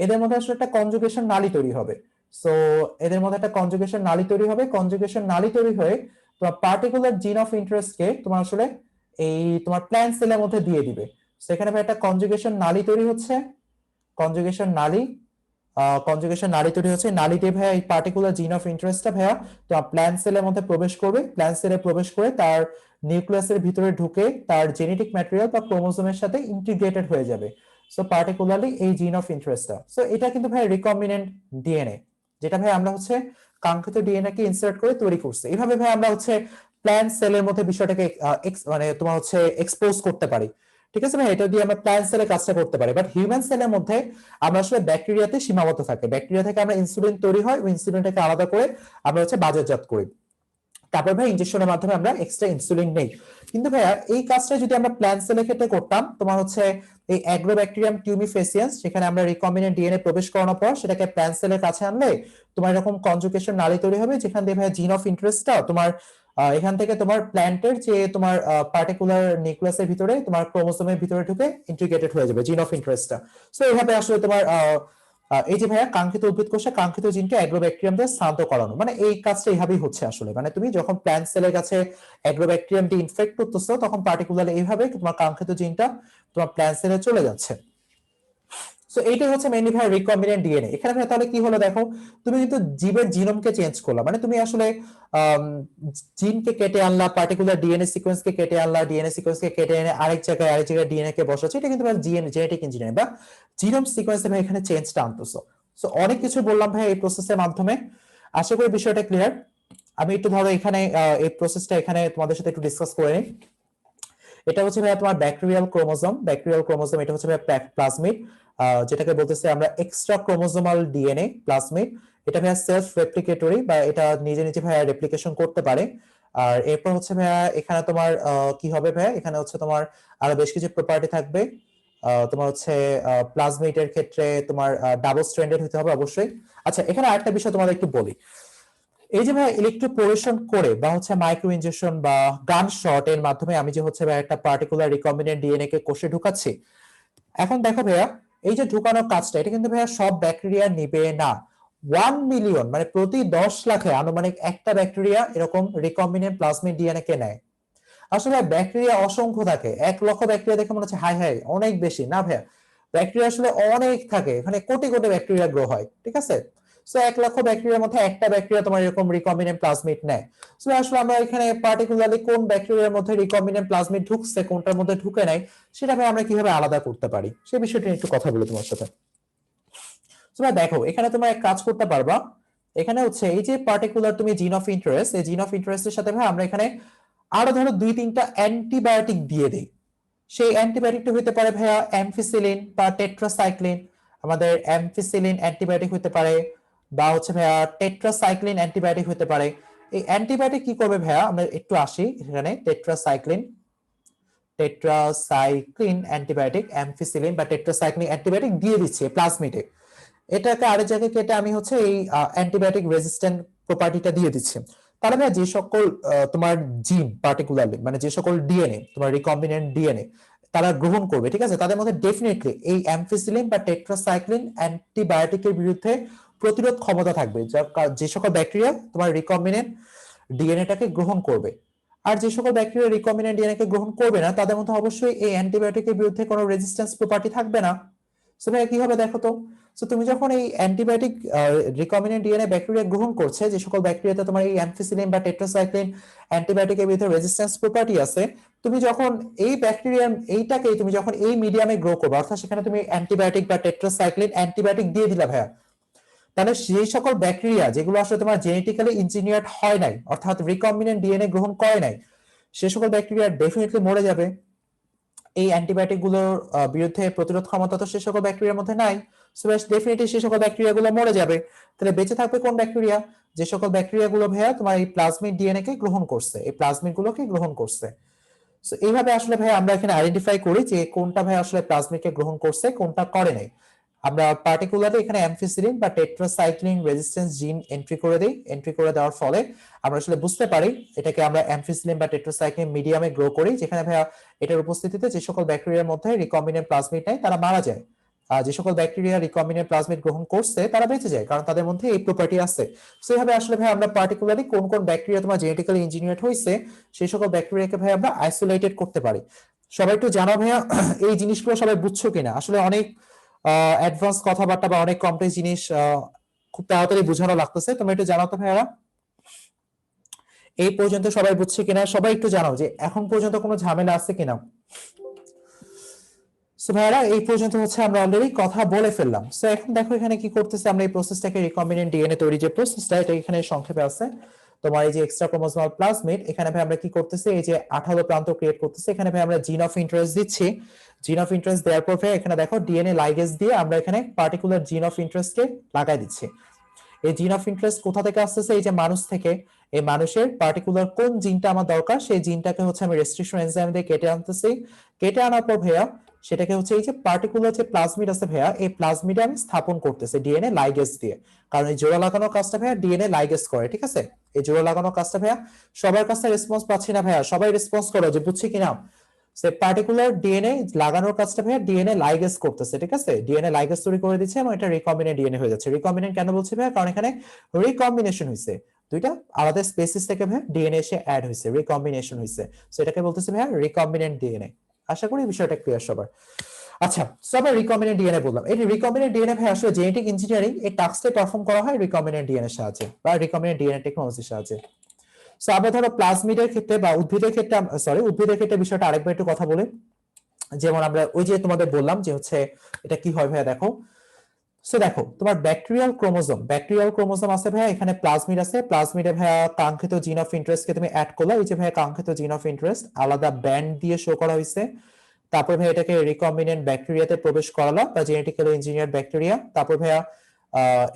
এদের মধ্যে আসলে একটা কনজুগেশন নালী তৈরি হবে। সো এদের মধ্যে একটা কনজুগেশন নালী তৈরি হবে, কনজুগেশন নালী তৈরি হয়ে তোমার পার্টিকুলার জিন অফ ইন্টারেস্ট কে তোমার আসলে এই তোমার প্ল্যান্ট সেলের মধ্যে দিয়ে দিবে। সো এখানে ভাই একটা কনজুগেশন নালী তৈরি হচ্ছে, কনজুগেশন নালী, কনজুগেশন নালী তৈরি হচ্ছে, নালীতে ভাইয়া এই পার্টিকুলার জিন অফ ইন্টারেস্টটা ভাইয়া তোমার প্ল্যান্ট সেলের মধ্যে প্রবেশ করবে, প্ল্যান্ট সেলে প্রবেশ করে তার নিউক্লিয়াসের ভিতরে ঢুকে তার জেনেটিক ম্যাটেরিয়াল বা ক্রোমোসোমের সাথে ইন্টিগ্রেটেড হয়ে যাবে। সো পার্টিকুলারলি এই জিন অফ ইন্টারেস্টটা, সো এটা কিন্তু ভাই রিকম্বিনেন্ট ডিএনএ, যেটা ভাই আমরা হচ্ছে কাঙ্ক্ষিত ডিএনএ কে ইনসার্ট করে তৈরি করছি। এইভাবে ভাই আমরা হচ্ছে প্ল্যান্ট সেলের মধ্যে বিষয়টাকে মানে তোমার হচ্ছে এক্সপোজ করতে পারি, ঠিক আছে ভাই। এটা দিয়ে আমরা প্ল্যান্ট সেলে কাজটা করতে পারি, বাট হিউম্যান সেলের মধ্যে আমরা আসলে ব্যাকটেরিয়াতে সীমাবদ্ধ থাকে। ব্যাকটেরিয়া থেকে আমরা ইনসুলিন তৈরি হয়, ওই ইনসুলিনটাকে আলাদা করে আমরা হচ্ছে বাজারজাত করি, তারপর ভাই ইনজেকশনের মাধ্যমে আমরা এক্সট্রা ইনসুলিন নেই। কিন্তু ভাইয়া এই কাজটা যদি আমরা প্ল্যান্ট সেলের ক্ষেত্রে করতাম, তোমার হচ্ছে এই অ্যাগ্রোব্যাকটেরিয়াম টিউমিফেসিয়ান্স, সেখানে আমরা রিকম্বিনেন্ট ডিএনএ প্রবেশ করানোর পর সেটাকে প্ল্যান্ট সেলের কাছে আনলে তোমার এরকম কনজুগেশন নালী তৈরি হবে, যেখান দিয়ে ভাইয়া জিন অফ ইন্টারেস্টটা তোমার এখান থেকে তোমার প্ল্যান্টের যে তোমার পার্টিকুলার নিউক্লিয়াসের ভিতরে তোমার ক্রোমোসোমের ভিতরে ঢুকে ইন্টিগ্রেটেড হয়ে যাবে জিন অফ ইন্টারেস্টটা। সো এইভাবে আসলে তোমার এই যে ভাইয়া কাঙ্ক্ষিত উদ্ভিদ কোষে কাঙ্ক্ষিত জিনকে অ্যাগ্রোব্যাকটেরিয়াম দিয়ে স্থানান্তর করানো, মানে এই কাজটা এইভাবেই হচ্ছে আসলে। মানে তুমি যখন প্ল্যান্ট সেলের কাছে অ্যাগ্রোব্যাকটেরিয়াম দিয়ে ইনফেক্ট করতেছো, তখন পার্টিকুলারলি এইভাবে তোমার কাঙ্ক্ষিত জিনটা তোমার প্ল্যান্ট সেলে চলে যাচ্ছে। সো এইটাই হচ্ছে মেইনলি ভাই রিকম্বিনেন্ট ডিএনএ। এখানে ভাই তাহলে কি হলো দেখো, তুমি কিন্তু জীবের জিনোমকে চেঞ্জ করলা, মানে তুমি আসলে জিনকে কেটে আনলা, পার্টিকুলার ডিএনএ সিকোয়েন্সকে কেটে আনলা, ডিএনএ সিকোয়েন্সকে কেটে এনে আরেক জায়গায় ডিএনএ কে বসাচ্ছে, এটা কিন্তু জেনেটিক ইঞ্জিনিয়ারিং বা জিনোম সিকোয়েন্সে ভাই এখানে চেঞ্জটা আনতেছো। সো অনেক কিছু বললাম ভাই এই প্রসেসের মাধ্যমে, আশা করি বিষয়টা ক্লিয়ার। আমি একটু ধরো এখানে এই প্রসেসটা এখানে তোমাদের সাথে একটু ডিসকাস করে নিই। এটা হচ্ছে ভাইয়া তোমার ব্যাকটেরিয়াল ক্রোমোসোম, ব্যাকটেরিয়াল ক্রোমোসোম এটা হচ্ছে ভাইয়া প্লাজমিড, যেটাকে বলতেছে আমরা এক্সট্রা ক্রোমোসোমাল ডিএনএ প্লাজমিড। এটা ভাইয়া সেলফ রেপ্লিকেটরি, বা এটা নিজে নিজে ভাইয়া রেপ্লিকেশন করতে পারে। আর এরপর হচ্ছে ভাইয়া এখানে তোমার কি হবে ভাইয়া, এখানে হচ্ছে তোমার আরো বেশ কিছু প্রপার্টি থাকবে। তোমার হচ্ছে প্লাজমিডের ক্ষেত্রে তোমার ডাবল স্ট্র্যান্ডেড হতে হবে অবশ্যই। আচ্ছা, এখানে আরেকটা বিষয় তোমাদের একটু বলি, এই যে ভাই ইলেকট্রোপোরেশন করে বা হচ্ছে মাইক্রো ইনজেকশন বা গান শট এর মাধ্যমে আমি যে হচ্ছে ভাই একটা পার্টিকুলার রিকম্বিনেন্ট ডিএনএ কে কোষে ঢুকাচ্ছি, এখন দেখো ভাইয়া এই যে ঢুকানোর কাজটা, এটা কিন্তু ভাইয়া সব ব্যাকটেরিয়া নিবে না। 1 মিলিয়ন মানে প্রতি 10 লাখে আনুমানিক একটা ব্যাকটেরিয়া এরকম রিকম্বিনেন্ট প্লাজমিড ডিএনএ কে নেয়। আসলে ব্যাকটেরিয়া অসংখ্য থাকে, 1 লক্ষ ব্যাকটেরিয়া দেখে মনে হচ্ছে হাই হাই অনেক বেশি, না ভাইয়া, ব্যাকটেরিয়া আসলে অনেক থাকে, এখানে কোটি কোটি ব্যাকটেরিয়া গ্রো হয়, ঠিক আছে। সো 1 লক্ষ ব্যাকটেরিয়ার মধ্যে একটা ব্যাকটেরিয়া তোমার এরকম রিকম্বিনেন্ট প্লাজমিড নেয়। সো আসলে আমরা এখানে পার্টিকুলারলি কোন ব্যাকটেরিয়ার মধ্যে রিকম্বিনেন্ট প্লাজমিড ঢুকছে, কোনটার মধ্যে ঢুকে নাই, সেটা ভাই আমরা কিভাবে আলাদা করতে পারি সে বিষয়টা নিয়ে একটু কথা বলি তোমার সাথে। তোমরা দেখো এখানে তোমরা এক কাজ করতে পারবা, এখানে হচ্ছে এই যে পার্টিকুলার তুমি জিন অফ ইন্টারেস্ট, এই জিন অফ ইন্টারেস্টের সাথে ভাই আমরা এখানে আরো ধরো 2-3টা অ্যান্টিবায়োটিক দিয়ে দিই। সেই অ্যান্টিবায়োটিকটা হতে পারে ভাইয়া অ্যামফিসিলিন বা টেট্রাসাইক্লিন, আমাদের অ্যামফিসিলিন অ্যান্টিবায়োটিক হতে পারে, বা হচ্ছে ভাইয়া টেট্রাসাইক্লিন অ্যান্টিবায়োটিক হতে পারে। এই অ্যান্টিবায়োটিক কি করবে ভাইয়া, আমরা একটু আসি এখানে, টেট্রাসাইক্লিন অ্যান্টিবায়োটিক, অ্যামফিসিলিন বা টেট্রাসাইক্লিন অ্যান্টিবায়োটিক দিয়ে দিচ্ছে প্লাজমিডে, এটাকে আরেক জায়গায় কেটে আমি হচ্ছে এই অ্যান্টিবায়োটিক রেজিস্ট্যান্ট প্রপার্টিটা দিয়ে দিচ্ছি। তাহলে ভাই যে সকল তোমার জিন পার্টিকুলারলি মানে যে সকল ডিএনএ তোমার রিকম্বিনেন্ট ডিএনএ তারা গ্রহণ করবে, ঠিক আছে, তাদের মধ্যে ডেফিনেটলি এই অ্যামফিসিলিন বা টেট্রাসাইক্লিন অ্যান্টিবায়োটিকের বিরুদ্ধে প্রতিরোধ ক্ষমতা থাকবে, যে সকল ব্যাকটেরিয়া তোমার রিকম্বিনেন্ট ডিএনএটাকে গ্রহণ করবে। আর যে সকল ব্যাকটেরিয়া রিকম্বিনেন্ট ডিএনএ কে গ্রহণ করবে না, তাদের মধ্যে অবশ্যই এই অ্যান্টিবায়োটিকের বিরুদ্ধে কোনো রেজিস্ট্যান্স প্রপার্টি থাকবে না। সো ভাই কি হবে দেখো তো, সো তুমি যখন এই অ্যান্টিবায়োটিক রিকম্বিনেন্ট ডিএনএ ব্যাকটেরিয়া গ্রহণ করছে, যে সকল ব্যাকটেরিয়াতে তোমার এই অ্যামফিসিলিন বা টেট্রাসাইক্লিন অ্যান্টিবায়োটিকের বিরুদ্ধে রেজিস্ট্যান্স প্রপার্টি আছে, তুমি যখন এই ব্যাকটেরিয়া এইটাকে তুমি যখন এই মিডিয়ামে গ্রো করবে, অর্থাৎ সেখানে তুমি অ্যান্টিবায়োটিক বা টেট্রাসাইক্লিন অ্যান্টিবায়োটিক দিয়ে দিলা ভাইয়া, তাহলে সেই সকল ব্যাকটেরিয়া যেগুলো আসলে তোমার জেনেটিক্যালি ইঞ্জিনিয়ার্ড হয় নাই, অর্থাৎ রিকম্বিনেন্ট ডিএনএ গ্রহণ করে নাই, সে সকল ব্যাকটেরিয়া ডেফিনেটলি মরে যাবে। এই অ্যান্টিবায়োটিক গুলোর বিরুদ্ধে প্রতিরোধ ক্ষমতা তো সে সকল ব্যাকটেরিয়ার মধ্যে নাই, সো ডেফিনেটলি সে সকল ব্যাকটেরিয়া গুলো মরে যাবে। তাহলে বেঁচে থাকবে কোন ব্যাকটেরিয়া, যে সকল ব্যাকটেরিয়া গুলো ভাইয়া তোমার এই প্লাজমিড ডিএনএ কে গ্রহণ করছে, এই প্লাজমিড গুলোকে গ্রহণ করছে। সো এইভাবে আসলে ভাই আমরা এখানে আইডেন্টিফাই করি যে কোনটা ভাই আসলে প্লাজমিডকে গ্রহণ করছে কোনটা করে নাই। আমরা পার্টিকুলারলি এখানে অ্যামফিসিলিন বা টেট্রাসাইক্লিন রেজিস্ট্যান্স জিন এন্ট্রি করে দিই। এন্ট্রি করে দেওয়ার ফলে আমরা আসলে বুঝতে পারি এটাকে আমরা অ্যামফিসিলিন বা টেট্রাসাইক্লিন মিডিয়ামে গ্রো করি, যেখানে ভাইয়া এটার উপস্থিতিতে যে সকল ব্যাকটেরিয়ার মধ্যে রিকম্বিনেন্ট প্লাজমিড নাই তারা মারা যায়। আর যে সকল ব্যাকটেরিয়া রিকম্বিনেন্ট প্লাজমিড গ্রহণ করছে তারা বেঁচে যায়, কারণ তাদের মধ্যে এই প্রপার্টি আছে। সো এইভাবে আসলে ভাই আমরা পার্টিকুলারলি কোন কোন ব্যাকটেরিয়া তোমার জেনেটিক্যালি ইঞ্জিনিয়ার্ড হয়েছে সেই সকল ব্যাকটেরিয়াকে ভাই আমরা আইসোলেটেড করতে পারি। সবাই একটু জানো ভাইয়া এই জিনিসগুলো সবাই বুঝছো কিনা? আসলে অনেক অ্যাডভান্স কথাবার্তা বা অনেক কমপ্লেক্স জিনিস খুব তাড়াতাড়ি বোঝানো লাগতেছে, তোমরা একটু জানাও তো ভাইয়ারা এই পর্যন্ত সবাই বুঝছে কিনা? সবাই একটু জানাও যে এখন পর্যন্ত কোনো ঝামেলা আছে কিনা। সো ভাইয়ারা এই পর্যন্ত হচ্ছে আমরা অলরেডি কথা বলে ফেললাম। সো এখন দেখো এখানে কি করতেছে, আমরা এই প্রসেসটাকে রিকম্বিনেন্ট ডিএনএ তৈরি যে প্রসেসটা এটা এখানে সংক্ষেপে আছে তোমার এই যে এক্সট্রা ক্রোমোসোমাল প্লাজমিড, এখানে ভাই আমরা কি করতেছি এই যে 18 প্রান্ত ক্রিয়েট করতেছি, এখানে ভাই আমরা জিন অফ ইন্টারেস্ট দিচ্ছি। জিন অফ ইন্টারেস্ট দেওয়ার পর ভাই এখানে দেখো ডিএনএ লাইগেজ দিয়ে আমরা এখানে পার্টিকুলার জিন অফ ইন্টারেস্টকে লাগাই দিচ্ছি। এই জিন অফ ইন্টারেস্ট কোথা থেকে আসতেছে? এই যে মানুষ থেকে। এই মানুষের পার্টিকুলার কোন জিনটা আমার দরকার সেই জিনটাকে হচ্ছে আমি রেস্ট্রিকশন এনজাইম দিয়ে কেটে আনতেছি। কেটে আনার পর ভাইয়া সেটাকে হচ্ছে এই যে পার্টিকুলার যে প্লাজমিড আছে ভাইয়া এই প্লাজমিডে আমি স্থাপন করতেছি ডিএনএ লাইগেজ দিয়ে, কারণ এই জোড়া লাগানোর কাজটা ভাইয়া ডিএনএ লাইগেজ করে। ঠিক আছে, এই জোড়া লাগানোর কাজটা ভাইয়া সবার কাছে রেসপন্স পাচ্ছি না ভাইয়া, সবাই রেসপন্স করো যে বুঝছি কিনা। সে পার্টিকুলার ডিএনএ লাগানোর কাজটা ভাইয়া ডিএনএ লাইগেজ করতেছে। ঠিক আছে, ডিএনএ লাইগেজ তৈরি করে দিচ্ছে এবং এটা রিকম্বিনেন্ট ডিএনএ হয়ে যাচ্ছে। রিকম্বিনেন্ট কেন বলছি ভাইয়া? কারণ এখানে রিকম্বিনেশন হয়েছে, দুইটা আলাদা স্পেসিস থেকে ভাইয়া ডিএনএ এসে অ্যাড হয়েছে, রিকম্বিনেশন হয়েছে। সো এটাকে বলতেছে ভাইয়া রিকম্বিনেন্ট ডিএনএ। আশা করি বিষয়টা ক্লিয়ার সবার। আচ্ছা, সবার রিকম্বিনেন্ট ডিএনএ বললাম। এই রিকম্বিনেন্ট ডিএনএ ভাই আসলে জেনেটিক ইঞ্জিনিয়ারিং এই টাস্কটা পারফর্ম করা হয় রিকম্বিনেন্ট ডিএনএ এর সাহায্যে বা রিকম্বিনেন্ট ডিএনএ টেকনোলজির সাহায্যে। সো আমরা ধরো প্লাজমিডের ক্ষেত্রে বা উদ্ভিদের ক্ষেত্রে, সরি উদ্ভিদের ক্ষেত্রে বিষয়টা আরেকবার একটু কথা বলি। যেমন আমরা ওই যে তোমাদের বললাম যে হচ্ছে এটা কি হয় ভাইয়া দেখো। সো দেখো তোমার ব্যাকটেরিয়াল ক্রোমোজোম আছে ভাইয়া, এখানে প্লাজমিড আছে। প্লাজমিডে ভাইয়া কাঙ্ক্ষিত জিন অফ ইন্টারেস্ট কে তুমি অ্যাড করলে, এই যে ভাইয়া কাঙ্ক্ষিত জিন অফ ইন্টারেস্ট আলাদা ব্যান্ড দিয়ে শো করা হয়েছে। তারপর ভাইয়া এটাকে রিকম্বিনেন্ট ব্যাকটেরিয়াতে প্রবেশ করালো বা জেনেটিক্যালি ইঞ্জিনিয়ার ব্যাকটেরিয়া। তারপর ভাইয়া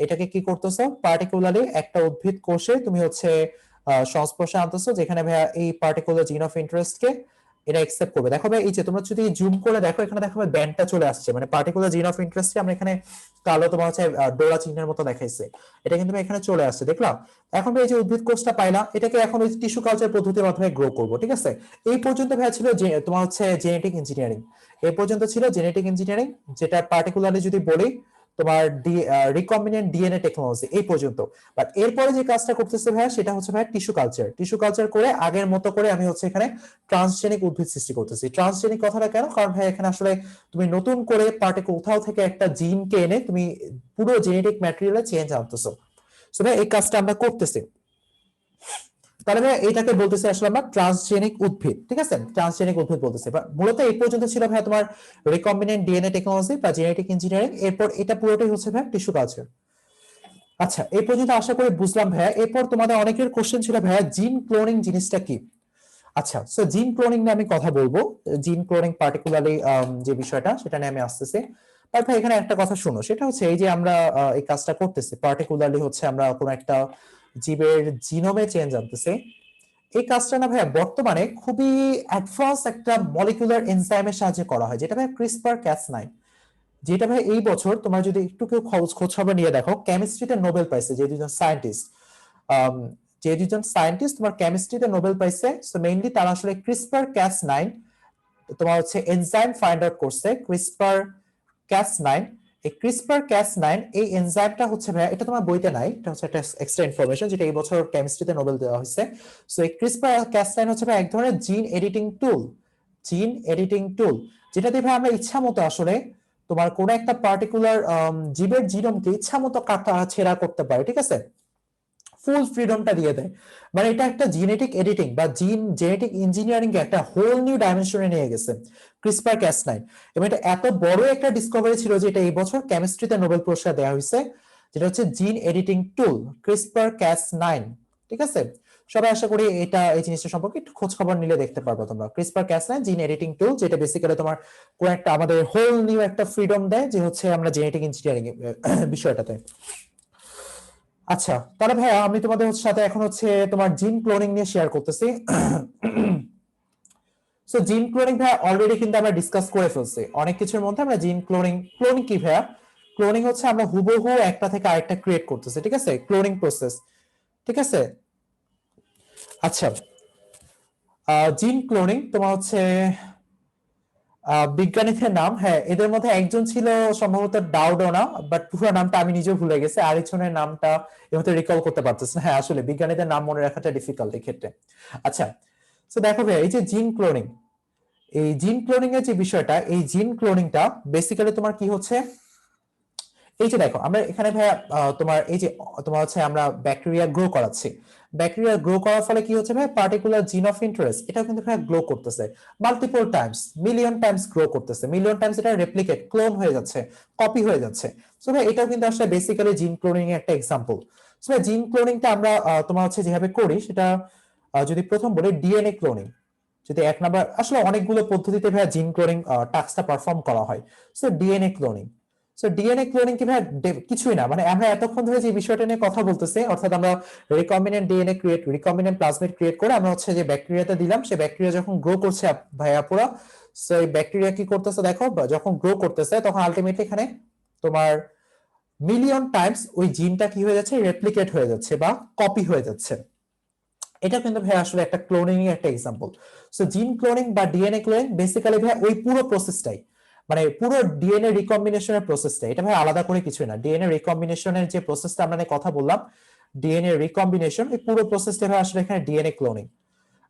এটাকে কি করতেছো, পার্টিকুলারলি একটা উদ্ভিদ কোষে তুমি হচ্ছে সংস্পর্শে আনতেছো, যেখানে ভাইয়া এই পার্টিকুলার জিন অফ ইন্টারেস্ট কে এটা একসেপ্ট করবে। দেখো ভাই এই যে তোমরা যদি জুম করে দেখো এখানে দেখো ব্যান্ডটা চলে আসছে, মানে পার্টিকুলার জিন অফ ইন্টারেস্টে আমরা এখানে কালো তোমার হচ্ছে ডোরা চিহ্নের মতো দেখাইছে, এটা কিন্তু এখানে চলে আসছে দেখলাম। এখন ভাই এই যে উদ্ভিদ কোষটা পাইলাম এটাকে এখন ওই টিস্যু কালচার পদ্ধতির মাধ্যমে গ্রো করবো। ঠিক আছে, এই পর্যন্ত ভাই ছিল যে তোমার হচ্ছে জেনেটিক ইঞ্জিনিয়ারিং। এই পর্যন্ত ছিল জেনেটিক ইঞ্জিনিয়ারিং, যেটা পার্টিকুলারলি যদি বলি তোমার রিকম্বিনেন্ট ডিএনএ টেকনোলজি এই পর্যন্ত। বাট এরপরে যে কাজটা করতেছে ভাইয়া সেটা হচ্ছে ভাইয়া টিস্যু কালচার করে আগের মতো করে আমি হচ্ছে এখানে ট্রান্সজেনিক উদ্ভিদ সৃষ্টি করতেছি। ট্রান্সজেনিক কথাটা কেন? কারণ ভাই এখানে আসলে তুমি নতুন করে কোথাও থেকে একটা জিনকে এনে তুমি পুরো জেনেটিক ম্যাটেরিয়ালে চেঞ্জ আনতেছো। সো ভাই এই কাজটা আমরা করতেছি। তাহলে ভাই এটাকে বলতেছি আসলে আমরা ট্রান্সজেনিক উদ্ভিদ। ঠিক আছে, ট্রান্সজেনিক উদ্ভিদ বলতেছি। মূলত এই পর্যন্ত ছিল ভাই তোমার রিকম্বিনেন্ট ডিএনএ টেকনোলজি বা জেনেটিক ইঞ্জিনিয়ারিং। এরপর এটা পুরোটাই হচ্ছে ভাই টিস্যু কালচার। আচ্ছা, এই পর্যন্ত আশা করি বুঝলাম ভাইয়া। এরপর তোমাদের অনেকের কোশ্চেন ছিল ভাইয়া জিন ক্লোনিং জিনিসটা কি। আচ্ছা, সো জিন ক্লোনিং নিয়ে আমি কথা বলবো। জিন ক্লোনিং পার্টিকুলারলি যে বিষয়টা সেটা নিয়ে আমি আসতেছি। তার ভাই এখানে একটা কথা শুনো, সেটা হচ্ছে এই যে আমরা এই কাজটা করতেছি পার্টিকুলারলি হচ্ছে আমরা কোন একটা জীবের জিনোমে চেঞ্জ আনতেছি। এই কাজটা না ভাইয়া বর্তমানে খুবই অ্যাডভান্স একটা মলিকুলার এনজাইমের সাহায্যে করা হয়, যেটা ভাই ক্রিসপার ক্যাস9। যেটা ভাই এই বছর তোমার যদি একটু কেউ খোঁজ খবর নিয়ে দেখো, কেমিস্ট্রিতে নোবেল পাইছে যে দুজন সায়েন্টিস্ট। তোমার কেমিস্ট্রিতে নোবেল পাইছে। সো মেইনলি তারা আসলে ক্রিসপার ক্যাস9 তোমার হচ্ছে এনজাইম ফাইন্ড আউট করছে। ক্রিসপার ক্যাস9, এই ক্রিসপার ক্যাস9 এই এনজাইমটা হচ্ছে ভাই এটা তোমার বইতে নাই, এটা হচ্ছে একটা এক্সট্রা ইনফরমেশন যেটা এই বছর কেমিস্ট্রিতে নোবেল দেওয়া হয়েছে। সো এই ক্রিসপার ক্যাস9 হচ্ছে ভাই এক ধরনের জিন এডিটিং টুল, যেটা দিয়ে ভাই আমরা ইচ্ছা মতো আসলে তোমার কোন একটা পার্টিকুলার জীবের জিনোমকে ইচ্ছা মতো কাটা ছেঁড়া করতে পারে। ঠিক আছে, ফুল ফ্রিডমটা দিয়ে দেয়। মানে এটা একটা জেনেটিক এডিটিং বা জেনেটিক ইঞ্জিনিয়ারিং কে একটা হোল নিউ ডাইমেনশনে নিয়ে গেছে ক্রিসপার ক্যাস9। এবং এটা এত বড় একটা ডিসকভারি ছিল যে এটা এই বছর কেমিস্ট্রিতে নোবেল পুরস্কার দেওয়া হয়েছে, যেটা হচ্ছে জিন এডিটিং টুল ক্রিসপার ক্যাস9। ঠিক আছে, সবাই আশা করি এটা এই জিনিসটা সম্পর্কে একটু খোঁজ খবর নিলে দেখতে পারবে তোমরা। ক্রিসপার ক্যাস9 জিন এডিটিং টুল, যেটা বেসিক্যালি তোমার কোন একটা আমাদের হোল নিউ একটা ফ্রিডম দেয় যে হচ্ছে আমরা জেনেটিক ইঞ্জিনিয়ারিং বিষয়টাতে। আচ্ছা, তাহলে ভাইয়া আমি তোমাদের সাথে এখন হচ্ছে তোমার জিন ক্লোনিং নিয়ে শেয়ার করতেছি। সো জিন ক্লোনিং ভাইয়া অলরেডি কিন্তু আমরা ডিসকাস করে ফেলছি অনেক কিছুর মধ্যে। আমরা জিন ক্লোনিং, ক্লোনিং কি ভাইয়া? ক্লোনিং হচ্ছে আমরা হুবহু একটা থেকে আরেকটা ক্রিয়েট করতেছি, ঠিক আছে, ক্লোনিং প্রসেস, ঠিক আছে। আচ্ছা, জিন ক্লোনিং তোমার হচ্ছে বিজ্ঞানীদের নাম, হ্যাঁ এদের মধ্যে একজন ছিল সম্ভবত ডাউডোনা, বাট পুরো নামটা আমি নিজেও ভুলে গেছি, আরেকজনের নামটা এমতে রিকল করতে পারতেছি না। হ্যাঁ আসলে বিজ্ঞানীদের নাম মনে রাখাটা ডিফিকাল্ট এই ক্ষেত্রে। আচ্ছা, তো দেখো ভাই এই যে জিন ক্লোনিং, এই জিন ক্লোনিং এর যে বিষয়টা, এই জিন ক্লোনিংটা বেসিক্যালি তোমার কি হচ্ছে, এই যে দেখো আমরা এখানে ভাইয়া তোমার এই যে তোমার হচ্ছে আমরা ব্যাকটেরিয়া গ্রো করাচ্ছি, ব্যাকটেরিয়া গ্রো করার ফলে কি হচ্ছে ভাই, পার্টিকুলার জিন অফ ইন্টারেস্ট এটা কিন্তু ভাই গ্রো করতেছে multiple Times, million Times grow করতেছে, মিলিয়ন টাইমস এটা রেপ্লিকেট ক্লোন হয়ে যাচ্ছে, কপি হয়ে যাচ্ছে। সো ভাই এটাও কিন্তু আসলে বেসিক্যালি জিন ক্লোনিং এর একটা এক্সাম্পল। সো ভাই জিন ক্লোনিংটা আমরা তোমার হচ্ছে যেভাবে করি সেটা যদি প্রথম বলি ডিএনএ ক্লোনিং, যদি এক নাম্বার, আসলে অনেকগুলো পদ্ধতিতে ভাইয়া জিন ক্লোনিং টাস্কটা পারফর্ম করা হয়। So DNA cloning, so DNA cloning কি ভাই কিছুই না, মানে আমরা এতক্ষণ ধরে যে বিষয়টা নিয়ে কথা বলতেছি, অর্থাৎ আমরা recombinant DNA create, recombinant plasmid create করে আমরা হচ্ছে যে ব্যাকটেরিয়াতে দিলাম, সেই ব্যাকটেরিয়া যখন গ্রো করছে ভাইয়া পুরো, সো এই ব্যাকটেরিয়া কি করতেছে দেখো, যখন গ্রো করতেছে তখন আলটিমেটলি এখানে তোমার মিলিয়ন টাইমস ওই জিনটা কি হয়ে যাচ্ছে, রেপ্লিকেট হয়ে যাচ্ছে বা কপি হয়ে যাচ্ছে। এটা কিন্তু ভাই আসলে একটা ক্লোনিং এর একটা এক্সাম্পল। সো জিন ক্লোনিং বা ডিএনএ ক্লোনিং বেসিক্যালি ভাই ওই পুরো প্রসেসটাই, মানে পুরো ডিএনএ রিকম্বিনেশনের প্রসেসটা, এটা ভাই আলাদা করে কিছু না। ডিএনএ রিকম্বিনেশনের যে প্রসেসটা আমরা নিয়ে কথা বললাম, ডিএনএ রিকম্বিনেশন, এই পুরো প্রসেসটা ভাই আসলে এখানে ডিএনএ ক্লোনিং।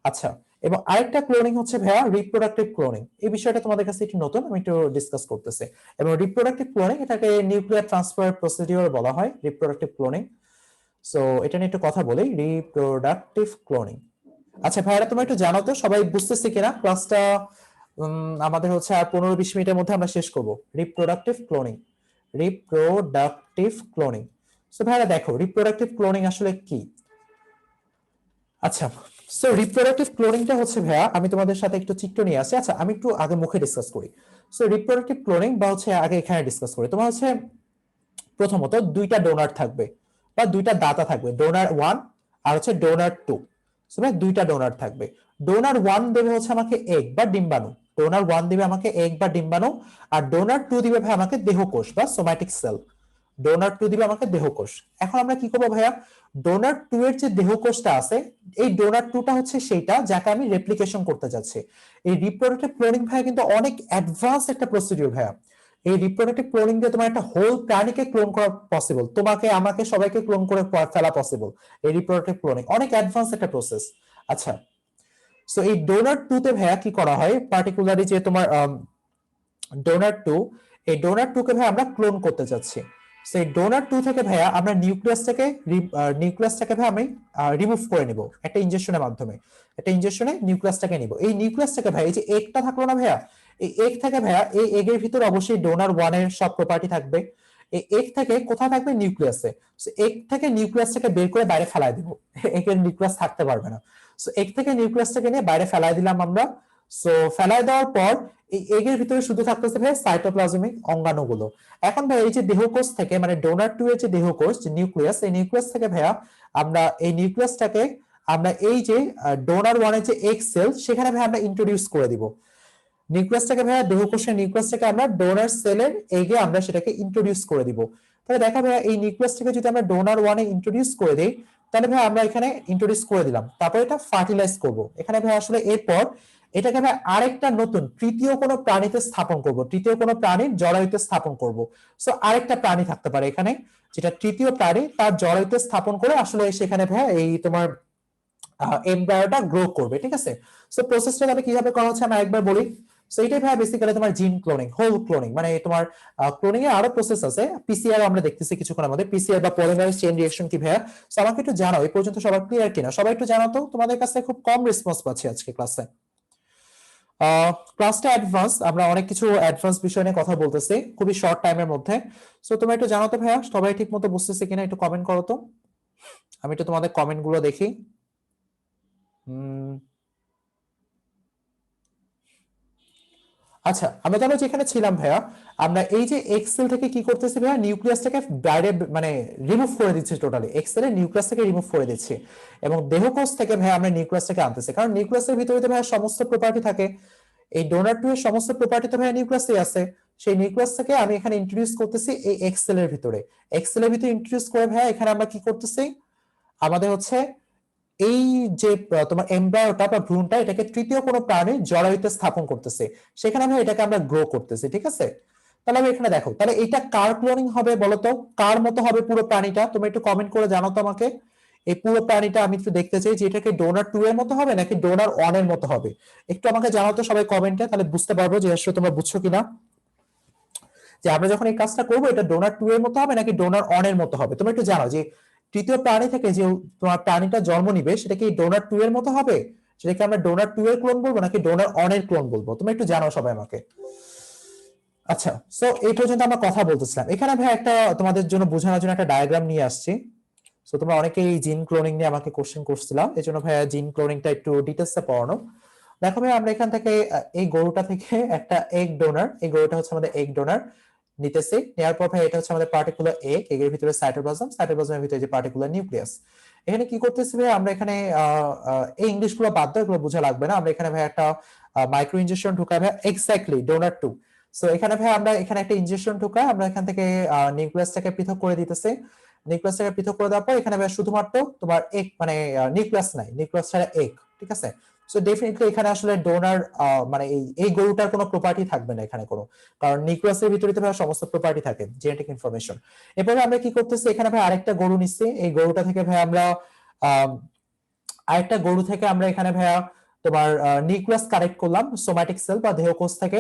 আচ্ছা, এবং আরেকটা ক্লোনিং হচ্ছে ভাইয়া রিপ্রোডাক্টিভ ক্লোনিং। এই বিষয়টা তোমাদের কাছে একটু নতুন, আমি একটু ডিসকাস করতেছি। এবং রিপ্রোডাক্টিভ ক্লোনিং এটাকে নিউক্লিয়ার ট্রান্সফার প্রসিডিওর বলা হয়, রিপ্রোডাক্টিভ ক্লোনিং। সো এটা নিয়ে একটু কথা বলি, রিপ্রোডাক্টিভ ক্লোনিং। আচ্ছা ভাইরা তোমরা একটু জানো তো সবাই বুঝতেছে কিনা ক্লাসটা, আমাদের হচ্ছে আর 15-20 মিনিটের মধ্যে আমরা শেষ করব। Reproductive cloning, reproductive cloning. So ভাইরা দেখো রিপ্রোডাক্টিভ ক্লোনিং আসলে কি। আচ্ছা, সো রিপ্রোডাক্টিভ ক্লোনিংটা হচ্ছে ভাইয়া, আমি তোমাদের সাথে একটু চিত্র নিয়ে আসি। আচ্ছা আমি একটু আগে মুখে ডিসকাস করি। সো রিপ্রোডাক্টিভ ক্লোনিং বা হচ্ছে আগে এখানে ডিসকাস করি, তোমার হচ্ছে প্রথমত দুইটা ডোনার থাকবে বা দুইটা দাতা থাকবে, ডোনার ওয়ান আর হচ্ছে ডোনার টু। দুইটা ডোনার থাকবে। ডোনার ওয়ান দেবে হচ্ছে আমাকে এগ বা ডিম্বাণু, ডোনার ওয়ান দিবে আমাকে এগ বা ডিম্বাণু, আর ডোনার টু দিবে ভাই আমাকে দেহকোষ বা সোম্যাটিক সেল। ডোনার টু দিবে আমাকে দেহকোষ। এখন আমরা কি করবো ভাইয়া, ডোনার টু এর যে দেহকোষটা আছে, এই ডোনার টুটা হচ্ছে সেইটা যাকে আমি রেপ্লিকেশন করতে যাচ্ছি। এই রিপ্রোডাক্টিভ ক্লোনিং ভাইয়া কিন্তু অনেক অ্যাডভান্স একটা প্রসিডিউর ভাইয়া। এই রিপ্রোডাক্টিভ ক্লোনিং দিয়ে তোমার একটা হোল প্রাণীকে ক্লোন করা পসিবল, তোমাকে আমাকে সবাইকে ক্লোন করে ফেলা পসিবল। এই রিপ্রোডাক্টিভ ক্লোনিং অনেক অ্যাডভান্স একটা প্রসেস। আচ্ছা, সো এই ডোনার টু তে ভাইয়া কি করা হয়, পার্টিকুলারলি যে তোমার ডোনার টু, এই ডোনার টু কে ভাই আমরা ক্লোন করতে যাচ্ছি। সেই ডোনার টু থেকে ভাইয়া আমরা নিউক্লিয়াসটাকে ভাই আমি রিমুভ করে নিব একটা ইনজেকশনের মাধ্যমে, একটা ইনজেকশনে নিউক্লিয়াসটাকে নিব। এই নিউক্লিয়াসটাকে ভাই, এই যে এগটা থাকলো না ভাইয়া, এই এগ থেকে ভাইয়া, এই এগের ভিতরে অবশ্যই ডোনার ওয়ান এর সব প্রপার্টি থাকবে। এই এগ থেকে কোথায় থাকবে, নিউক্লিয়াসে। এগ থেকে নিউক্লিয়াসটাকে বের করে বাইরে ফেলায় দিব, এগের নিউক্লিয়াস থাকতে পারবে না। সো এগ থেকে নিউক্লিয়াসটাকে নিয়ে বাইরে ফেলায় দিলাম আমরা। সো ফেলায় দেওয়ার পর এই এগের ভিতরে শুধু থাকতেছে ভাই সাইটোপ্লাজমিক অঙ্গাণুগুলো। এখন ভাই এই যে দেহকোষ থেকে, মানে ডোনার টু এর যে দেহকোষ, যে নিউক্লিয়াস, এই নিউক্লিয়াস থেকে ভাইয়া আমরা এই নিউক্লিয়াসটাকে আমরা এই যে ডোনার ওয়ানের যে এগ সেল, সেখানে ভাই আমরা ইন্ট্রোডিউস করে দিব। নিউক্লিয়াসটাকে ভাইয়া, দেহকোষের নিউক্লিয়াসটাকে আমরা ডোনার সেলের এগে আমরা সেটাকে ইন্ট্রোডিউস করে দিব। তাহলে দেখা ভাইয়া এই নিউক্লিয়াসটাকে যদি আমরা ডোনার ওয়ানে ইন্ট্রোডিউস করে দিই, তাহলে ভাই আমরা এখানে ইন্ট্রোডিউস করে দিলাম, তারপর এটা ফার্টিলাইজ করব এখানে ভাই আসলে। এরপর এটাকে ভাই আরেকটা নতুন তৃতীয় কোনো প্রাণীতে স্থাপন করব, তৃতীয় কোনো প্রাণীর জরায়ুতে স্থাপন করব। সো আরেকটা প্রাণী থাকতে পারে এখানে, যেটা তৃতীয় প্রাণী, তার জরায়ুতে স্থাপন করে আসলে সেখানে ভাই এই তোমার এমব্রায়োটা গ্রো করবে, ঠিক আছে। সো প্রসেসটা তাহলে কিভাবে করা হচ্ছে আমি আরেকবার বলি। সো এটাই ভাই বেসিক্যালি তোমার জিন ক্লোনিং, হোল ক্লোনিং, মানে তোমার ক্লোনিং এর আরো প্রসেস আছে, পিসিআর আমরা দেখতেছি কিছুক্ষণের মধ্যে, পিসিআর বা পলিমারেজ চেইন রিঅ্যাকশন কি ভাইয়া। সো আমাকে একটু জানাও এই পর্যন্ত সবার ক্লিয়ার কিনা, সবাই একটু জানাও তো, তোমাদের কাছে খুব কম রেসপন্স পাচ্ছি আজকে ক্লাসে। ক্লাসটা অ্যাডভান্স, আমরা অনেক কিছু অ্যাডভান্স বিষয় নিয়ে কথা বলতেছি খুবই শর্ট টাইমের মধ্যে। সো তোমরা একটু জানাও তো ভাইয়া সবাই ঠিক মতো বুঝতেছে কিনা, একটু কমেন্ট করো তো, আমি একটু তোমাদের কমেন্ট গুলো দেখি। আচ্ছা, আমরা জানো যেখানে ছিলাম ভাইয়া, আমরা এই যে এক্সেল থেকে কি করতেছি ভাইয়া, নিউক্লিয়াসটাকে বাইরে মানে রিমুভ করে দিচ্ছি, টোটালি এক্সেলের নিউক্লিয়াসটাকে রিমুভ করে দিচ্ছি, এবং দেহকোষ থেকে ভাইয়া আমরা নিউক্লিয়াসটাকে আনতেছি, কারণ নিউক্লিয়াসের ভিতরে তো ভাইয়া সমস্ত প্রপার্টি থাকে। এই ডোনার টু এর সমস্ত প্রপার্টি তো ভাইয়া নিউক্লিয়াসে আছে। সেই নিউক্লিয়াস থেকে আমি এখানে ইন্ট্রোডিউস করতেছি এই এক্সেল এর ভিতরে। এক্সেল এর ভিতরে ইন্ট্রোডিউস করে ভাইয়া এখানে আমরা কি করতেছি, আমাদের হচ্ছে এই যে তোমার এমব্রায়োটা বা ভ্রূণটা, এটাকে তৃতীয় কোনো প্রাণীর জরায়ুতে স্থাপন করতেছে, সেখানে আমি এটাকে আমরা গ্রো করতেছি, ঠিক আছে। তাহলে আমি এখানে দেখো, তাহলে এটা কার ক্লোনিং হবে বলতো, কার মতো হবে পুরো প্রাণীটা, তুমি একটু কমেন্ট করে জানো তো আমাকে। এই পুরো প্রাণীটা আমি একটু দেখতে চাই যে এটাকে ডোনার টু এর মতো হবে নাকি ডোনার ওয়ান এর মতো হবে, একটু আমাকে জানাও তো সবাই কমেন্টে, তাহলে বুঝতে পারবো যে আসলে তোমরা বুঝছো কিনা, যে আমরা যখন এই কাজটা করবো এটা ডোনার টু এর মতো হবে নাকি ডোনার ওয়ান এর মতো হবে। তুমি একটু জানাও যে তৃতীয় প্রাণী থেকে যে তোমার প্রাণীটা জন্ম নিবে সেটা কি ডোনার টু এর মতো হবে, সেটাকে আমরা ডোনার টু এর ক্লোন বলবো নাকি ডোনার ওয়ান এর ক্লোন বলবো, তুমি একটু জানাও সবাই আমাকে। আচ্ছা, সো এই পর্যন্ত আমরা কথা বলতেছিলাম, এখানে ভাই একটা তোমাদের জন্য বোঝানোর জন্য একটা ডায়াগ্রাম নিয়ে আসছি। সো তোমরা অনেকেই জিন ক্লোনিং নিয়ে আমাকে কোশ্চেন করছিলাম, এই জন্য ভাইয়া জিন ক্লোনিংটা একটু ডিটেলসে পড়ানো। দেখো ভাই, আমরা এখান থেকে এই গরুটা থেকে একটা এগ ডোনার, এই গরুটা হচ্ছে আমাদের এগ ডোনার নিতেছি, নেওয়ার পর ভাই এটা হচ্ছে আমাদের পার্টিকুলার এগ, এগের ভিতরে সাইটোপ্লাজম, সাইটোপ্লাজমের ভিতরে যে পার্টিকুলার নিউক্লিয়াস। এখানে কি করতেছি ভাই, আমরা এখানে এই ইংলিশ গুলো বাদ দাও, এগুলো বোঝা লাগবে না, আমরা এখানে ভাই একটা মাইক্রো ইনজেকশন ঢুকাই ভাই, এক্স্যাক্টলি ডোনার টু। সো এখানে ভাই আমরা এখানে একটা ইনজেকশন ঢুকাই, আমরা এখান থেকে নিউক্লিয়াসটাকে পৃথক করে দিতেছি। নিউক্লিয়াসটাকে পৃথক করে দেওয়ার পর এখানে ভাই শুধুমাত্র তোমার এগ মানে নিউক্লিয়াস নাই, নিউক্লিয়াস ছাড়া এগ, ঠিক আছে। সো ডেফিনেটলি এখানে আসলে ডোনার মানে এই গরুটার কোনো প্রপার্টি থাকবে না এখানে কোনো, কারণ নিউক্লিয়াসের ভিতরে তো ভাই সমস্ত প্রপার্টি থাকে, জেনেটিক ইনফরমেশন। এরপরে আমরা কি করতেছি, এখানে ভাই আরেকটা গরু নিচ্ছি, এই গরুটা থেকে ভাই আমরা আরেকটা গরু থেকে আমরা এখানে ভাইয়া তোমার নিউক্লিয়াস কানেক্ট করলাম, সোম্যাটিক সেল বা দেহকোষ থেকে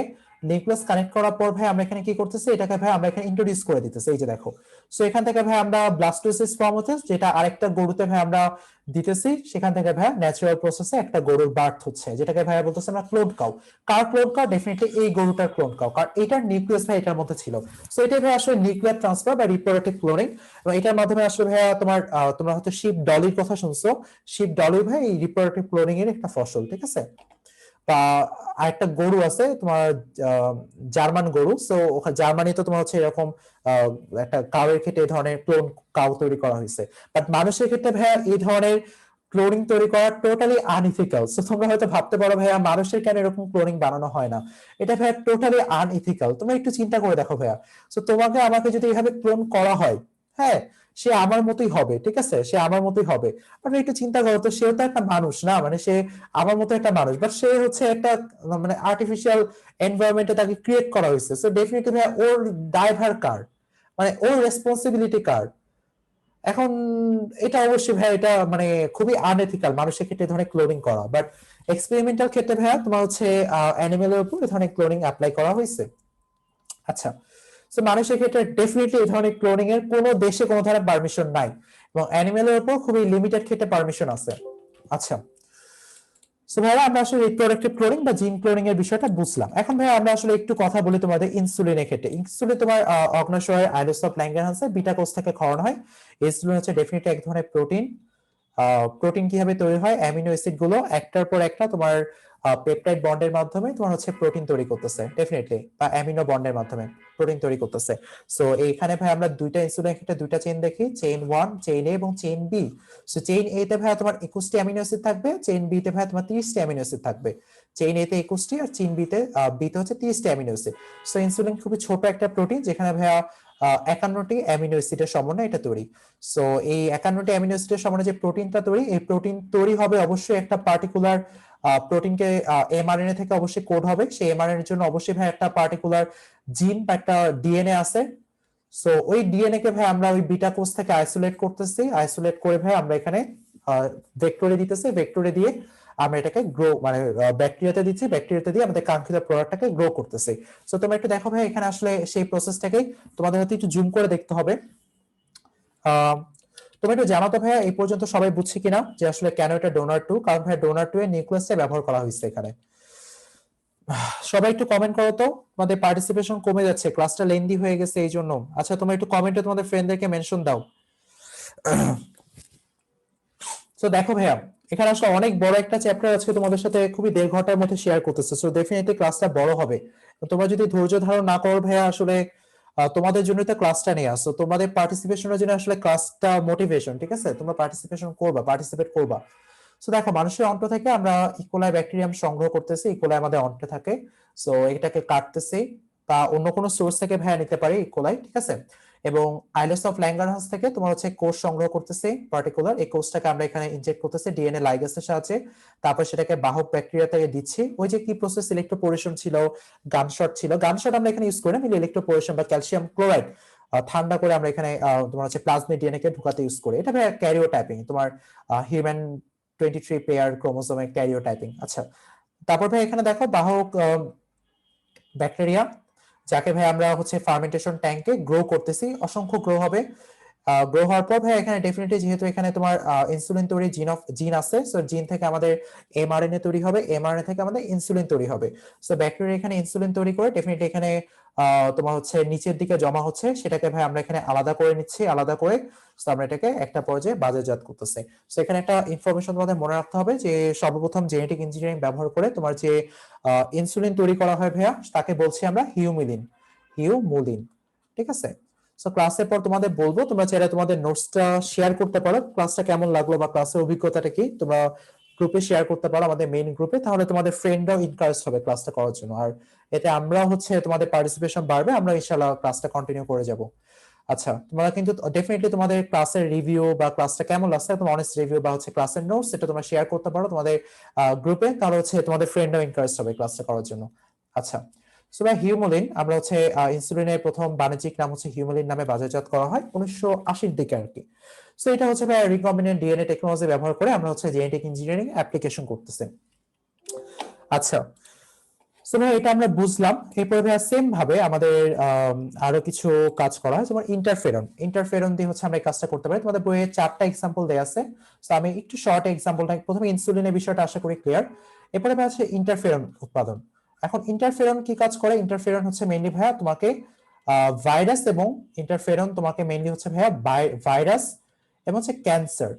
নিউক্লিয়াস কানেক্ট করার পর ভাই আমরা এখানে কি করতেছি, এটাকে ভাই আমরা এখানে ইন্ট্রোডিউস করে দিতেছি, এই যে দেখো। সো এখান থেকে ভাই আমরা ব্লাস্টোসিস ফর্ম হচ্ছে, যেটা আরেকটা গরুতে ভাই আমরা দিতেছি, সেখান থেকে ভাই ন্যাচারাল প্রসেসে একটা গরুর বার্থ হচ্ছে, যেটাকে ভাই বলতেছে আমরা ক্লোন কাউ। কার ক্লোন কাউ? ডেফিনেটলি এই গরুটার ক্লোন কাউ, কারণ এটার নিউক্লিয়াস ভাই এটার মধ্যে ছিল। সো এটাই ভাই আসলে নিউক্লিয়ার ট্রান্সফার বা রিপ্রোডাক্টিভ ক্লোনিং, এবং এটার মাধ্যমে আসলে ভাইয়া তোমার তোমরা হয়তো শিপ ডলির কথা শুনছো, শিপ ডলি ভাই এই রিপ্রোডাক্টিভ ক্লোনিং এর একটা ফসল, ঠিক আছে। বা আরেকটা গরু আছে তোমার জার্মান গরু, সো ওখানে জার্মানিতে তোমার হচ্ছে এরকম একটা কাউয়ের ক্ষেত্রে এই ধরনের ক্লোন কাউ তৈরি করা হয়েছে, বাট মানুষের ক্ষেত্রে ভাইয়া এই ধরনের ক্লোনিং তৈরি করা টোটালি আনইথিক্যাল। সো তোমরা হয়তো ভাবতে পারো ভাইয়া মানুষের কেন এরকম ক্লোনিং বানানো হয় না, এটা ভাইয়া টোটালি আনইথিক্যাল। তোমরা একটু চিন্তা করে দেখো ভাইয়া, সো তোমাকে আমাকে যদি এইভাবে ক্লোন করা হয়, হ্যাঁ, সে আমার মতোই হবে, ঠিক আছে, সে আমার মতোই হবে, বাট একটু চিন্তা করো তো, সেও তো একটা মানুষ না, মানে সে আমার মতো একটা মানুষ, বাট সে হচ্ছে একটা মানে আর্টিফিশিয়াল এনভায়রনমেন্টে তাকে ক্রিয়েট করা হয়েছে। সো ডেফিনেটলি ভাই ওর দায়ভার কার, মানে ওর রেসপন্সিবিলিটি কার? এখন এটা অবশ্যই ভাই এটা মানে খুবই আনএথিক্যাল মানুষের ক্ষেত্রে এই ধরনের ক্লোনিং করা, বাট এক্সপেরিমেন্টাল ক্ষেত্রে ভাইয়া তোমার হচ্ছে অ্যানিমেলের উপর এই ধরনের ক্লোনিং অ্যাপ্লাই করা হয়েছে। আচ্ছা, তো মানুষের ক্ষেত্রে ডেফিনেটলি এই ধরনের ক্লোনিং এর কোনো দেশে কোনো ধরনের পারমিশন নাই, এবং অ্যানিমেলের উপর খুবই লিমিটেড ক্ষেত্রে পারমিশন আছে। আচ্ছা, সো ভাইয়া আমরা আসলে রিপ্রোডাক্টিভ ক্লোনিং বা জিন ক্লোনিং এর বিষয়টা বুঝলাম। এখন ভাইয়া আমরা আসলে একটু কথা বলি তোমাদের ইনসুলিনের ক্ষেত্রে। ইনসুলিন তোমার অগ্নাশয় আইলোস অফ ল্যাঙ্গারহ্যান্সের বিটা কোষ থেকে ক্ষরণ হয়। ইনসুলিন হচ্ছে ডেফিনেটলি এক ধরনের প্রোটিন। প্রোটিন কিভাবে তৈরি হয়, অ্যামিনো অ্যাসিড গুলো একটার পর একটা তোমার পেপটাইড বন্ডের মাধ্যমে তোমার হচ্ছে প্রোটিন তৈরি করতেছে, ডেফিনেটলি, বা অ্যামিনো বন্ডের মাধ্যমে প্রোটিন তৈরি করতেছে। সো এইখানে ভাই আমরা দুইটা ইনসুলিনের ক্ষেত্রে দুইটা চেইন দেখি, চেইন 1, চেইন এ এবং চেইন বি। সো চেইন এ তে ভাই তোমার 21টি অ্যামিনো অ্যাসিড থাকবে, চেইন বি তে ভাই তোমার 30টি অ্যামিনো অ্যাসিড থাকবে। চেইন এ তে 21টি আর চেইন বি তে হচ্ছে 30টি অ্যামিনো অ্যাসিড। সো ইনসুলিন খুবই ছোট একটা প্রোটিন, যেখানে ভাইয়া 51টি অ্যামিনো অ্যাসিডের সমন্বয়ে এটা তৈরি। সো এই 51টি অ্যামিনো অ্যাসিডের সমন্বয়ে যে প্রোটিনটা তৈরি, এই প্রোটিন তৈরি হবে অবশ্যই একটা পার্টিকুলার প্রোটিনকে এমআরএনএ থেকে অবশ্যই কোড হবে, সেই এমআরএনএ এর জন্য অবশ্যই ভাই একটা পার্টিকুলার জিন বা একটা ডিএনএ আছে। সো ওই ডিএনএ কে ভাই আমরা ওই বিটা কোষ থেকে আইসোলেট করতেছি, আইসোলেট করে ভাই আমরা এখানে ভেক্টরে দিতেছি, ভেক্টরে দিয়ে আমরা এটাকে গ্রো মানে ব্যাকটেরিয়াতে দিচ্ছি, ব্যাকটেরিয়াতে দিয়ে আমাদের কাঙ্ক্ষিত প্রোডাক্টটাকে গ্রো করতেছি। সো তোমরা একটু দেখো ভাই এখানে আসলে সেই প্রসেসটাকে তোমাদের হয়তো একটু জুম করে দেখতে হবে। তুমি একটু জানো তো ভাইয়া এই পর্যন্ত সবাই বুঝছে কিনা যে আসলে কেন এটা ডোনার টু, কারণ ভাই ডোনার টু এর নিউক্লিয়াসটা ব্যবহার করা হয়েছে এখানে। সবাই একটু কমেন্ট করো তো, তোমাদের পার্টিসিপেশন কমে যাচ্ছে, ক্লাসটা লেন্দি হয়ে গেছে এই জন্য। আচ্ছা, তোমরা একটু কমেন্টে তোমাদের ফ্রেন্ডদেরকে মেনশন দাও। তো দেখো ভাইয়া, এখানে আসলে অনেক বড় একটা চ্যাপ্টার আজকে তোমাদের সাথে খুবই 1.5 ঘন্টার মধ্যে শেয়ার করতেছে, সো ডেফিনেটলি ক্লাসটা বড় হবে। তোমরা যদি ধৈর্য ধারণ না করো ভাইয়া, আসলে তোমাদের জন্য তো ক্লাসটা নিয়ে আসো, তোমাদের পার্টিসিপেশনের জন্য আসলে ক্লাসটা মোটিভেশন, ঠিক আছে? তোমরা পার্টিসিপেশন করবা, পার্টিসিপেট করবা। সো দেখো, মানুষের অন্ত্র থেকে আমরা ইকোলাই ব্যাকটেরিয়াম সংগ্রহ করতেছি, ইকোলাই আমাদের অন্ত্রে থাকে। সো এটাকে কাটতেছি, বা অন্য কোনো সোর্স থেকে ভাইয়া নিতে পারি ইকোলাই, ঠিক আছে? এবং আইলেস অফ ল্যাঙ্গারহান্স থেকে তোমার হচ্ছে কোষ সংগ্রহ করতেছি পার্টিকুলার, এই কোষটাকে আমরা এখানে ইনজেক্ট করতেছি ডিএনএ লাইগেসের সাহায্যে। তারপর সেটাকে বাহক ব্যাকটেরিয়াতে দিচ্ছি। ওই যে কি প্রসেস, ইলেকট্রোপোরেশন ছিল, গানশট ছিল, গানশট আমরা এখানে ইউজ করি না, ইলেকট্রোপোরেশন বা ক্যালসিয়াম ক্লোরাইড ঠান্ডা করে আমরা এখানে তোমার হচ্ছে প্লাজমিড ডিএনএ কে ঢুকাতে ইউজ করি। এটা ভাই ক্যারিও টাইপিং, তোমার হিউম্যান 23 পেয়ার ক্রোমোসোমের ক্যারিও টাইপিং। আচ্ছা, তারপর ভাই এখানে দেখো বাহক ব্যাকটেরিয়া, যাকে ভাই আমরা হচ্ছে ফার্মেন্টেশন ট্যাঙ্কে গ্রো করতেছি, অসংখ্য গ্রো হবে। গ্রো হওয়ার পর ভাই এখানে ডেফিনেটলি যেহেতু এখানে তোমার ইনসুলিন তৈরি জিন আছে, সো জিন থেকে আমাদের এমআরএনএ তৈরি হবে, এমআরএনএ থেকে আমাদের ইনসুলিন তৈরি হবে। সো ব্যাকটেরিয়া এখানে ইনসুলিন তৈরি করে ডেফিনেটলি এখানে তোমার হচ্ছে নিচের দিকে জমা হচ্ছে, সেটাকে ভাই আমরা এখানে আলাদা করে নিচ্ছি, আলাদা করে সো আমরা এটাকে একটা পর্যায়ে বাজারজাত করতেছি। সো এখানে একটা ইনফরমেশন তোমাদের মনে রাখতে হবে যে সর্বপ্রথম জেনেটিক ইঞ্জিনিয়ারিং ব্যবহার করে তোমার যে ইনসুলিন তৈরি করা হয় ভাইয়া, তাকে বলছি আমরা হিউমিলিন, হিউমুলিন, ঠিক আছে? সো ক্লাসের পর তোমাদের বলবো, তোমরা চাইলে তোমাদের নোটসটা শেয়ার করতে পারো, ক্লাসটা কেমন লাগলো বা ক্লাসের অভিজ্ঞতাটা কি তোমরা গ্রুপে শেয়ার করতে পারো, আমাদের মেইন গ্রুপে, তাহলে তোমাদের ফ্রেন্ডরাও ইনকারেজ হবে ক্লাসটা করার জন্য। আর এতে আমরা হচ্ছে তোমাদের পার্টিসিপেশন বাড়বে, আমরা ইনশাআল্লাহ ক্লাসটা কন্টিনিউ করে যাব। আচ্ছা, তোমরা কিন্তু ডেফিনেটলি তোমাদের ক্লাসের রিভিউ বা ক্লাসটা কেমন লাগছে, তোমার অনেস্ট রিভিউ বা হচ্ছে ক্লাসের নোটস, এটা তোমরা শেয়ার করতে পারো তোমাদের গ্রুপে, তাহলে হচ্ছে তোমাদের ফ্রেন্ডরাও ইনকারেজ হবে ক্লাসটা করার জন্য। আচ্ছা, সো ভাই হিউমোলিন আমরা হচ্ছে ইনসুলিনের প্রথম বাণিজ্যিক নাম হচ্ছে হিউমোলিন নামে বাজারজাত করা হয় 1980-র দিকে আর কি। সো এটা হচ্ছে ভাই রিকম্বিনেন্ট ডিএনএ টেকনোলজি ব্যবহার করে আমরা হচ্ছে জেনেটিক ইঞ্জিনিয়ারিং অ্যাপ্লিকেশন করতেছি। আচ্ছা, সো ভাই এটা আমরা বুঝলাম। এরপরে ভাই সেম ভাবে আমাদের আরো কিছু কাজ করা হয়, যেমন ইন্টারফেরন। ইন্টারফেরন দিয়ে হচ্ছে আমরা এই কাজটা করতে পারি। তোমাদের বইয়ে 4টা এক্সাম্পল দেয়া আছে, সো আমি একটু শর্ট এক্সাম্পলটা, প্রথমে ইনসুলিনের বিষয়টা আশা করি ক্লিয়ার। এরপরে ভাই আছে ইন্টারফেরন উৎপাদন। এখন ইন্টারফেরন কি কাজ করে? ইন্টারফেরন হচ্ছে মেইনলি ভাইয়া তোমাকে ভাইরাস, এবং ইন্টারফেরন তোমাকে মেইনলি হচ্ছে ভাইয়া ভাইরাস এবং হচ্ছে ক্যান্সার,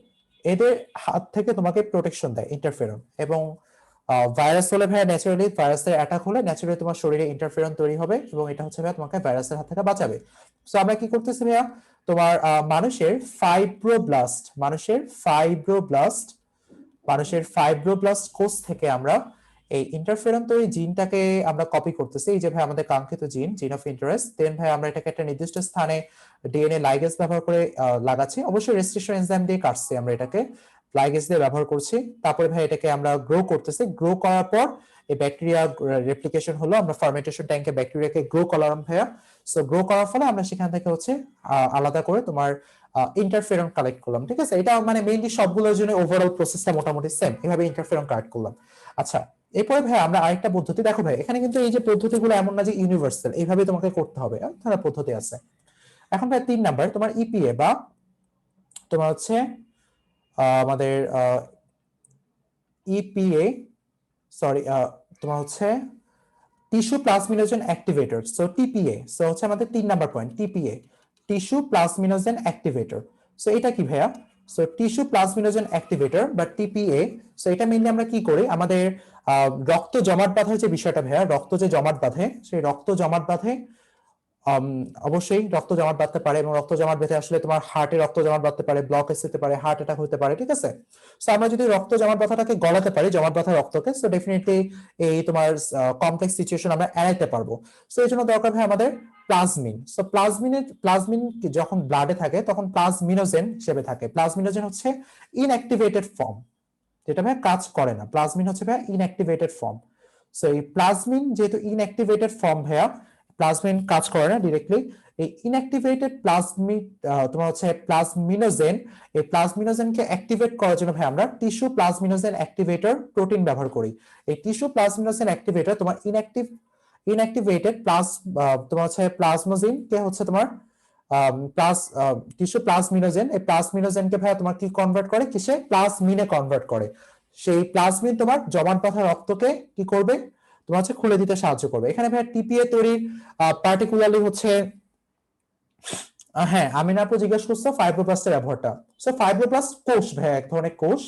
এদের হাত থেকে তোমাকে প্রোটেকশন দেয় ইন্টারফেরন। এবং ভাইরাস হলে ভাইয়া ন্যাচারালি ভাইরাসের অ্যাটাক হলে ন্যাচারালি তোমার শরীরে ইন্টারফেরন তৈরি হবে, এবং এটা হচ্ছে ভাইয়া তোমাকে ভাইরাসের হাত থেকে বাঁচাবে। সো আমরা কি করতেছি ভাইয়া, তোমার মানুষের ফাইব্রোব্লাস্ট কোষ থেকে আমরা এই ইন্টারফেরন তৈরি জিনটাকে আমরা কপি করতেছি, এই যে ভাই আমাদের কাঙ্ক্ষিত জিন, জিন অফ ইন্টারেস্ট। দেন ভাই আমরা এটাকে একটা নির্দিষ্ট স্থানে ডিএনএ লাইগেজ ব্যবহার করে লাগাচ্ছি, অবশ্যই রেস্ট্রিকশন এনজাইম দিয়ে কাটছি আমরা এটাকে, লাইগেজ দিয়ে ব্যবহার করছি। তারপরে ভাই এটাকে আমরা গ্রো করতেছি, গ্রো করার পর এই ব্যাকটেরিয়া রেপ্লিকেশন হলো, আমরা ফার্মেন্টেশন ট্যাঙ্কে ব্যাকটেরিয়াকে গ্রো করলাম ভাইয়া। সো গ্রো করার ফলে আমরা সেখান থেকে হচ্ছে আলাদা করে তোমার ইন্টারফেরন কালেক্ট করলাম, ঠিক আছে? এটা মানে মেইনলি সবগুলোর জন্য ওভারঅল প্রসেসটা মোটামুটি সেম, এভাবে ইন্টারফেরন কালেক্ট করলাম। আচ্ছা, এরপরে ভাই আমরা আরেকটা পদ্ধতি দেখো ভাই, এখানে কিন্তু এই যে পদ্ধতিগুলো এমন না যে ইউনিভার্সাল, এইভাবে তোমাকে করতে হবে, তারা পদ্ধতি আছে। এখন ভাই 3 নাম্বার তোমার ইপিএ বা তোমার হচ্ছে আমাদের ইপিএ, সরি তোমার হচ্ছে tissue plasminogen activator, so TPA. So হচ্ছে আমাদের 3 number point TPA, tissue plasminogen activator. So এটা কি ভাইয়া? সো টিস্যু প্লাজমিনোজেন অ্যাক্টিভেটর বা টিপিএ। সো এটা মেইনলি আমরা কি করি, আমাদের রক্ত জমাট বাঁধার যে বিষয়টা ভাইয়া, রক্ত যে জমাট বাঁধে, সেই রক্ত জমাট বাঁধে অবশ্যই রক্ত জমাট বাঁধতে পারে, এবং রক্ত জমাট বেঁধে আসলে তোমার হার্টে রক্ত জমাট বাঁধতে পারে, ব্লকেজ হতে পারে, হার্ট অ্যাটাক হতে পারে, ঠিক আছে? সো আমরা যদি রক্ত জমাট বাঁধাটাকে গলাতে পারি, জমাট বাঁধা রক্তকে, সো ডেফিনেটলি এই তোমার কমপ্লেক্স সিচুয়েশন আমরা এড়াইতে পারবো। সো এই জন্য দরকার হয় আমাদের প্লাজমিন। সো প্লাজমিন যখন ব্লাডে থাকে তখন প্লাজমিনোজেন হিসেবে থাকে। প্লাজমিনোজেন হচ্ছে ইনঅ্যাক্টিভেটেড ফর্ম, যেটা ভাই কাজ করে না, প্লাজমিন হচ্ছে ভাই ইনঅ্যাক্টিভেটেড ফর্ম। সো এই প্লাজমিন যেহেতু ইনঅ্যাক্টিভেটেড ফর্ম ভাইয়া, প্লাজমিন কাজ করে না ডিরেক্টলি, এই ইনঅ্যাক্টিভেটেড প্লাজমিড তোমার হচ্ছে প্লাজমিনোজেন, এই প্লাজমিনোজেনকে অ্যাক্টিভেট করার জন্য ভাই আমরা টিস্যু প্লাজমিনোজেন অ্যাক্টিভেটর প্রোটিন ব্যবহার করি। এই টিস্যু প্লাজমিনোজেন অ্যাক্টিভেটর তোমার ইনঅ্যাক্টিভেটেড তোমার হচ্ছে প্লাজমোজিন কে হচ্ছে তোমার টিস্যু প্লাজমিনোজেন, এই প্লাজমিনোজেনকে ভাই তোমার কি কনভার্ট করে, কিসে? প্লাজমিনে কনভার্ট করে। সেই প্লাজমিন তোমার জমাট বাঁধা রক্তকে কি করবে, তোমার হচ্ছে খুলে দিতে সাহায্য করবে। এখানে ভাই টিপিএ তৈরির পার্টিকুলারলি হচ্ছে হ্যাঁ, আমিনা আপু জিজ্ঞেস করছো ফাইব্রোব্লাস্টের ব্যবহারটা। সো ফাইব্রোব্লাস্ট কোষ ভাই, এক ধরনের কোষ,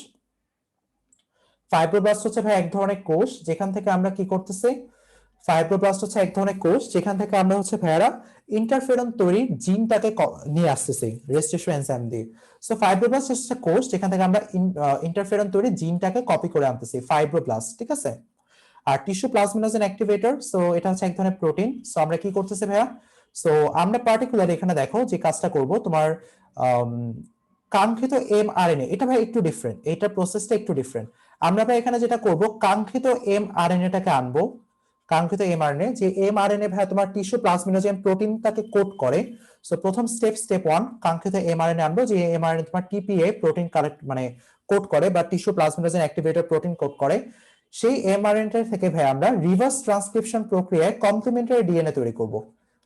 ফাইব্রোব্লাস্ট হচ্ছে ভাই এক ধরনের কোষ যেখান থেকে আমরা কি করতেছি, ফাইব্রোব্লাস্ট হচ্ছে এক ধরনের কোষ যেখান থেকে আমরা হচ্ছে ভাইয়ারা ইন্টারফেরন তৈরির জিনটাকে নিয়ে আসতেছি রেজিস্ট্রেশন এনজাইম দিয়ে। সো ফাইব্রোব্লাস্ট হচ্ছে কোষ যেখান থেকে আমরা ইন্টারফেরন তৈরির জিনটাকে কপি করে আনতেছি, ফাইব্রোব্লাস্ট, ঠিক আছে। আর টিস্যু প্লাজমিনোজেন অ্যাক্টিভেটর, সো এটা হচ্ছে এক ধরনের প্রোটিন। সো আমরা কি করতেছি ভাইয়া, সো আমরা পার্টিকুলার এখানে দেখো যে কাজটা করব তোমার কাঙ্ক্ষিত এমআরএনএ, এটা ভাই একটু ডিফারেন্ট, এটা প্রসেসটা একটু ডিফারেন্ট। আমরা ভাই এখানে যেটা করব কাঙ্ক্ষিত এমআরএনএটাকে আনবো, কাঙ্ক্ষিত এমআরএনএ, যে এমআরএনএ ভাই তোমার টিস্যু প্লাজমিনোজেন প্রোটিনটাকে কোড করে। সো প্রথম স্টেপ 1, কাঙ্ক্ষিত এমআরএনএ আনবো, যে এমআরএনএ তোমার টিপিএ প্রোটিন কালেক্ট মানে কোড করে বা tissue plasminogen activator protein code করে। সেই এমআরএনএ থেকে ভাই আমরা রিভার্স ট্রান্সক্রিপশন প্রক্রিয়ায় কমপ্লিমেন্টারি ডিএনএ তৈরি করব।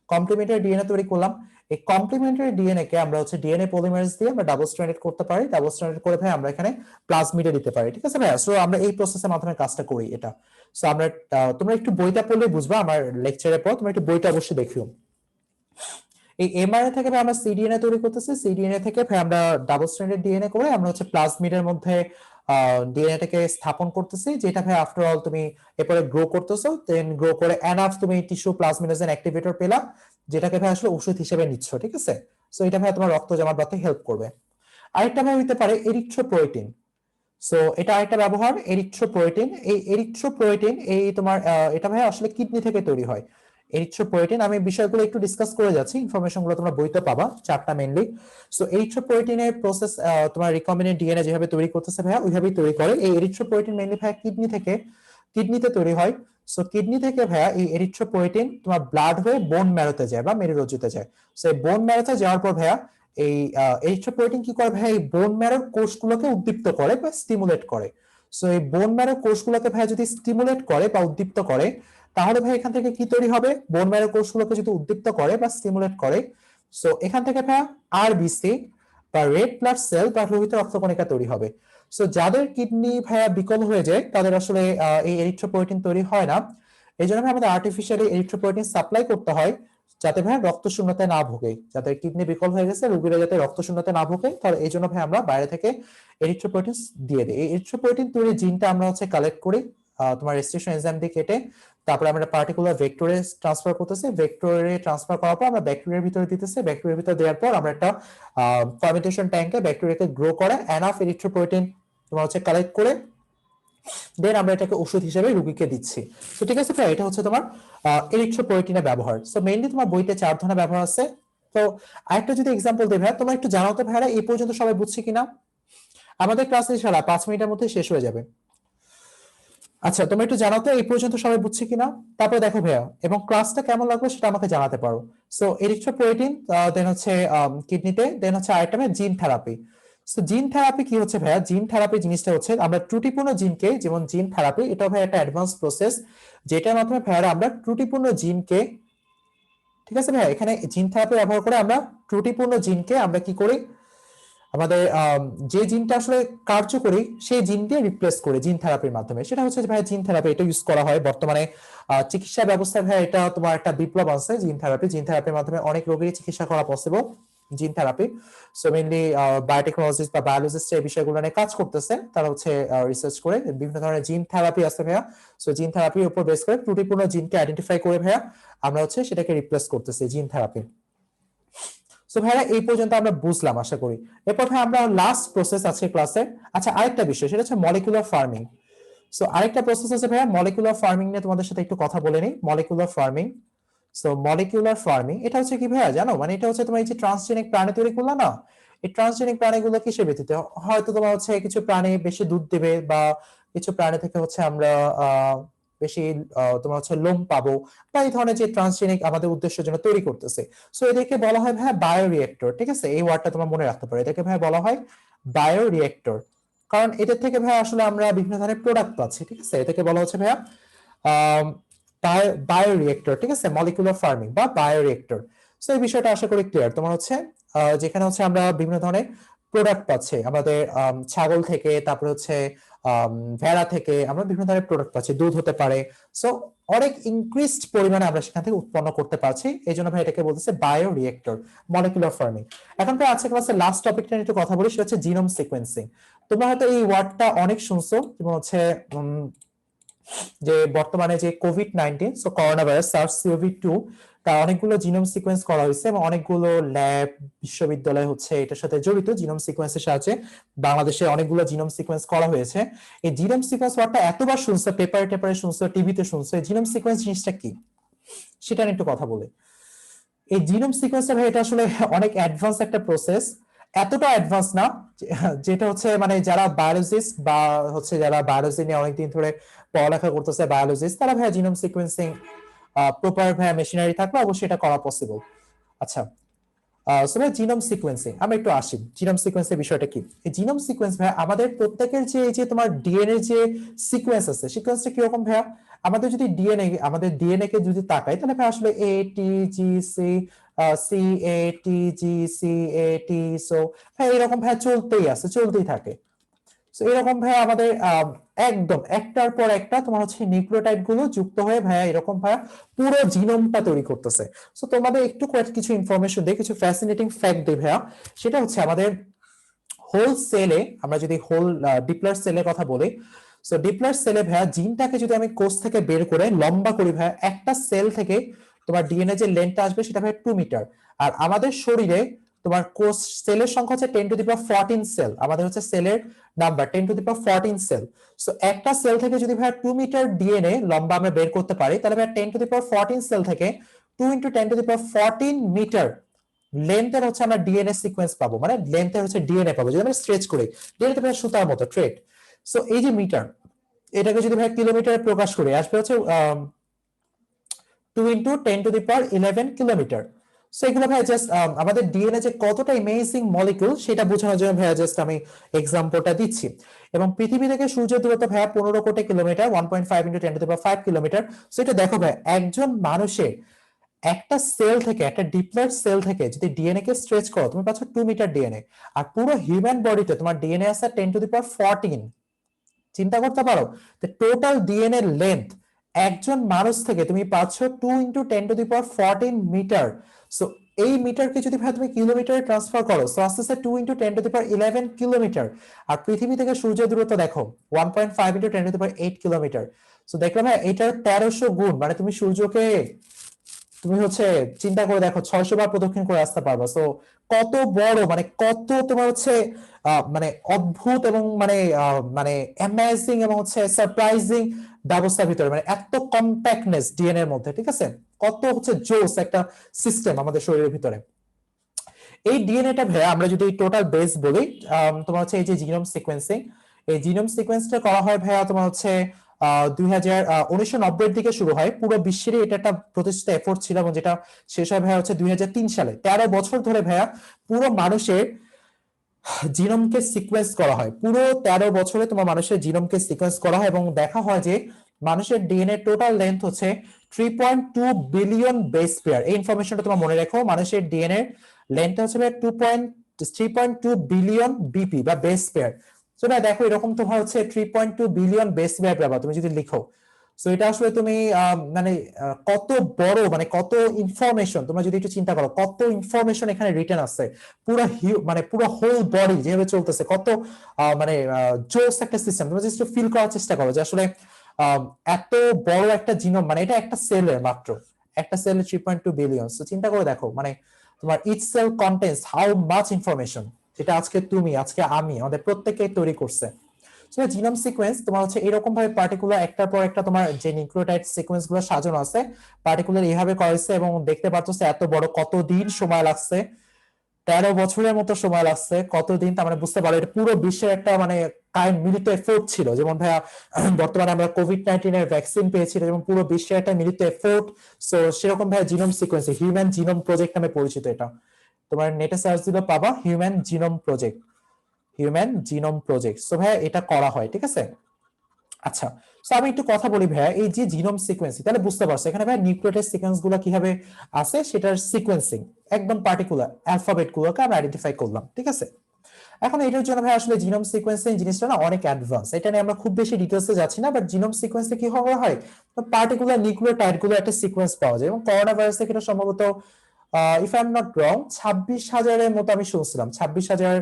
কমপ্লিমেন্টারি ডিএনএ তৈরি করলাম, এই কমপ্লিমেন্টারি ডিএনএ কে আমরা হচ্ছে ডিএনএ পলিমারেজ দিয়ে আমরা ডাবল স্ট্র্যান্ডেড করতে পারি, ডাবল স্ট্র্যান্ডেড করে ভাই আমরা এখানে প্লাজমিডে দিতে পারি, ঠিক আছে ভাই। সো আমরা এই প্রসেসের মাধ্যমে কাজটা করি এটা। সো আমরা তোমরা একটু বইটা পড়লে বুঝবা, আমার লেকচারের পর তোমরা একটু বইটা অবশ্যই দেখিও। এই এমআরএনএ থেকে ভাই আমরা সিডিএনএ তৈরি করতেছি, সিডিএনএ থেকে ভাই আমরা ডাবল স্ট্র্যান্ডেড ডিএনএ করে আমরা হচ্ছে প্লাজমিডের মধ্যে ডিএনএটাকে স্থাপন করতেছি, যেটা ভাই আফটার অল তুমি এরপরে গ্রো করতেছো, দেন গ্রো করে এনাফ তুমি টিস্যু প্লাজমিনোজেন অ্যাক্টিভেটর পেলা, যেটাকে ভাই আসলে ওষুধ হিসেবে নিচ্ছ, ঠিক আছে। সো এটা ভাই তোমার রক্ত জমাট বাঁধতে হেল্প করবে। আরেকটা ভাই হইতে পারে এরিথ্রোপয়েটিন। সো এটা আরেকটা ব্যবহার, এরিথ্রোপয়েটিন। এই এরিথ্রোপয়েটিন এই তোমার এটা ভাই আসলে কিডনি থেকে তৈরি হয় এরিথ্রোপয়েটিন। আমি বিষয়গুলো একটু ডিসকাস করে যাচ্ছি, ইনফরমেশনগুলো তোমরা বইতে পাবা, চারটা মেইনলি। সো এরিথ্রোপয়েটিনের প্রসেস তোমার রিকম্বিনেন্ট ডিএনএ যেভাবে তৈরি করতেছে ভাইয়া ওইভাবেই তৈরি করে। এই এরিথ্রোপয়েটিন মেইনলি ভাইয়া কিডনিতে তৈরি হয়। সো কিডনি থেকে ভাইয়া এই এরিথ্রোপয়েটিন তোমার ব্লাড হয়ে বোন ম্যারোতে যায় বা মেরুরজ্জুতে যায়। সো এই বোন ম্যারোতে যাওয়ার পর ভাইয়া এই এরিথ্রোপয়েটিন কি করে ভাই, এই বোন ম্যারোর কোষগুলোকে উদ্দীপ্ত করে বা স্টিমুলেট করে। সো এই বোন ম্যারোর কোষগুলোকে ভাই যদি স্টিমুলেট করে বা উদ্দীপ্ত করে, তাহলে ভাই এখান থেকে কি তৈরি হবে, বোন ম্যারো কোষগুলোকে যদি উদ্দীপ্ত করে বা স্টিমুলেট করে, সো এখান থেকে ভাই আরবিসি বা রেড ব্লাড সেল বা লোহিত রক্তকণিকা তৈরি হবে। সো যাদের কিডনি ভাইয়া বিকল হয়ে যায় তাদের আসলে এই এরিথ্রোপয়েটিন তৈরি হয় না। এই জন্য আমাদের আর্টিফিশিয়ালি এরিথ্রোপয়েটিন সাপ্লাই করতে হয়, যাতে ভাই রক্ত শূন্যতায় না ভোগে, যাদের কিডনি বিকল হয়ে গেছে রোগীরা যাতে রক্ত শূন্যতায় না ভোগে, তাহলে এই জন্য ভাই আমরা বাইরে থেকে এরিথ্রোপয়েটিন দিয়ে দিই। এই এরিথ্রোপয়েটিন তৈরি জিনটা আমরা হচ্ছে কালেক্ট করি তোমার রেজিস্ট্রেশন এনজাইম দিয়ে কেটে, তারপরে আমরা পার্টিকুলার ভেক্টরে ট্রান্সফার করতেছি, ভেক্টরে ট্রান্সফার করার পর আমরা ব্যাকটেরিয়ার ভিতরে দিতেছি, ব্যাকটেরিয়ার ভিতরে দেওয়ার পর আমরা একটা ফার্মেন্টেশন ট্যাঙ্কে ব্যাকটেরিয়াকে গ্রো করে এনাফ এরিথ্রোপয়েটিন তোমার হচ্ছে কালেক্ট করে দেন আমরা এটাকে ওষুধ হিসেবে রোগীকে দিচ্ছি। তো ঠিক আছে, এটা হচ্ছে তোমার এরিথ্রোপয়েটিনের ব্যবহার। সো মেইনলি তোমার বইতে 4 ধরনের ব্যবহার আছে। তো আরেকটা যদি এক্সাম্পল দেই ভাই, তোমরা একটু জানাও তো ভাইরা এই পর্যন্ত সবাই বুঝছে কিনা। আমাদের ক্লাস ইনশাআল্লাহ 5 মিনিটের মধ্যে শেষ হয়ে যাবে। আচ্ছা তোমরা একটু জানাও তো এই পর্যন্ত সবাই বুঝছে কিনা। তারপরে দেখো ভাইয়া, এবং ক্লাসটা কেমন লাগলো সেটা আমাকে জানাতে পারো। সো এরিথ্রোপয়েটিন, দেন হচ্ছে কিডনিতে, দেন হচ্ছে আরেকটা ভাই gene therapy. So gene therapy কি হচ্ছে ভাইয়া, জিন থেরাপি জিনিসটা হচ্ছে আমরা ত্রুটিপূর্ণ জিনকে, যেমন জিন থেরাপি এটা ভাই একটা অ্যাডভান্স প্রসেস, যেটার মাধ্যমে ভাইয়ারা আমরা ত্রুটিপূর্ণ জিনকে, ঠিক আছে ভাইয়া, এখানে জিন থেরাপি ব্যবহার করে আমরা ত্রুটিপূর্ণ জিনকে আমরা কি করি, আমাদের যে জিনটা আসলে কার্যকরী সেই জিন দিয়ে রিপ্লেস করে জিন থেরাপির মাধ্যমে, সেটা হচ্ছে ভাই জিন থেরাপি। এটা ইউজ করা হয় বর্তমানে চিকিৎসা ব্যবস্থায় ভাই, এটা তোমার একটা বিপ্লব আছে জিন থেরাপি। জিন থেরাপির মাধ্যমে অনেক রোগেরই চিকিৎসা করা possible gene therapy. So mainly biotechnologist বা বায়োলজিস্ট এই বিষয়গুলো নিয়ে কাজ করতেছে, তারা হচ্ছে রিসার্চ করে বিভিন্ন ধরনের জিন থেরাপি আছে ভাইয়া। সো জিন থেরাপির উপর বেস করে ত্রুটিপূর্ণ জিনকে আইডেন্টিফাই করে ভাইয়া আমরা হচ্ছে সেটাকে রিপ্লেস করতেছি জিন থেরাপি। সো ভাইরা এই পর্যন্ত আমরা বুঝলাম আশা করি। এরপর ভাই আমরা লাস্ট প্রসেস আছে ক্লাসে। আচ্ছা আরেকটা বিষয়, সেটা হচ্ছে মলিকুলার ফার্মিং। সো আরেকটা প্রসেস আছে ভাইয়া মলিকুলার ফার্মিং নিয়ে তোমাদের সাথে একটু কথা বলে নিই। Molecular farming, so molecular farming এটা হচ্ছে কি ভাইয়া জানো, মানে এটা হচ্ছে তোমার এই যে ট্রান্সজেনিক প্রাণী তৈরি করলা না, এই ট্রান্সজেনিক প্রাণীগুলো কিসের ভিত্তিতে, হয়তো তোমার হচ্ছে কিছু প্রাণী বেশি দুধ দেবে বা কিছু প্রাণী থেকে হচ্ছে আমরা বেশি তোমার হচ্ছে লোম পাবো, বা এই ধরনের যে ট্রান্সজেনিক আমাদের উদ্দেশ্যের জন্য তৈরি করতেছে। সো এদেরকে বলা হয় ভাইয়া বায়োরিয়েক্টর, ঠিক আছে, এই ওয়ার্ডটা তোমার মনে রাখতে পারো, এটাকে ভাইয়া বলা হয় বায়োরিয়েক্টর। কারণ এদের থেকে ভাইয়া আসলে আমরা বিভিন্ন ধরনের প্রোডাক্ট পাচ্ছি, ঠিক আছে, এটাকে বলা হচ্ছে ভাইয়া বায়োরিয়েক্টর, ঠিক আছে, মলিকুলার ফার্মিং বা বায়োরিয়েক্টর। সো এই বিষয়টা আশা করি ক্লিয়ার তোমার হচ্ছে, যেখানে হচ্ছে আমরা বিভিন্ন ধরনের প্রোডাক্ট পাচ্ছি আমাদের ছাগল থেকে, তারপরে হচ্ছে ভেড়া থেকে আমরা বিভিন্ন ধরনের প্রোডাক্ট পাচ্ছি, দুধ হতে পারে। সো অনেক ইনক্রিজড পরিমাণে আমরা সেখান থেকে উৎপন্ন করতে পারছি, এই জন্য ভাই এটাকে বলতেছে বায়োরিয়েক্টর, মলিকুলার ফার্মিং। এখন ভাই আজকে ক্লাসের লাস্ট টপিকটা নিয়ে একটু কথা বলি, সেটা হচ্ছে জিনোম সিকোয়েন্সিং। তোমরা হয়তো এই ওয়ার্ডটা অনেক শুনছো, যেমন হচ্ছে যে বর্তমানে যে COVID-19, so corona virus SARS-CoV-2, তার অনেকগুলো জিনোম সিকোয়েন্স করা হয়েছে এবং অনেকগুলো ল্যাব বিশ্ববিদ্যালয় হচ্ছে এটার সাথে জড়িত জিনোম সিকোয়েন্সের সাহায্যে। বাংলাদেশে অনেকগুলো জিনোম সিকোয়েন্স করা হয়েছে। এই জিনোম সিকোয়েন্স ওয়ার্ডটা এতবার শুনছো, পেপারে টেপারে শুনছো, টিভিতে শুনছো, এই জিনোম সিকোয়েন্স জিনিসটা কি সেটা নিয়ে একটু কথা বলে। এই জিনোম সিকোয়েন্সটা ভাই এটা আসলে অনেক অ্যাডভান্স একটা প্রসেস, এতটা অ্যাডভান্স না যেটা হচ্ছে মানে যারা বায়োলজিস্ট বা হচ্ছে যারা বায়োলজি নিয়ে অনেকদিন ধরে পড়ালেখা করতেছে বায়োলজিস্ট, তারা ভাই জিনোম সিকোয়েন্সিং প্রপার ভাই মেশিনারি থাকলে অবশ্যই এটা করা পসিবল। আচ্ছা, সো ভাই জিনোম সিকোয়েন্সিং আমরা একটু আসি। জিনোম সিকোয়েন্সের বিষয়টা কি? এই জিনোম সিকোয়েন্স ভাই আমাদের প্রত্যেকের যে এই যে তোমার ডিএনএ যে সিকোয়েন্স আছে, সিকোয়েন্সটা কিরকম ভাইয়া? আমাদের যদি ডিএনএ কে যদি তাকাই, তাহলে ভাই আসলে এ টি জি সি সি এ টি জি সি এ টি, সো ভাই এরকম ভাই চলতেই থাকে। তো এরকম ভাই আমাদের একদম একটার পর একটা তোমার হচ্ছে নিউক্লিওটাইড গুলো যুক্ত হয়ে ভাইয়া এরকম ভাইয়া পুরো জিনোমটা তৈরি করতেছে। তো তোমাদের একটু কিছু ইনফরমেশন দেই, কিছু ফ্যাসিনেটিং ফ্যাক্ট দেই ভাইয়া। সেটা হচ্ছে আমাদের হোল সেলে, আমরা যদি হোল ডিপ্লার সেলের কথা বলি, সো ডিপ্লার সেলে ভাইয়া জিনটাকে যদি আমি কোষ থেকে বের করে লম্বা করি ভাইয়া, একটা সেল থেকে তোমার ডিএনএ যে লেন্থটা আসবে সেটা ভাইয়া 2 মিটার। আর আমাদের শরীরে তোমার কোষ সেলের সংখ্যা হচ্ছে 10^14 সেল, আমাদের হচ্ছে সেলের নাম্বার 10^14 সেল। সো একটা সেল থেকে যদি ভাইয়া 2 মিটার ডিএনএ লম্বা আমরা বের করতে পারি, তাহলে ভাইয়া 10^14 সেল থেকে 2 × 10^14 মিটার লেন্থের হচ্ছে আমরা ডিএনএ সিকোয়েন্স পাবো, মানে লেন্থের হচ্ছে ডিএনএ পাবো যদি আমরা স্ট্রেচ করি। ডিএনএ তো ভাই সুতার মতো ট্রেড। সো এই যে মিটার, এটাকে যদি ভাই কিলোমিটারে প্রকাশ করি, আসবে হচ্ছে 2 × 10^11 কিলোমিটার। সো এগুলো ভাই জাস্ট আমাদের ডিএনএ যে কতটা ইমেজিং মলিকিউল সেটা বোঝানোর জন্য ভাইয়া জাস্ট আমি এক্সাম্পলটা দিচ্ছি। এবং পৃথিবী থেকে সূর্যের দূরত্ব ভাইয়া 15 কোটি কিলোমিটার, 1.5 × 10⁵ কিলোমিটার। সো এটা দেখো ভাই, একজন মানুষের একটা সেল থেকে, একটা ডিপ্লয়েড সেল থেকে যদি ডিএনএ কে স্ট্রেচ করো, তুমি পাচ্ছ 2 মিটার ডিএনএ। আর পুরো হিউম্যান বডিতে তোমার ডিএনএ আছে 10^14। চিন্তা করতে পারো যে টোটাল ডিএনএ লেন্থ একজন মানুষ থেকে তুমি পাচ্ছ 2 × 10^14 মিটার। সো এই মিটারকে যদি ভাই তুমি কিলোমিটারে ট্রান্সফার করো, সো আস্তে আস্তে 2 × 10^11 কিলোমিটার। আর পৃথিবী থেকে সূর্যের দূরত্ব দেখো 1.5 × 10⁸ কিলোমিটার। সো দেখলাম ভাই এটার 1300 গুণ, মানে তুমি সূর্যকে তুমি হচ্ছে চিন্তা করে দেখো 600 বার প্রদক্ষিণ করে আসতে পারবা। সো কত বড়, মানে কত তোমার হচ্ছে মানে অদ্ভুত এবং মানে মানে অ্যামেজিং এবং হচ্ছে সারপ্রাইজিং ব্যবস্থার ভিতরে, মানে এত কম্প্যাক্টনেস ডিএনএ এর মধ্যে, ঠিক আছে? কত হচ্ছে জোস একটা সিস্টেম আমাদের শরীরের ভিতরে। এই ডিএনএটা ভাইয়া আমরা যদি টোটাল বেস বলি, তোমার হচ্ছে এই যে জিনোম সিকোয়েন্সিং, এই জিনোম সিকোয়েন্সটা করা হয় ভাইয়া তোমার হচ্ছে 1990 এর দিকে শুরু হয়। পুরো বিশ্বেরই এটা একটা প্রতিষ্ঠিত এফোর্ট ছিল এবং যেটা শেষ হয় ভাইয়া হচ্ছে 2003 সালে। 13 বছর ধরে ভাইয়া পুরো মানুষের জিনোমকে সিকোয়েন্স করা হয়। পুরো 13 বছরে তোমার মানুষের জিনোমকে সিকোয়েন্স করা হয় এবং দেখা হয় যে মানুষের ডিএনএ টোটাল লেন্থ হচ্ছে 3.2 বিলিয়ন বেস পেয়ার। এই ইনফরমেশনটা তোমার মনে রাখো, মানুষের ডিএনএ লেন্থ হচ্ছে 3.2 বিলিয়ন বিপি বা বেস পেয়ার। তো না দেখো এরকম তোমার হচ্ছে 3.2 বিলিয়ন বেস পেয়ার পাবা তুমি যদি লিখো। সো এটা আসলে তুমি মানে কত বড়, মানে কত ইনফরমেশন তোমরা যদি একটু চিন্তা করো, কত ইনফরমেশন এখানে রিটেন আছে। পুরো মানে পুরো হোল বডি যেভাবে চলতেছে, কত মানে জোস একটা সিস্টেম। তোমরা জাস্ট ফিল করার চেষ্টা করো যে আসলে এত বড় একটা জিনোম, মানে এটা একটা সেলের মাত্র, একটা সেলের 3.2 বিলিয়ন। তো চিন্তা করে দেখো মানে তোমার each cell contains how much information, যেটা আজকে তুমি, আজকে আমি, আমাদের প্রত্যেককে তৈরি করছে। জিনোম সিকোয়েন্স তোমার হচ্ছে এরকম ভাবে পার্টিকুলার একটার পর একটা তোমার যে নিউক্লিওটাইড সিকোয়েন্স গুলো সাজানো আছে পার্টিকুলার এইভাবে করেছে এবং দেখতে পাচ্ছ এত বড়, কতদিন সময় লাগছে, 13 বছরের মতো সময় লাগছে। কতদিন তার মানে বুঝতে পারো এটা পুরো বিশ্বের একটা মানে মিলিত এফোর্ট ছিল। যেমন ভাইয়া বর্তমানে আমরা কোভিড-19 এর ভ্যাকসিন পেয়েছি, যেমন পুরো বিশ্বের একটা মিলিত এফোর্ট। সো সেরকম ভাইয়া genome sequence, human genome project নামে পরিচিত। এটা তোমার নেটে সার্চ দিলে পাবা human genome project, human genome project. So ভাইয়া এটা করা হয়, ঠিক আছে? আচ্ছা, সো আমি একটু কথা বলি ভাইয়া এই যে জিনোম সিকোয়েন্সিং, তাহলে বুঝতে পারছো এখানে ভাইয়া নিউক্লিওটাইড সিকোয়েন্স গুলো কিভাবে আছে সেটার সিকোয়েন্সিং একদম পার্টিকুলার অ্যালফাবেট গুলোকে আমরা আইডেন্টিফাই করলাম, ঠিক আছে? এখন এটার জন্য ভাই আসলে জিনোম সিকোয়েন্সিং জিনিসটা না অনেক অ্যাডভান্স, এটা নিয়ে আমরা খুব বেশি ডিটেইলসে যাচ্ছি না। বাট জিনোম সিকোয়েন্সে কি হয় পার্টিকুলার নিউক্লিওটাইড গুলো একটা সিকোয়েন্স পাওয়া যায় এবং করোনা ভাইরাস থেকে এটা সম্ভবত if I am not wrong 26,000-এর মতো আমি শুনছিলাম, 26,000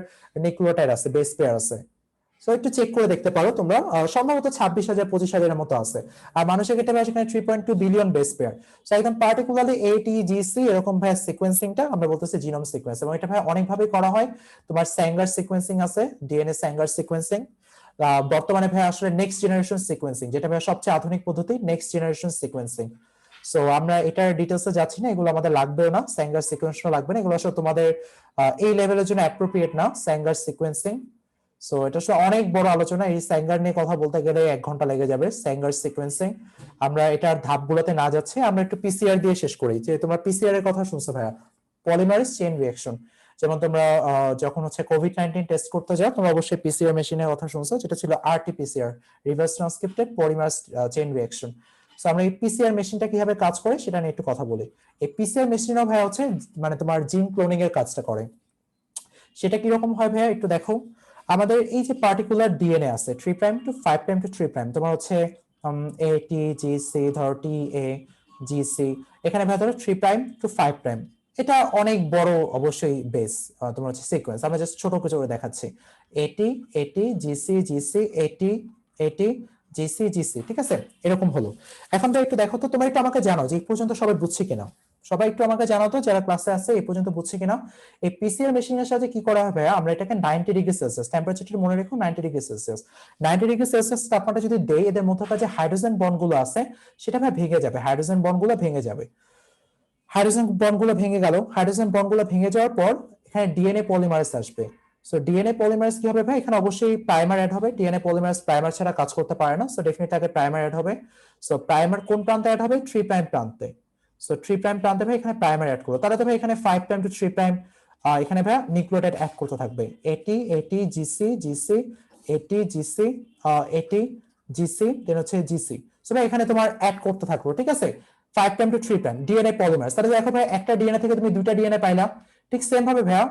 নিউক্লিওটাইড আছে, বেস পেয়ার আছে। সো একটু চেক করে দেখতে পারো তোমরা, সম্ভবত 26,000 25,000 এর মতো আছে। আর মানুষের ক্ষেত্রে ভাই সেখানে 3.2 বিলিয়ন বেস পেয়ার। সো একদম পার্টিকুলারলি এটিজিসি এরকম ভাই সিকোয়েন্সিংটা আমরা বলতেছি জিনোম সিকোয়েন্স, এবং এটা ভাই অনেকভাবে করা হয়। তোমার স্যাঙ্গার সিকোয়েন্সিং আছে, ডিএনএ স্যাঙ্গার সিকোয়েন্সিং। বর্তমানে ভাই আসলে নেক্সট জেনারেশন সিকোয়েন্সিং, যেটা ভাই সবচেয়ে আধুনিক পদ্ধতি, নেক্সট জেনারেশন সিকোয়েন্সিং। সো আমরা এটার ডিটেলসে যাচ্ছি না, এগুলো আমাদের লাগবেও না, স্যাঙ্গার সিকোয়েন্সও লাগবে না, এগুলো আসলে তোমাদের এই লেভেলের জন্য অ্যাপ্রোপ্রিয়েট না স্যাঙ্গার সিকোয়েন্সিং। সো এটা আসলে অনেক বড় আলোচনা, এই স্যাঙ্গার নিয়ে কথা বলতে গেলে 1 ঘন্টা লেগে যাবে। স্যাঙ্গার সিকোয়েন্সিং আমরা এটার ধাপগুলোতে না যাচ্ছে, আমরা একটু পিসিআর দিয়ে শেষ করি। যে তোমরা পিসিআর এর কথা শুনছো ভাইয়া, পলিমারেজ চেইন রিঅ্যাকশন। যেমন তোমরা যখন হচ্ছে কোভিড-19 টেস্ট করতে যাও, তোমরা অবশ্যই পিসিআর মেশিনের কথা শুনছো, যেটা ছিল RT PCR, reverse transcripted polymerase chain reaction. So আমরা এই পিসিআর মেশিনটা কিভাবে কাজ করে সেটা নিয়ে একটু কথা বলি। এই পিসিআর মেশিনও ভাইয়া হচ্ছে মানে তোমার জিন ক্লোনিং এর কাজটা করে। সেটা কিরকম হয় ভাইয়া একটু দেখো। আমাদের এই যে পার্টিকুলার ডিএনএ আছে 3 prime to 5 prime to 3 prime, তোমার হচ্ছে এটি জিসি, ধরো টি এ জিসি, এখানে ভাইয়া ধরো 3 প্রাইম টু 5 প্রাইম। এটা অনেক বড় অবশ্যই বেস, তোমার হচ্ছে সিকোয়েন্স, আমরা জাস্ট ছোট কিছু করে দেখাচ্ছি। এটি এটি জিসি জিসি এটি এটি জিসি জিসি, ঠিক আছে, এরকম হলো। এখন তো একটু দেখো তো, তোমরা একটু আমাকে জানাও যে এই পর্যন্ত সবাই বুঝছি কিনা। সবাই একটু আমাকে জানাও তো যারা ক্লাসে আছে এই পর্যন্ত বুঝছে কিনা। এই পিসিআর মেশিনের সাথে কি করা হবে, আমরা এটাকে 90 ডিগ্রি সেলসিয়াস টেম্পারেচারটি মনে রেখো, 90 ডিগ্রি সেলসিয়াস। 90 ডিগ্রি সেলসিয়াস তাপমাত্রা যদি দেই, এদের মধ্যকার যে হাইড্রোজেন বন্ডগুলো আছে সেটা ভাই ভেঙে যাবে, হাইড্রোজেন বন্ডগুলো ভেঙে যাবে। হাইড্রোজেন বন্ডগুলো ভেঙে গেল, হাইড্রোজেন বন্ডগুলো ভেঙে যাওয়ার পর এখানে ডিএনএ পলিমারেজ আসবে। সো ডিএনএ পলিমারেজ কি হবে ভাই, এখানে অবশ্যই প্রাইমার অ্যাড হবে। ডিএনএ পলিমারেজ প্রাইমার ছাড়া কাজ করতে পারে না, সো ডেফিনেটলি আগে প্রাইমার অ্যাড হবে। সো প্রাইমার কোন প্রান্তে অ্যাড হবে, 3 প্রাইম প্রান্তে। সো 3 প্রাইম প্রান্তে ভাই এখানে প্রাইমার অ্যাড করো, তাহলে তো ভাই এখানে 5 প্রাইম টু 3 প্রাইম এখানে ভাই নিউক্লিওটাইড অ্যাড করতে থাকবে। এটি এটি জিসি জিসি এটি জিসি এটি জিসি দেন হচ্ছে জিসি। সো ভাই এখানে তোমার অ্যাড করতে থাকবো, ঠিক আছে, 5 prime to 3 prime DNA polymerase. তাহলে দেখো ভাই একটা ডিএনএ থেকে তুমি দুইটা ডিএনএ পাইলা। ঠিক সেম ভাবে ভাইয়া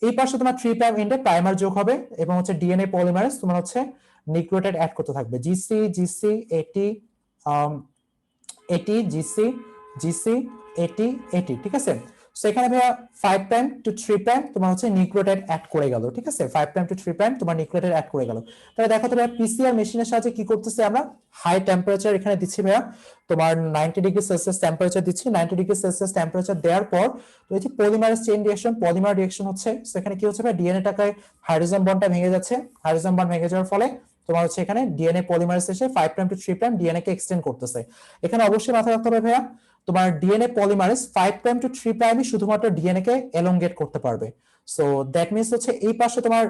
এই পাশে তোমার 3 প্রাইম এন্ডে প্রাইমার যোগ হবে, এবং হচ্ছে ডিএনএ পলিমারেজ তোমার হচ্ছে নিউক্লিওটাইড অ্যাড করতে থাকবে। জিসি জিসি এটি এটি জিসি জিসি এটি এটি, ঠিক আছে। সো এখানে ভাইয়া 5 প্রাইম টু 3 প্রাইম তোমার হচ্ছে নিউক্লিওটাইড অ্যাড করে গেল, ঠিক আছে, 5 প্রাইম টু 3 প্রাইম তোমার নিউক্লিওটাইড অ্যাড করে গেল। তাহলে দেখো তো ভাইয়া পিসিআর মেশিনের সাহায্যে কি করতেছে, আমরা হাই টেম্পারেচার এখানে দিচ্ছি ভাইয়া, তোমার 90 ডিগ্রি সেলসিয়াস টেম্পারেচার দিচ্ছি। 90 ডিগ্রি সেলসিয়াস টেম্পারেচার দেওয়ার পর তো এই যে polymerase chain reaction, polymer reaction হচ্ছে। সো এখানে কি হচ্ছে ভাই, ডিএনএ টাকায় হাইড্রোজেন বন্ডটা ভেঙে যাচ্ছে, হাইড্রোজেন বন্ড ভেঙে যাওয়ার ফলে তোমার হচ্ছে এখানে ডিএনএ পলিমারেজ এসে 5 prime to 3 prime DNA K extend করতেছে। এখানে অবশ্যই মাথায় রাখতে হবে ভাইয়া, তোমার ডিএনএ পলিমারেজ 5 প্রাইম টু 3 প্রাইমই শুধুমাত্র ডিএনএ কে এলংগেট করতে পারবে। সো দ্যাট মিন্স হচ্ছে এই পাশে তোমার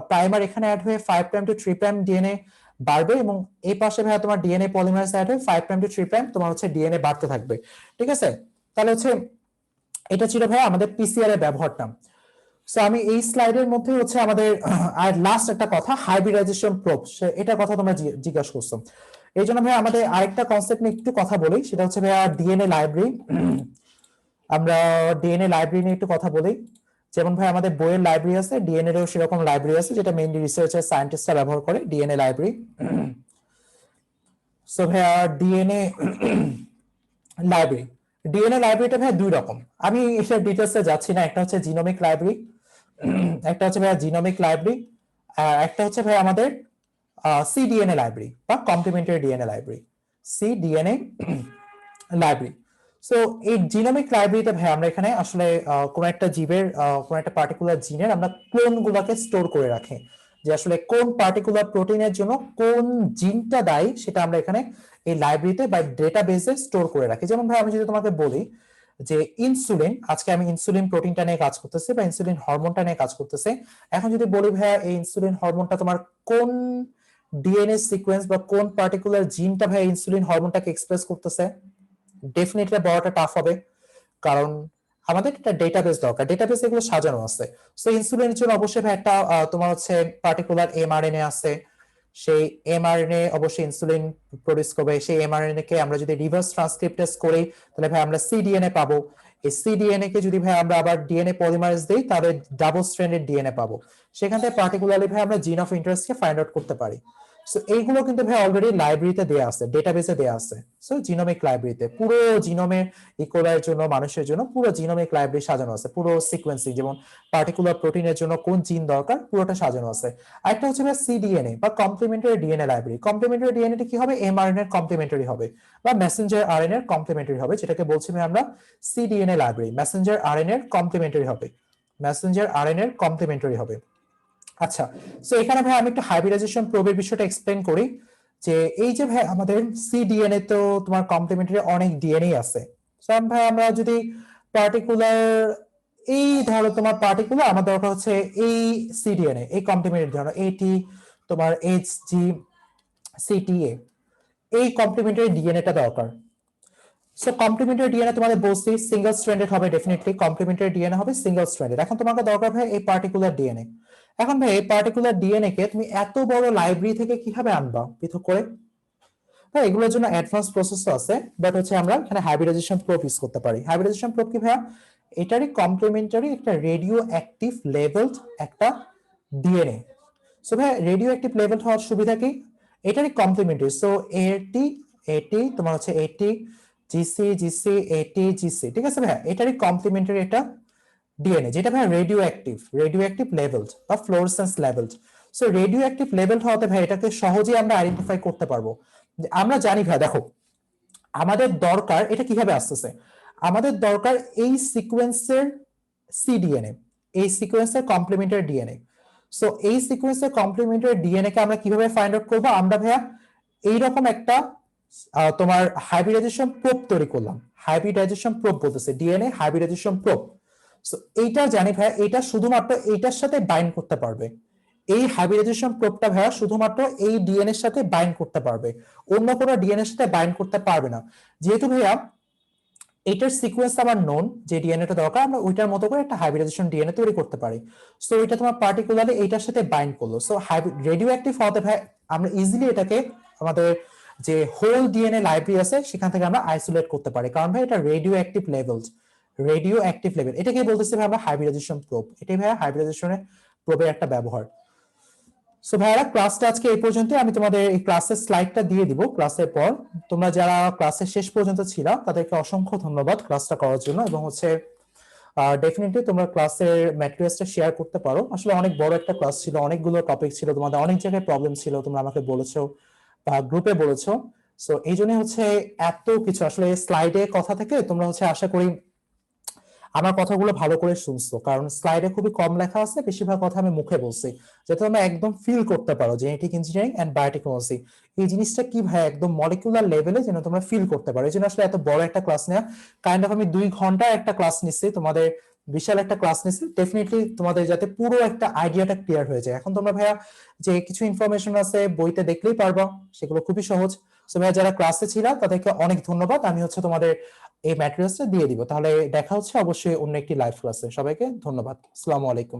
প্রাইমার এখানে অ্যাড হয়ে 5 প্রাইম টু 3 প্রাইম ডিএনএ বাড়বে, এবং এই পাশে ভাইয়া তোমার ডিএনএ পলিমারেজ অ্যাড হয়ে 5 প্রাইম টু 3 প্রাইম তোমার হচ্ছে ডিএনএ বাড়তে থাকবে, ঠিক আছে। তাহলে হচ্ছে এটা ছিল ভাইয়া আমাদের পিসিআর এর ব্যবহারটা। সো আমি এই স্লাইডের মধ্যে হচ্ছে আমাদের আর লাস্ট একটা কথা, হাইব্রিডাইজেশন প্রোব, এটার কথা তোমরা জিজ্ঞাসা করছো। এই জন্য ভাই আমাদের আরেকটা কনসেপ্ট নিয়ে একটু কথা বলি, সেটা হচ্ছে ভাইয়া ডিএনএ লাইব্রেরি। আমরা ডিএনএ লাইব্রেরি নিয়ে একটু কথা বলি। যেমন ভাই আমাদের বইয়ের লাইব্রেরি আছে, ডিএনএ এরও সেরকম লাইব্রেরি আছে, যেটা মেইনলি রিসার্চার সায়েন্টিস্টরা ব্যবহার করে, ডিএনএ লাইব্রেরি। সো ভাইয়া ডিএনএ লাইব্রেরি, ডিএনএ লাইব্রেরিটা ভাই দুই রকম, আমি এটার ডিটেলসে যাচ্ছি না। একটা হচ্ছে জিনোমিক লাইব্রেরি, একটা হচ্ছে ভাইয়া জিনোমিক লাইব্রেরি, আর একটা হচ্ছে ভাই আমাদের সিডিএনএ লাইব্রেরি বা complementary DNA library, cDNA library. So এই জিনোমিক লাইব্রেরিতে ভাই আমরা এখানে আসলে কোন একটা জীবের কোন একটা পার্টিকুলার জিনের আমরা ক্লোন গুলাকে স্টোর করে রাখি, যে আসলে কোন পার্টিকুলার প্রোটিনের জন্য কোন জিনটা দায়ী সেটা আমরা এখানে এই লাইব্রেরিতে বা ডেটাবেসে স্টোর করে রাখি। যেমন ভাই আমি যদি তোমাকে বলি যে ইনসুলিন, আজকে আমি ইনসুলিন প্রোটিনটা নিয়ে কাজ করতেছি বা ইনসুলিন হরমোনটা নিয়ে কাজ করতেছি, এখন যদি বলি ভাইয়া এই ইনসুলিন হরমোনটা তোমার কোন ডিএনএ সিকোয়েন্স বা কোন পার্টিকুলার জিনটা ভাই ইনসুলিন হরমোনটাকে এক্সপ্রেস করতেছে, ডেফিনেটলি বড়টা টাফ হবে, কারণ আমাদের একটা ডেটাবেস দরকার, ডেটাবেস এগুলো সাজানো আছে। সো ইনসুলিনের জন্য অবশ্যই ভাই একটা তোমার হচ্ছে পার্টিকুলার এমআরএনএ আছে, সেই এমআরএনএ অবশ্যই ইনসুলিন প্রডিউস করবে। সেই এমআরএনএ কে আমরা যদি রিভার্স ট্রান্সক্রিপ্টেজ করি তাহলে ভাই আমরা সিডিএনএ পাবো। এই সিডিএনএ কে যদি ভাই আমরা আবার ডিএনএ পলিমারেজ দেই তাহলে ডাবল স্ট্র্যান্ডেড ডিএনএ পাবো। সেখান থেকে পার্টিকুলারলি ভাই আমরা জিন of interest K find out করতে পারি। সো এইগুলো কিন্তু ভাই অলরেডি লাইব্রেরিতে দেয়া আছে, ডেটাবেসে দেয়া আছে। সো জিনোমিক লাইব্রেরিতে পুরো জিনোমের ইকোলার জন্য, মানুষের জন্য পুরো জিনোমিক লাইব্রেরি সাজানো আছে, পুরো সিকোয়েন্সিং, যেমন পার্টিকুলার প্রোটিনের জন্য কোন জিন দরকার পুরোটা সাজানো আছে। আরেকটা হচ্ছে ভাই সিডিএনএ বা complementary DNA library. Complementary DNA কি হবে? এমআরএনএ এর কমপ্লিমেন্টারি হবে বা মেসেঞ্জার আরএনএ এর কমপ্লিমেন্টারি হবে, যেটাকে বলছি ভাই আমরা সিডিএনএ লাইব্রেরি। মেসেঞ্জার আরএনএ এর কমপ্লিমেন্টারি হবে, মেসেঞ্জার আরএনএ এর কমপ্লিমেন্টারি হবে। আচ্ছা, সো এখানে ভাই আমি একটু হাইব্রিডাইজেশন প্রোবের বিষয়টা এক্সপ্লেন করি, যে এই যে ভাই আমাদের সিডিএনএ তো তোমার কমপ্লিমেন্টারি অনেক ডিএনএ আছে। সো ভাই আমরা যদি পার্টিকুলার এই ধরো তোমার পার্টিকুলার আমার দরকার হচ্ছে এই সিডিএনএ, এই কমপ্লিমেন্টারি ধরো এটি তোমার এইচজি সিটিএ, এই কমপ্লিমেন্টারি ডিএনএটা দরকার। সো কমপ্লিমেন্টারি ডিএনএ তোমাদের বলছি সিঙ্গেল স্ট্র্যান্ডেড হবে, ডেফিনেটলি কমপ্লিমেন্টারি ডিএনএ হবে সিঙ্গেল স্ট্র্যান্ডেড। এখন তোমাকে দরকার ভাই এই পার্টিকুলার ডিএনএ। এখন ভাই এই পার্টিকুলার ডিএনএ কে তুমি এত বড় লাইব্রেরি থেকে কিভাবে আনবা পৃথক করে? হ্যাঁ, এগুলোর জন্য অ্যাডভান্স প্রসেস আছে, বাট হচ্ছে আমরা এখানে হাইব্রিডাইজেশন প্রোব ইউজ করতে পারি। হাইব্রিডাইজেশন প্রোব কি ভাইয়া? এটারই কমপ্লিমেন্টারি একটা রেডিও অ্যাক্টিভ লেভেলড একটা ডিএনএ। সো ভাই রেডিও অ্যাক্টিভ লেভেল হওয়ার সুবিধা কি? এটারই কমপ্লিমেন্টারি। সো এটি এটি তোমার হচ্ছে এটি জিসি জিসি এটি জিসি, ঠিক আছে ভাই? এটারই কমপ্লিমেন্টারি এটা ডিএনএ, যেটা ভাই রেডিও অ্যাক্টিভ লেভেলড বা fluorescence levelled. So radio active level হওয়াতে ভাই এটাকে সহজেই আমরা আইডেন্টিফাই করতে পারবো। আমরা জানি ভাই, দেখো আমাদের দরকার এটা কিভাবে আসতেছে, আমাদের দরকার এই সিকোয়েন্সের সিডিএনএ, এই সিকোয়েন্সের কমপ্লিমেন্টারি ডিএনএ। সো এই সিকোয়েন্সের কমপ্লিমেন্টারি ডিএনএ কে আমরা কিভাবে ফাইন্ড আউট করবো? আমরা ভাইয়া এইরকম একটা তোমার হাইব্রিডাইজেশন প্রোব তৈরি করলাম। হাইব্রিডাইজেশন প্রোব বলতেছে ডিএনএ হাইব্রিডাইজেশন প্রোব। সো এইটা জানি ভাইয়া, এটা শুধুমাত্র এইটার সাথে বাইন্ড করতে পারবে। এই হাইব্রিডাইজেশন প্রোবটা ভাইয়া শুধুমাত্র এই ডিএনএ এর সাথে বাইন্ড করতে পারবে, অন্য কোনো ডিএনএ এর সাথে বাইন্ড করতে পারবে না। যেহেতু ভাইয়া এটার সিকোয়েন্স আমার নোন, যে ডিএনএটা দরকার আমরা ওইটার মতো করে একটা হাইব্রিডাইজেশন ডিএনএ তৈরি করতে পারি। সো এটা তোমার পার্টিকুলারলি এইটার সাথে বাইন্ড করলো। সো রেডিও অ্যাক্টিভ হওয়াতে ভাই আমরা ইজিলি এটাকে আমাদের যে হোল ডিএনএ লাইব্রেরি আছে সেখান থেকে আমরা আইসোলেট করতে পারি, কারণ ভাই এটা রেডিও অ্যাক্টিভ লেভেল। এটাকে বলতেছি ভাই আমরা হাইব্রিডাইজেশন প্রোব। এটাই ভাই হাইব্রিডাইজেশনের প্রোবের একটা ব্যবহার। সো ভাইরা ক্লাসটা আজকে এই পর্যন্ত। আমি তোমাদের এই ক্লাসের স্লাইডটা দিয়ে দিব ক্লাসের পর। তোমরা যারা ক্লাসের শেষ পর্যন্ত ছিল তাদেরকে অসংখ্য ধন্যবাদ ক্লাসটা করার জন্য, এবং হচ্ছে ডেফিনেটলি তোমরা ক্লাসের ম্যাটেরিয়ালসটা শেয়ার করতে পারো। আসলে অনেক বড় একটা ক্লাস ছিল, অনেকগুলো টপিক ছিল, তোমাদের অনেক জায়গায় প্রবলেম ছিল, তোমরা আমাকে বলেছো বা গ্রুপে বলেছো। সো এই জন্য হচ্ছে এত কিছু আসলে স্লাইডে কথা থেকে তোমরা হচ্ছে আশা করি আমার কথাগুলো ভালো করে শুনছো, কারণ স্লাইডে খুবই কম লেখা আছে, বেশিরভাগ কথা আমি মুখে বলছি, যাতে তোমরা একদম ফিল করতে পারো জেনেটিক ইঞ্জিনিয়ারিং এন্ড বায়োটেকনোলজি এই জিনিসটা কি ভাই একদম মলিকুলার লেভেলে যেন তোমরা ফিল করতে পারো। এই জন্য আসলে এত বড় একটা ক্লাস নেওয়া, কাইন্ড অফ আমি 2 ঘন্টা একটা ক্লাস নিচ্ছি, তোমাদের বিশাল একটা ক্লাস নিচ্ছি, ডেফিনেটলি তোমাদের যাতে পুরো একটা আইডিয়াটা ক্লিয়ার হয়ে যায়। এখন তোমরা ভাইয়া যে কিছু ইনফরমেশন আছে বইতে দেখলেই পারবা, সেগুলো খুবই সহজ। সো ভাইয়া যারা ক্লাসে ছিল তাদেরকে অনেক ধন্যবাদ। আমি হচ্ছে তোমাদের এই ম্যাটেরিয়ালসটা দিয়ে দিব। তাহলে দেখা হচ্ছে অবশ্যই অন্য একটি লাইভ ক্লাসে। সবাইকে ধন্যবাদ। আসসালামু আলাইকুম।